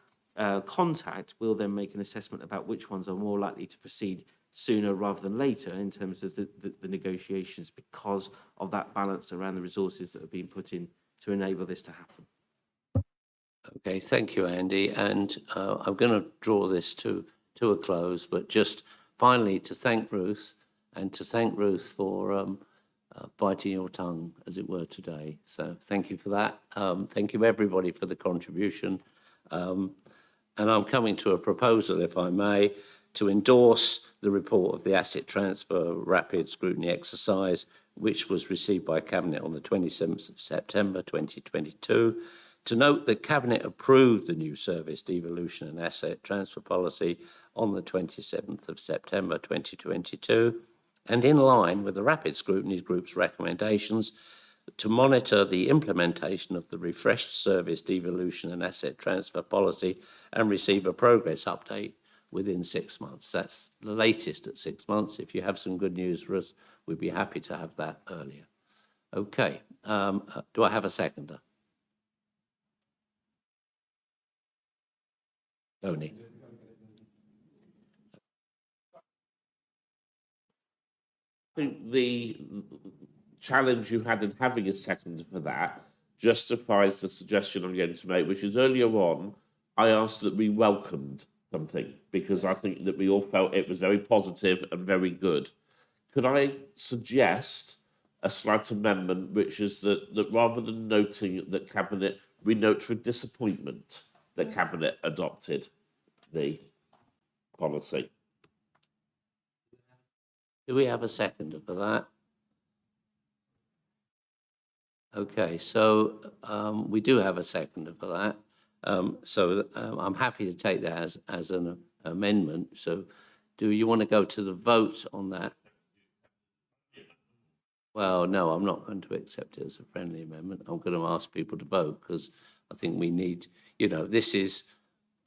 contact, we'll then make an assessment about which ones are more likely to proceed sooner rather than later in terms of the negotiations, because of that balance around the resources that are being put in to enable this to happen. Okay, thank you, Andy. And I'm going to draw this to a close, but just finally to thank Ruth for biting your tongue, as it were, today. So thank you for that. Thank you, everybody, for the contribution. And I'm coming to a proposal, if I may, to endorse the report of the asset transfer rapid scrutiny exercise, which was received by Cabinet on the 27th of September 2022. To note that Cabinet approved the new service devolution and asset transfer policy on the 27th of September 2022, and in line with the Rapid Scrutiny Group's recommendations to monitor the implementation of the refreshed service devolution and asset transfer policy and receive a progress update within 6 months. That's the latest at 6 months. If you have some good news for us, we'd be happy to have that earlier. Okay, do I have a seconder? Tony. I think the challenge you had in having a second for that justifies the suggestion I'm going to make, which is earlier on, I asked that we welcomed something because I think that we all felt it was very positive and very good. Could I suggest a slight amendment, which is that rather than noting that Cabinet, we note with disappointment that Cabinet adopted the policy. Do we have a seconder for that? Okay, so we do have a seconder for that. I'm happy to take that as an amendment. So do you want to go to the vote on that? Well, no, I'm not going to accept it as a friendly amendment. I'm going to ask people to vote because I think we need, this is,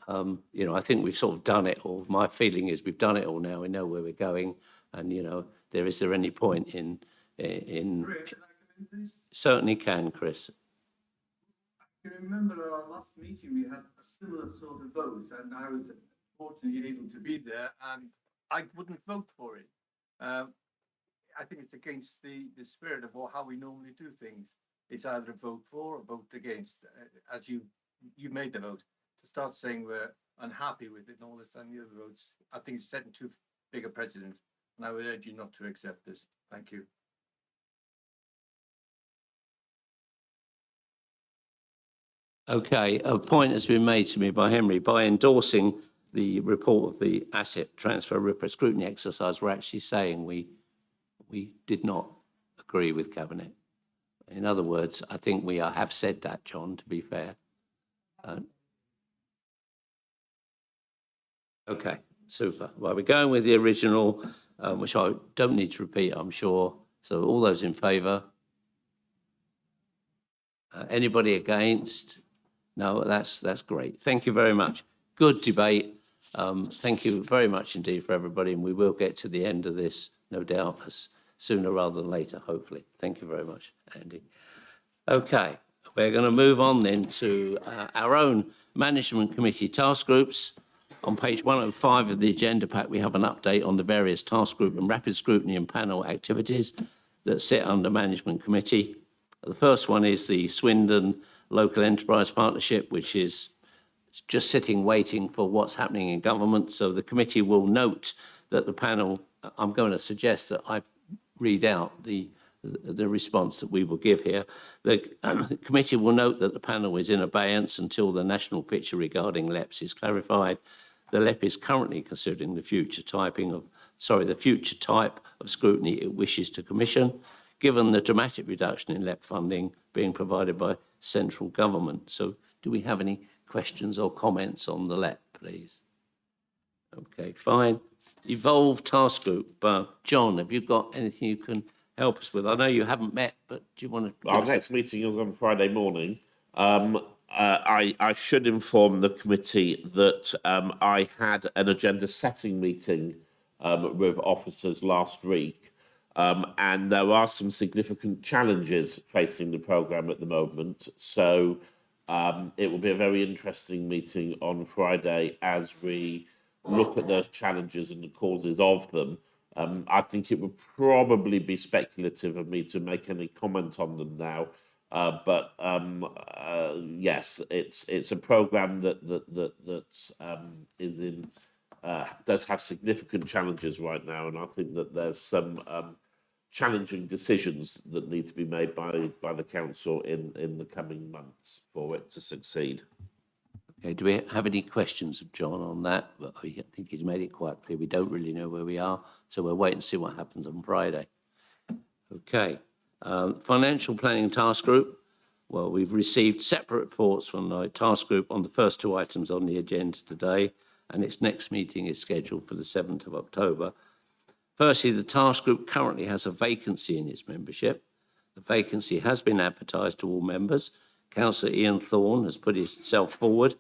I think we've sort of done it all. My feeling is we've done it all now. We know where we're going. And, is there any point in certainly can, Chris. I can remember our last meeting, we had a similar sort of vote, and I was fortunately able to be there, and I wouldn't vote for it. I think it's against the spirit of how we normally do things. It's either a vote for or vote against. As you made the vote, to start saying we're unhappy with it and all this and the other votes, I think it's setting too big a precedent, and I would urge you not to accept this. Thank you. Okay, a point has been made to me by Henry. By endorsing the report of the asset transfer rapid scrutiny exercise, we're actually saying we did not agree with Cabinet. In other words, I think we have said that, John, to be fair. Okay, super. Well, we're going with the original, which I don't need to repeat, I'm sure. So all those in favour? Anybody against? No, that's great. Thank you very much. Good debate. Thank you very much indeed for everybody, and we will get to the end of this, no doubt, sooner rather than later, hopefully. Thank you very much, Andy. Okay, we're going to move on then to our own Management Committee task groups. On page 105 of the agenda pack, we have an update on the various task group and rapid scrutiny and panel activities that sit under Management Committee. The first one is the Swindon Local Enterprise Partnership, which is just sitting waiting for what's happening in government. So the committee will note that the panel I'm going to suggest that I read out the response that we will give here. The committee will note that the panel is in abeyance until the national picture regarding LEPs is clarified. The LEP is currently considering the future type of scrutiny it wishes to commission, given the dramatic reduction in LEP funding being provided by central government. So do we have any questions or comments on the LEP, please? Okay, fine. Evolve Task Group. John, have you got anything you can help us with? I know you haven't met, but do you want to... Our next meeting is on Friday morning. I should inform the committee that I had an agenda setting meeting with officers last week, and there are some significant challenges facing the programme at the moment. So it will be a very interesting meeting on Friday as we look at those challenges and the causes of them. I think it would probably be speculative of me to make any comment on them now. But yes, it's a programme that is in does have significant challenges right now, and I think that there's some challenging decisions that need to be made by the council in the coming months for it to succeed. Okay, do we have any questions of John on that? But I think he's made it quite clear we don't really know where we are, so we'll wait and see what happens on Friday. Okay, Financial Planning Task Group. Well, we've received separate reports from the task group on the first two items on the agenda today, and its next meeting is scheduled for the 7th of October. Firstly, the task group currently has a vacancy in its membership. The vacancy has been advertised to all members. Councillor Ian Thorne has put himself forward.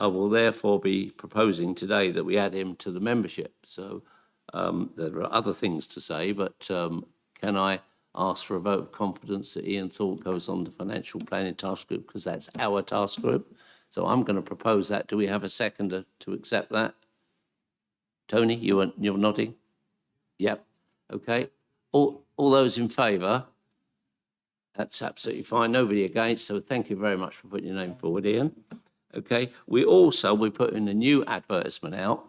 I will therefore be proposing today that we add him to the membership. So there are other things to say, but can I ask for a vote of confidence that Ian Thorne goes on the Financial Planning Task Group, because that's our task group. So I'm going to propose that. Do we have a seconder to accept that? Tony, you're nodding? Yep. Okay. All those in favour? That's absolutely fine. Nobody against. So thank you very much for putting your name forward, Ian. Okay. We're putting a new advertisement out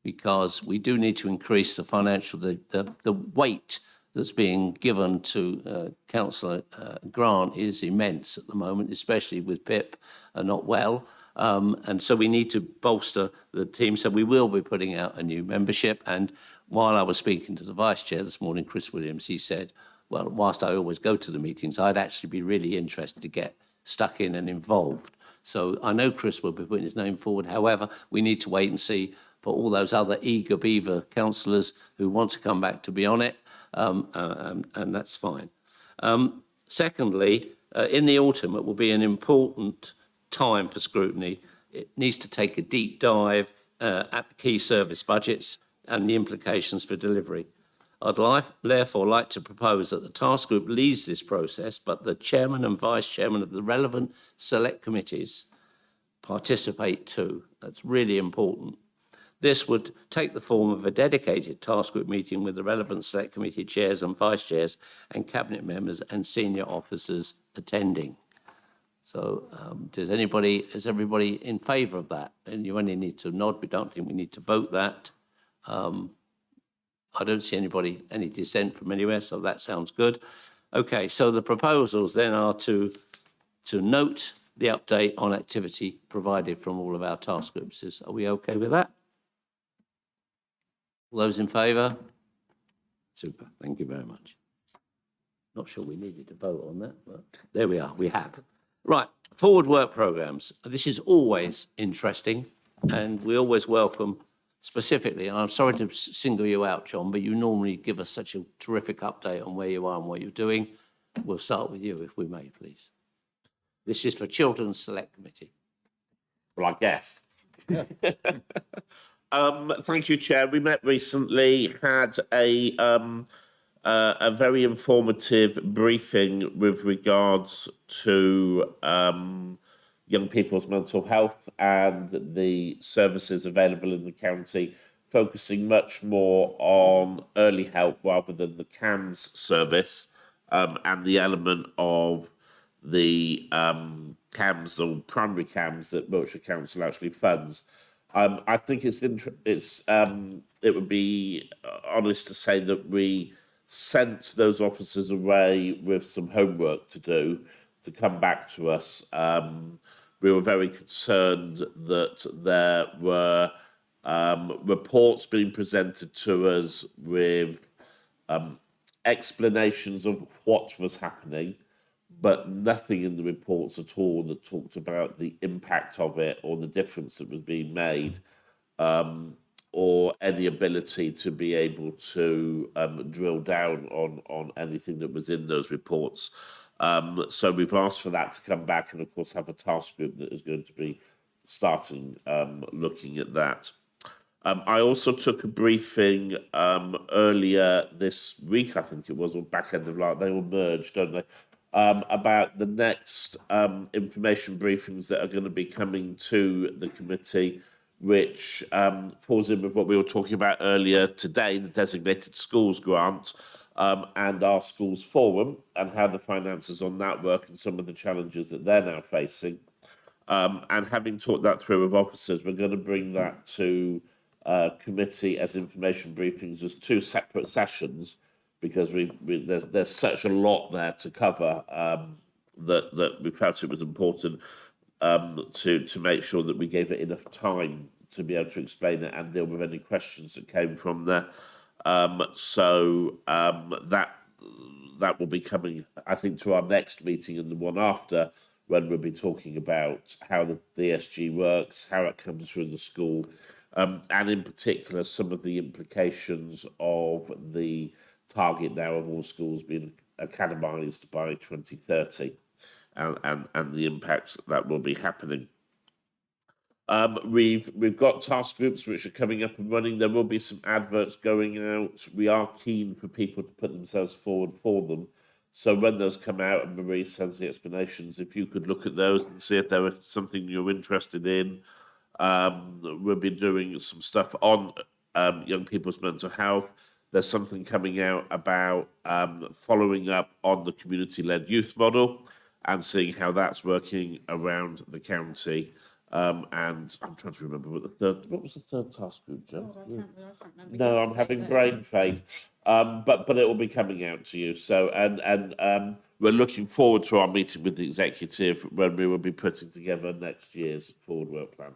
because we do need to increase the financial, the weight that's being given to Councillor Grant is immense at the moment, especially with Pip not well. And so we need to bolster the team. So we will be putting out a new membership. And while I was speaking to the Vice Chair this morning, Chris Williams, he said, well, whilst I always go to the meetings, I'd actually be really interested to get stuck in and involved. So I know Chris will be putting his name forward. However, we need to wait and see for all those other eager beaver councillors who want to come back to be on it, and that's fine. Secondly, in the autumn, it will be an important time for scrutiny. It needs to take a deep dive at the key service budgets and the implications for delivery. I'd therefore like to propose that the task group leads this process, but the chairman and vice chairman of the relevant select committees participate too. That's really important. This would take the form of a dedicated task group meeting with the relevant select committee chairs and vice chairs and cabinet members and senior officers attending. So is everybody in favour of that? And you only need to nod. We don't think we need to vote that. I don't see any dissent from anywhere, so that sounds good. Okay, so the proposals then are to note the update on activity provided from all of our task groups. Are we okay with that? All those in favour? Super, thank you very much. Not sure we needed to vote on that, but there we are, we have. Right, forward work programmes. This is always interesting, and we always welcome specifically, and I'm sorry to single you out, John, but you normally give us such a terrific update on where you are and what you're doing. We'll start with you, if we may, please. This is for Children's Select Committee. Well, I guess. Thank you, Chair. We met recently, had a very informative briefing with regards to young people's mental health and the services available in the county, focusing much more on early help rather than the CAMS service, and the element of the CAMS or primary CAMS that Wiltshire Council actually funds. I think it would be honest to say that we sent those officers away with some homework to do to come back to us. We were very concerned that there were reports being presented to us with explanations of what was happening, but nothing in the reports at all that talked about the impact of it or the difference that was being made, or any ability to be able to drill down on anything that was in those reports. So we've asked for that to come back, and of course have a task group that is going to be starting looking at that. I also took a briefing earlier this week, I think it was, or back end of last. They all merged, don't they? About the next information briefings that are going to be coming to the committee, which falls in with what we were talking about earlier today, the Designated Schools Grant, and our schools forum, and how the finances on that work and some of the challenges that they're now facing. And having talked that through with officers, we're going to bring that to committee as information briefings as two separate sessions, because there's such a lot there to cover that we felt it was important to make sure that we gave it enough time to be able to explain it and deal with any questions that came from there. So that will be coming, I think, to our next meeting and the one after, when we'll be talking about how the DSG works, how it comes through the school, and in particular some of the implications of the target now of all schools being academised by 2030, and the impacts that will be happening. We've got task groups which are coming up and running. There will be some adverts going out. We are keen for people to put themselves forward for them. So when those come out and Marie sends the explanations, if you could look at those and see if there was something you're interested in. We'll be doing some stuff on young people's mental health. There's something coming out about following up on the community-led youth model and seeing how that's working around the county. And I'm trying to remember what was the third task group, Joe? No, I'm having brain fade. But it will be coming out to you. So and we're looking forward to our meeting with the executive when we will be putting together next year's forward work plan.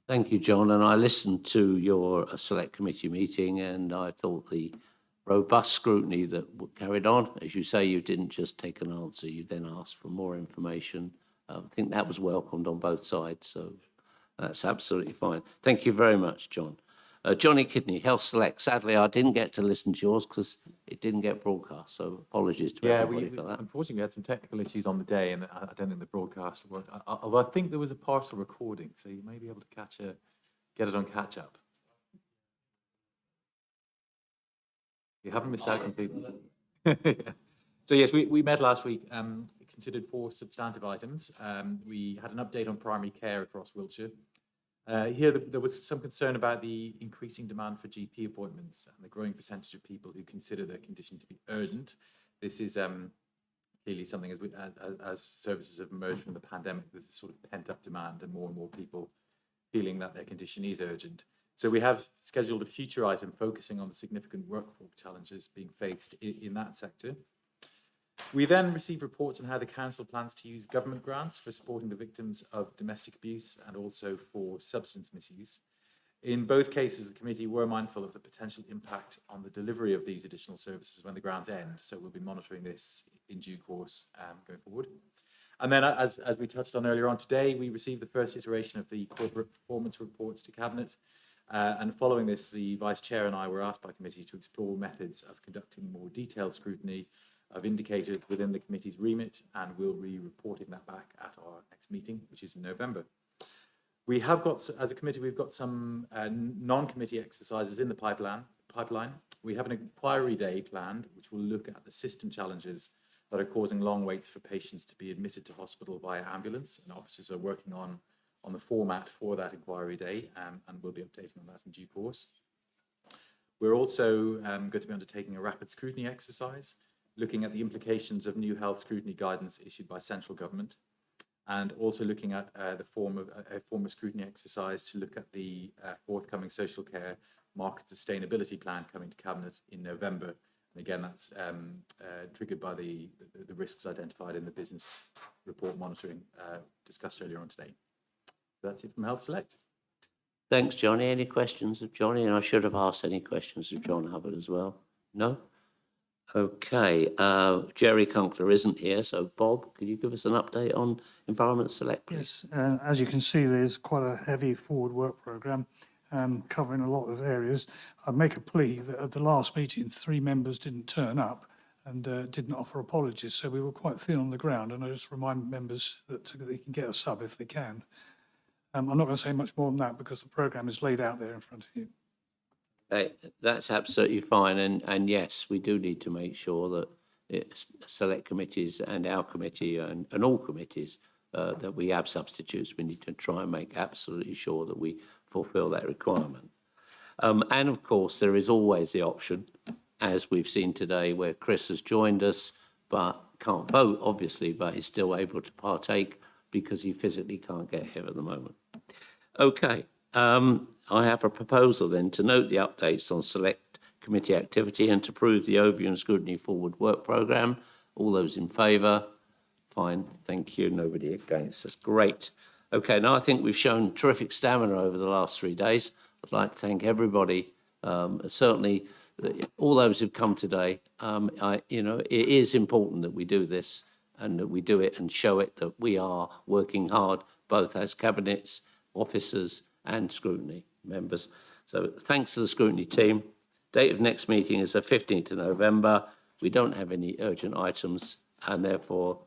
Thank you, John. And I listened to your select committee meeting, and I thought the robust scrutiny that carried on, as you say, you didn't just take an answer, you then asked for more information. I think that was welcomed on both sides, so that's absolutely fine. Thank you very much, John. Johnny Kidney, Health Select. Sadly, I didn't get to listen to yours because it didn't get broadcast, so apologies to everybody for that. Unfortunately, we had some technical issues on the day, and I don't think the broadcast worked. Although I think there was a partial recording, so you may be able to get it on catch up. You haven't missed out completely. So yes, we met last week, considered 4 substantive items. We had an update on primary care across Wiltshire. Here there was some concern about the increasing demand for GP appointments and the growing percentage of people who consider their condition to be urgent. This is clearly something as services have emerged from the pandemic, there's a sort of pent-up demand and more people feeling that their condition is urgent. So we have scheduled a future item focusing on the significant workforce challenges being faced in that sector. We then receive reports on how the council plans to use government grants for supporting the victims of domestic abuse and also for substance misuse. In both cases, the committee were mindful of the potential impact on the delivery of these additional services when the grants end. So we'll be monitoring this in due course going forward. And then, as we touched on earlier on today, we received the first iteration of the corporate performance reports to Cabinet. And following this, the Vice Chair and I were asked by committee to explore methods of conducting more detailed scrutiny of indicators within the committee's remit, and we'll be reporting that back at our next meeting, which is in November. We have got, as a committee, we've got some non-committee exercises in the pipeline. We have an inquiry day planned, which will look at the system challenges that are causing long waits for patients to be admitted to hospital via ambulance, and officers are working on the format for that inquiry day, and we'll be updating on that in due course. We're also going to be undertaking a rapid scrutiny exercise, looking at the implications of new health scrutiny guidance issued by central government. and also looking at a form of scrutiny exercise to look at the forthcoming social care market sustainability plan coming to Cabinet in November. And again, that's triggered by the risks identified in the business report monitoring discussed earlier on today. So that's it from Health Select. Thanks, Johnny. Any questions of Johnny? And I should have asked any questions of John Hubbard as well. No? Okay. Jerry Kunkler isn't here, so Bob, could you give us an update on Environment Select, please? Yes, as you can see, there's quite a heavy forward work programme covering a lot of areas. I'd make a plea that at the last meeting, 3 members didn't turn up and didn't offer apologies, so we were quite thin on the ground, and I just remind members that they can get a sub if they can. I'm not going to say much more than that because the programme is laid out there in front of you. That's absolutely fine, and yes, we do need to make sure that select committees and our committee and all committees that we have substitutes. We need to try and make absolutely sure that we fulfil that requirement. And of course, there is always the option, as we've seen today, where Chris has joined us but can't vote, obviously, but is still able to partake because he physically can't get here at the moment. Okay. I have a proposal then to note the updates on select committee activity and to approve the overview and scrutiny forward work programme. All those in favour? Fine, thank you. Nobody against. That's great. Okay, now I think we've shown terrific stamina over the last 3 days. I'd like to thank everybody, certainly all those who've come today. It is important that we do this and that we do it and show it that we are working hard, both as cabinets, officers and scrutiny members. So thanks to the scrutiny team. Date of next meeting is the 15th of November. We don't have any urgent items and therefore